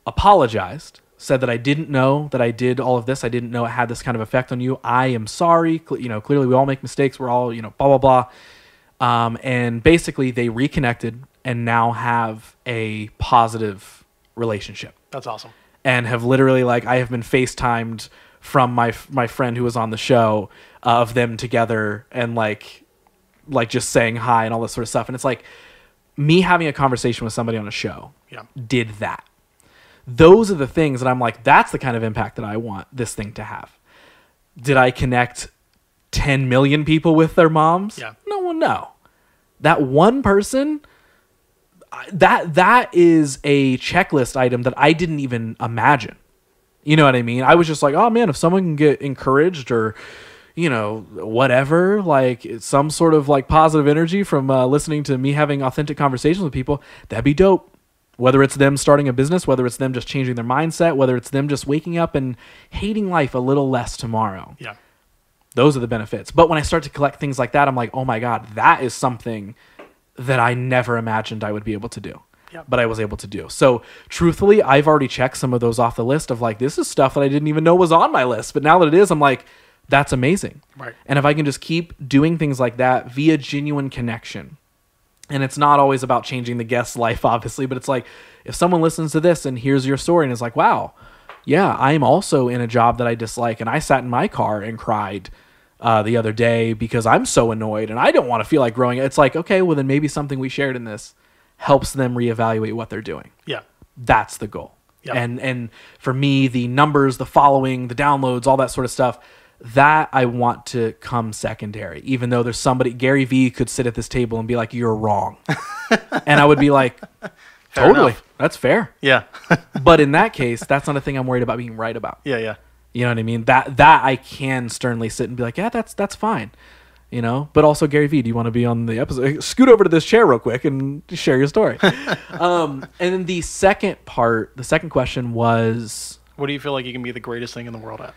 apologized, said that I didn't know that I did all of this. I didn't know it had this kind of effect on you. I am sorry. Clearly we all make mistakes. We're all, blah, blah, blah. And basically they reconnected and now have a positive relationship. That's awesome. And have literally, I have been FaceTimed from my friend who was on the show, of them together and like just saying hi and all this sort of stuff. And it's like, me having a conversation with somebody on a show did that. Those are the things that I'm like, that's the kind of impact that I want this thing to have. Did I connect 10 million people with their moms? Yeah. No. That one person, that is a checklist item that I didn't even imagine. You know what I mean? I was just like, oh man, if someone can get encouraged or, whatever, some sort of positive energy from listening to me having authentic conversations with people, that'd be dope. Whether it's them starting a business, whether it's them just changing their mindset, whether it's them just waking up and hating life a little less tomorrow. Yeah. Those are the benefits. But when I start to collect things like that, I'm like, oh my God, that is something that I never imagined I would be able to do. Yep. But I was able to do. So truthfully, I've already checked some of those off the list of this is stuff that I didn't even know was on my list. But now that it is, I'm like, that's amazing. Right. And if I can just keep doing things like that via genuine connection, and it's not always about changing the guest's life, obviously, but it's like, if someone listens to this and hears your story and is like, wow, yeah, I'm also in a job that I dislike, and I sat in my car and cried the other day because I'm so annoyed and I don't want to feel like growing. It's like, okay, well then maybe something we shared in this helps them reevaluate what they're doing. Yeah. That's the goal. Yep. And for me, the numbers, the following, the downloads, all that sort of stuff, that I want to come secondary. Even though there's somebody, Gary Vee could sit at this table and be like, you're wrong. And I would be like, totally, that's fair. Yeah. But in that case, that's not a thing I'm worried about being right about. Yeah. You know what I mean? That I can sternly sit and be like, yeah, that's fine. But also, Gary Vee, do you want to be on the episode? Scoot over to this chair real quick and share your story. And then the second question was, what do you feel like you can be the greatest thing in the world at?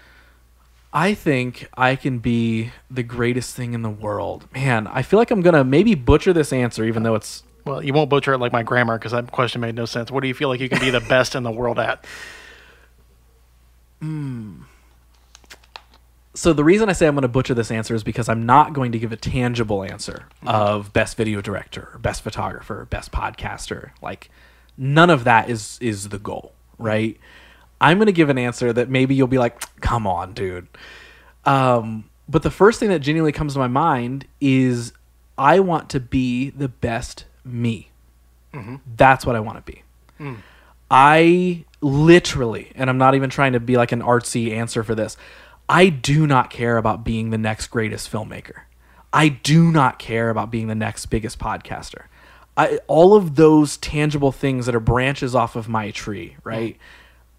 I think I can be the greatest thing in the world. Man, I feel like I'm going to maybe butcher this answer, even though it's... Well, you won't butcher it like my grammar, because that question made no sense. What do you feel like you can be the best in the world at? So the reason I say I'm going to butcher this answer is because I'm not going to give a tangible answer of best video director, best photographer, best podcaster. None of that is the goal, right? I'm going to give an answer that maybe you'll be like, come on, dude. But the first thing that genuinely comes to my mind is I want to be the best me. Mm-hmm. That's what I want to be. I literally, and I'm not even trying to be like an artsy answer for this, I do not care about being the next greatest filmmaker. I do not care about being the next biggest podcaster. All of those tangible things that are branches off of my tree, right?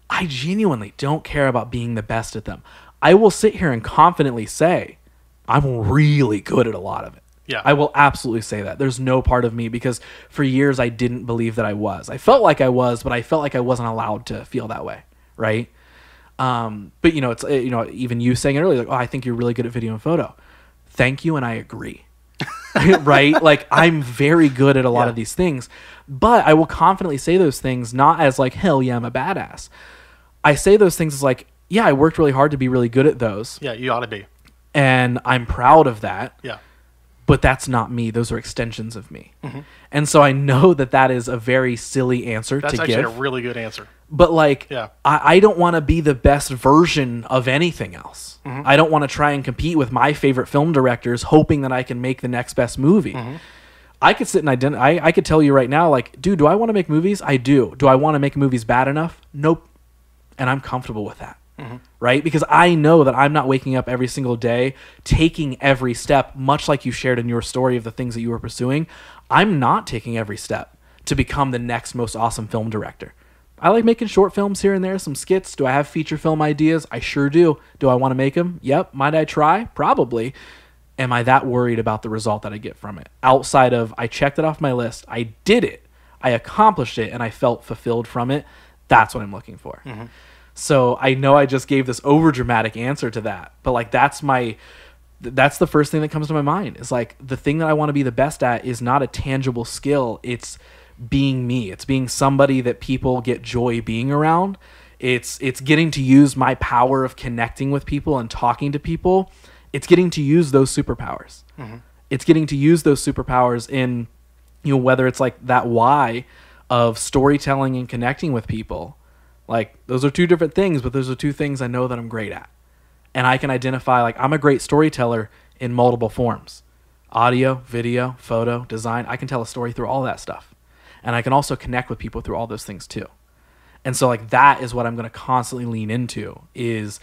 I genuinely don't care about being the best at them. I will sit here and confidently say, I'm really good at a lot of it. Yeah. I will absolutely say that. There's no part of me, because for years I didn't believe that I was. I felt like I was, but I felt like I wasn't allowed to feel that way, right? But it's even you saying it earlier, I think you're really good at video and photo. Thank you, and I agree. Right? I'm very good at a lot of these things, but I will confidently say those things not as hell yeah, I'm a badass. I say those things as I worked really hard to be really good at those. Yeah, you ought to be. And I'm proud of that. Yeah. But that's not me. Those are extensions of me. Mm-hmm. And so I know that is a very silly answer to give. That's actually a really good answer. But I don't want to be the best version of anything else. Mm-hmm. I don't want to try and compete with my favorite film directors hoping that I can make the next best movie. Mm-hmm. I could sit and I could tell you right now, dude, do I want to make movies? I do. Do I want to make movies bad enough? Nope. And I'm comfortable with that. right? Because I know that I'm not waking up every single day, taking every step, much like you shared in your story of the things that you were pursuing. I'm not taking every step to become the next most awesome film director. I like making short films here and there, some skits. Do I have feature film ideas? I sure do. Do I want to make them? Yep. Might I try? Probably. Am I that worried about the result that I get from it? Outside of, I checked it off my list, I did it, I accomplished it, and I felt fulfilled from it. That's what I'm looking for. So I know I just gave this over dramatic answer to that, but like that's the first thing that comes to my mind. Is like the thing that I want to be the best at is not a tangible skill. It's being me. It's being somebody that people get joy being around. It's getting to use my power of connecting with people and talking to people. It's getting to use those superpowers. It's getting to use those superpowers in, whether it's like that why of storytelling and connecting with people. Like those are two different things, but those are two things I know that I'm great at. And I can identify, like, I'm a great storyteller in multiple forms. Audio, video, photo, design. I can tell a story through all that stuff. And I can also connect with people through all those things too. And so like that is what I'm going to constantly lean into. Is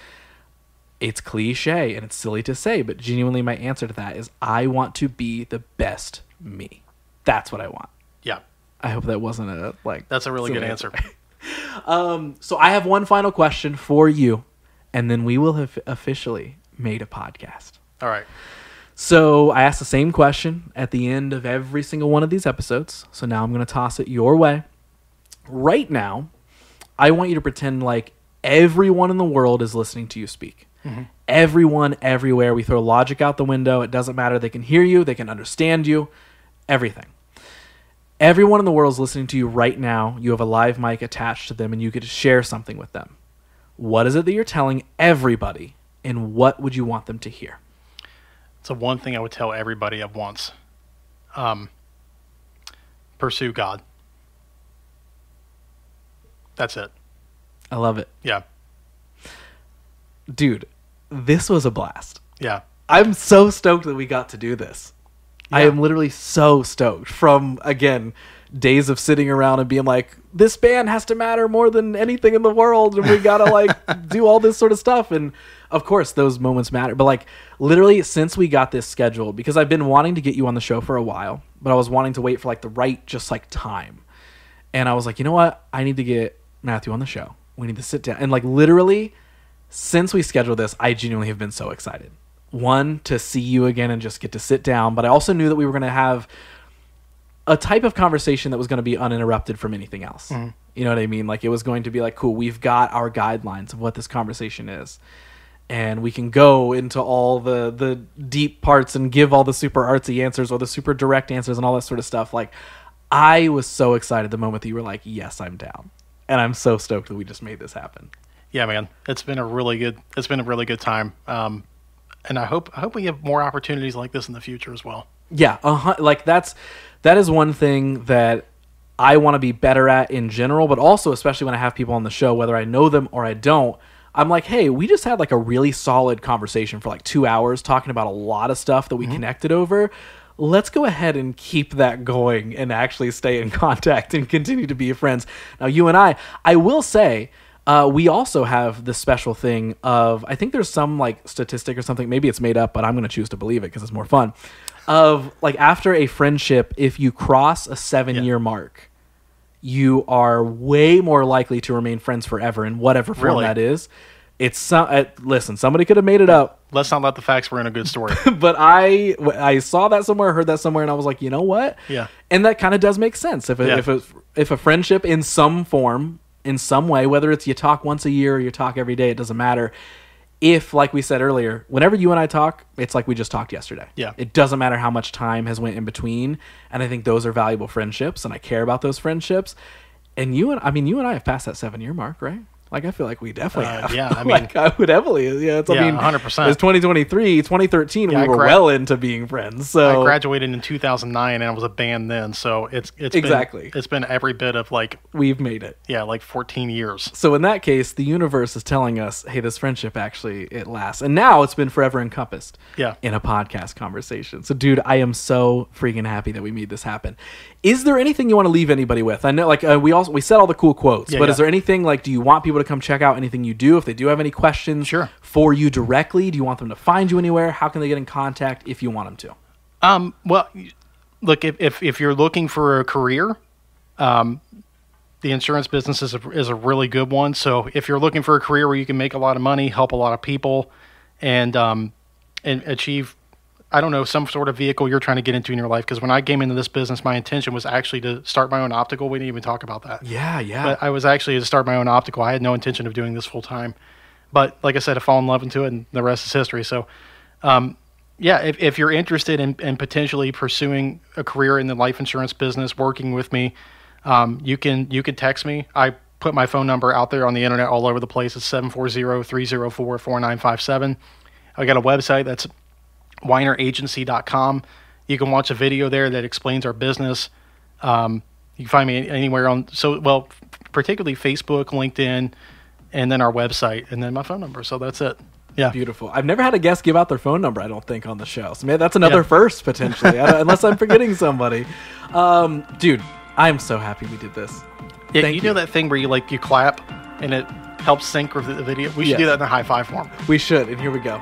it's cliche and it's silly to say, but genuinely my answer to that is I want to be the best me. That's what I want. Yeah. I hope that wasn't a like. That's a really good answer. So I have one final question for you, and then we will have officially made a podcast. All right. So I asked the same question at the end of every single one of these episodes. So now I'm going to toss it your way. Right now, I want you to pretend like everyone in the world is listening to you speak. Everyone, everywhere. We throw logic out the window. It doesn't matter. They can hear you. They can understand you. Everything. Everyone in the world is listening to you right now. You have a live mic attached to them, and you get to share something with them. What is it that you're telling everybody, and what would you want them to hear? So one thing I would tell everybody at once. Pursue God. That's it. I love it. Yeah. Dude, this was a blast. Yeah. I'm so stoked that we got to do this. Yeah. I am literally so stoked from, again, days of sitting around and being like, this band has to matter more than anything in the world, and we gotta like do all this sort of stuff. And of course those moments matter, but like literally since we got this scheduled, because I've been wanting to get you on the show for a while, but I was wanting to wait for like the right just like time. And I was like, you know what? I need to get Matthew on the show. We need to sit down. And like literally since we scheduled this, I genuinely have been so excited. One, to see you again and just get to sit down, but I also knew that we were going to have a type of conversation that was going to be uninterrupted from anything else. You know what I mean? Like it was going to be like, cool, we've got our guidelines of what this conversation is. And we can go into all the deep parts and give all the super artsy answers or the super direct answers and all that sort of stuff. Like I was so excited the moment that you were like, yes, I'm down. And I'm so stoked that we just made this happen. Yeah, man. It's been a really good time. And I hope we have more opportunities like this in the future as well. Yeah. Like that is one thing that I want to be better at in general, but also especially when I have people on the show, whether I know them or I don't, I'm like, hey, we just had like a really solid conversation for like 2 hours talking about a lot of stuff that we connected over. Let's go ahead and keep that going and actually stay in contact and continue to be friends. Now, you and I will say, we also have this special thing of, I think there's some like statistic or something, maybe it's made up, but I'm going to choose to believe it because it's more fun, of like after a friendship, if you cross a 7-year mark, you are way more likely to remain friends forever in whatever form that is. It's listen, somebody could have made it up. Let's not let the facts ruin a good story. But I saw that somewhere, heard that somewhere, and I was like, you know what? Yeah. And that kind of does make sense. If a friendship in some form, in some way, whether it's you talk once a year or you talk every day, it doesn't matter. If, like we said earlier, whenever you and I talk, it's like we just talked yesterday. Yeah. It doesn't matter how much time has went in between, and I think those are valuable friendships, and I care about those friendships. And you and I have passed that 7-year mark, right? Like, I feel like we definitely have. Yeah, I mean... like, I would heavily... Yeah, 100%. It's 2023, 2013, we were well into being friends, so... I graduated in 2009, and I was a band then, so it's been every bit of, like... We've made it. Yeah, like 14 years. So in that case, the universe is telling us, hey, this friendship actually, it lasts. And now it's been forever encompassed in a podcast conversation. So, dude, I am so freaking happy that we made this happen. Is there anything you want to leave anybody with? I know, like, we said all the cool quotes, but is there anything, like, do you want people to to come check out anything you do, if they do have any questions for you directly, do you want them to find you anywhere? How can they get in contact if you want them to? Well, look, if you're looking for a career, the insurance business is a really good one. So if you're looking for a career where you can make a lot of money, help a lot of people, and achieve, I don't know, some sort of vehicle you're trying to get into in your life. Because when I came into this business, my intention was actually to start my own optical. We didn't even talk about that. Yeah. But I was actually to start my own optical. I had no intention of doing this full time. But like I said, I fall in love into it, and the rest is history. So, if you're interested in potentially pursuing a career in the life insurance business, working with me, you can text me. I put my phone number out there on the internet all over the place. It's 740-304-4957. I got a website that's WeinerAgency.com. You can watch a video there that explains our business. You can find me anywhere particularly Facebook, LinkedIn, and then our website, and then my phone number. So that's it. Yeah. Beautiful. I've never had a guest give out their phone number, I don't think, on the show. So maybe that's another first, potentially, unless I'm forgetting somebody. Dude, I'm so happy we did this. Yeah, Thank you know that thing where you clap and it helps sync with the video? We should do that in the high five form. We should, and here we go.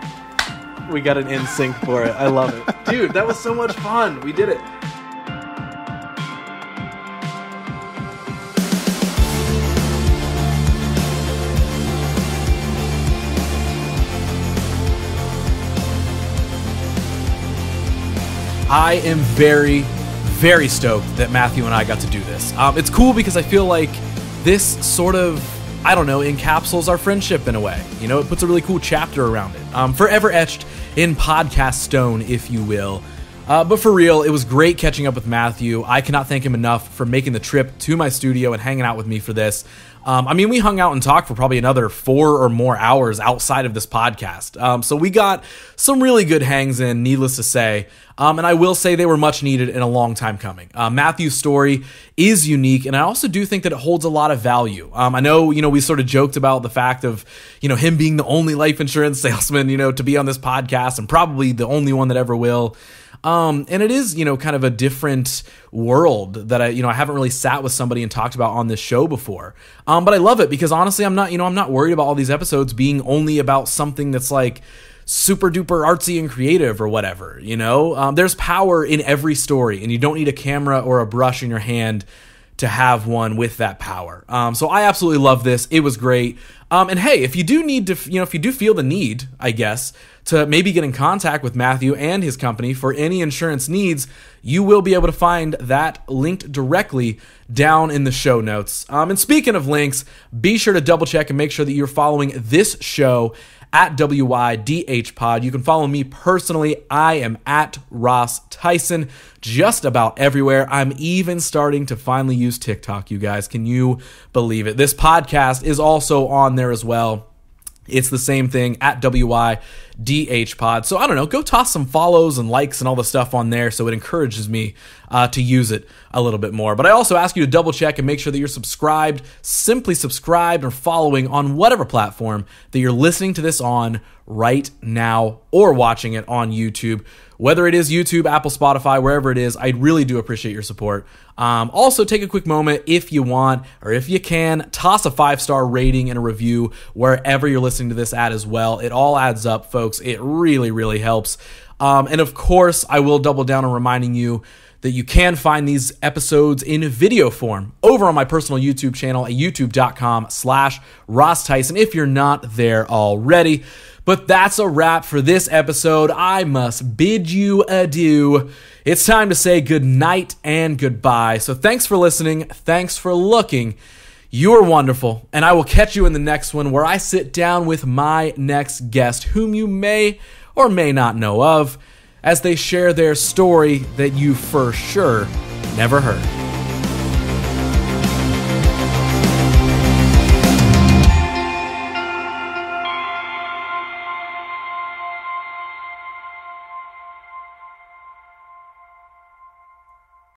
We got an in sync for it. I love it. Dude, that was so much fun. We did it. I am very, very stoked that Matthew and I got to do this. It's cool because I feel like this sort of, I don't know, encapsulates our friendship in a way. You know, it puts a really cool chapter around it. Forever etched in podcast stone, if you will. But for real, it was great catching up with Matthew. I cannot thank him enough for making the trip to my studio and hanging out with me for this. We hung out and talked for probably another 4 or more hours outside of this podcast. So we got some really good hangs in, needless to say. And I will say they were much needed and a long time coming. Matthew's story is unique, and I also do think that it holds a lot of value. I know, we sort of joked about the fact of, him being the only life insurance salesman, to be on this podcast, and probably the only one that ever will. And it is, kind of a different world that I haven't really sat with somebody and talked about on this show before. But I love it because honestly, I'm not worried about all these episodes being only about something that's like super duper artsy and creative or whatever, there's power in every story, and you don't need a camera or a brush in your hand to have one with that power. So I absolutely love this. It was great. And hey, if you do need to, if you do feel the need, I guess, to maybe get in contact with Matthew and his company for any insurance needs, you will be able to find that linked directly down in the show notes. And speaking of links, be sure to double check and make sure that you're following this show at WYDH Pod. You can follow me personally. I am at Ross Theisen, just about everywhere. I'm even starting to finally use TikTok, you guys. Can you believe it? This podcast is also on there as well. It's the same thing at WYDH Pod. So I don't know, go toss some follows and likes and all the stuff on there so it encourages me to use it a little bit more. But I also ask you to double check and make sure that you're subscribed, simply subscribed or following on whatever platform that you're listening to this on right now or watching it on YouTube. Whether it is YouTube, Apple, Spotify, wherever it is, I really do appreciate your support. Also, take a quick moment if you want, or if you can, toss a 5-star rating and a review wherever you're listening to this at as well. It all adds up, folks. It really, really helps. And of course, I will double down on reminding you that you can find these episodes in video form over on my personal YouTube channel at youtube.com/Ross Theisen if you're not there already. But that's a wrap for this episode. I must bid you adieu. It's time to say good night and goodbye. So thanks for listening. Thanks for looking. You're wonderful. And I will catch you in the next one where I sit down with my next guest, whom you may or may not know of, as they share their story that you for sure never heard.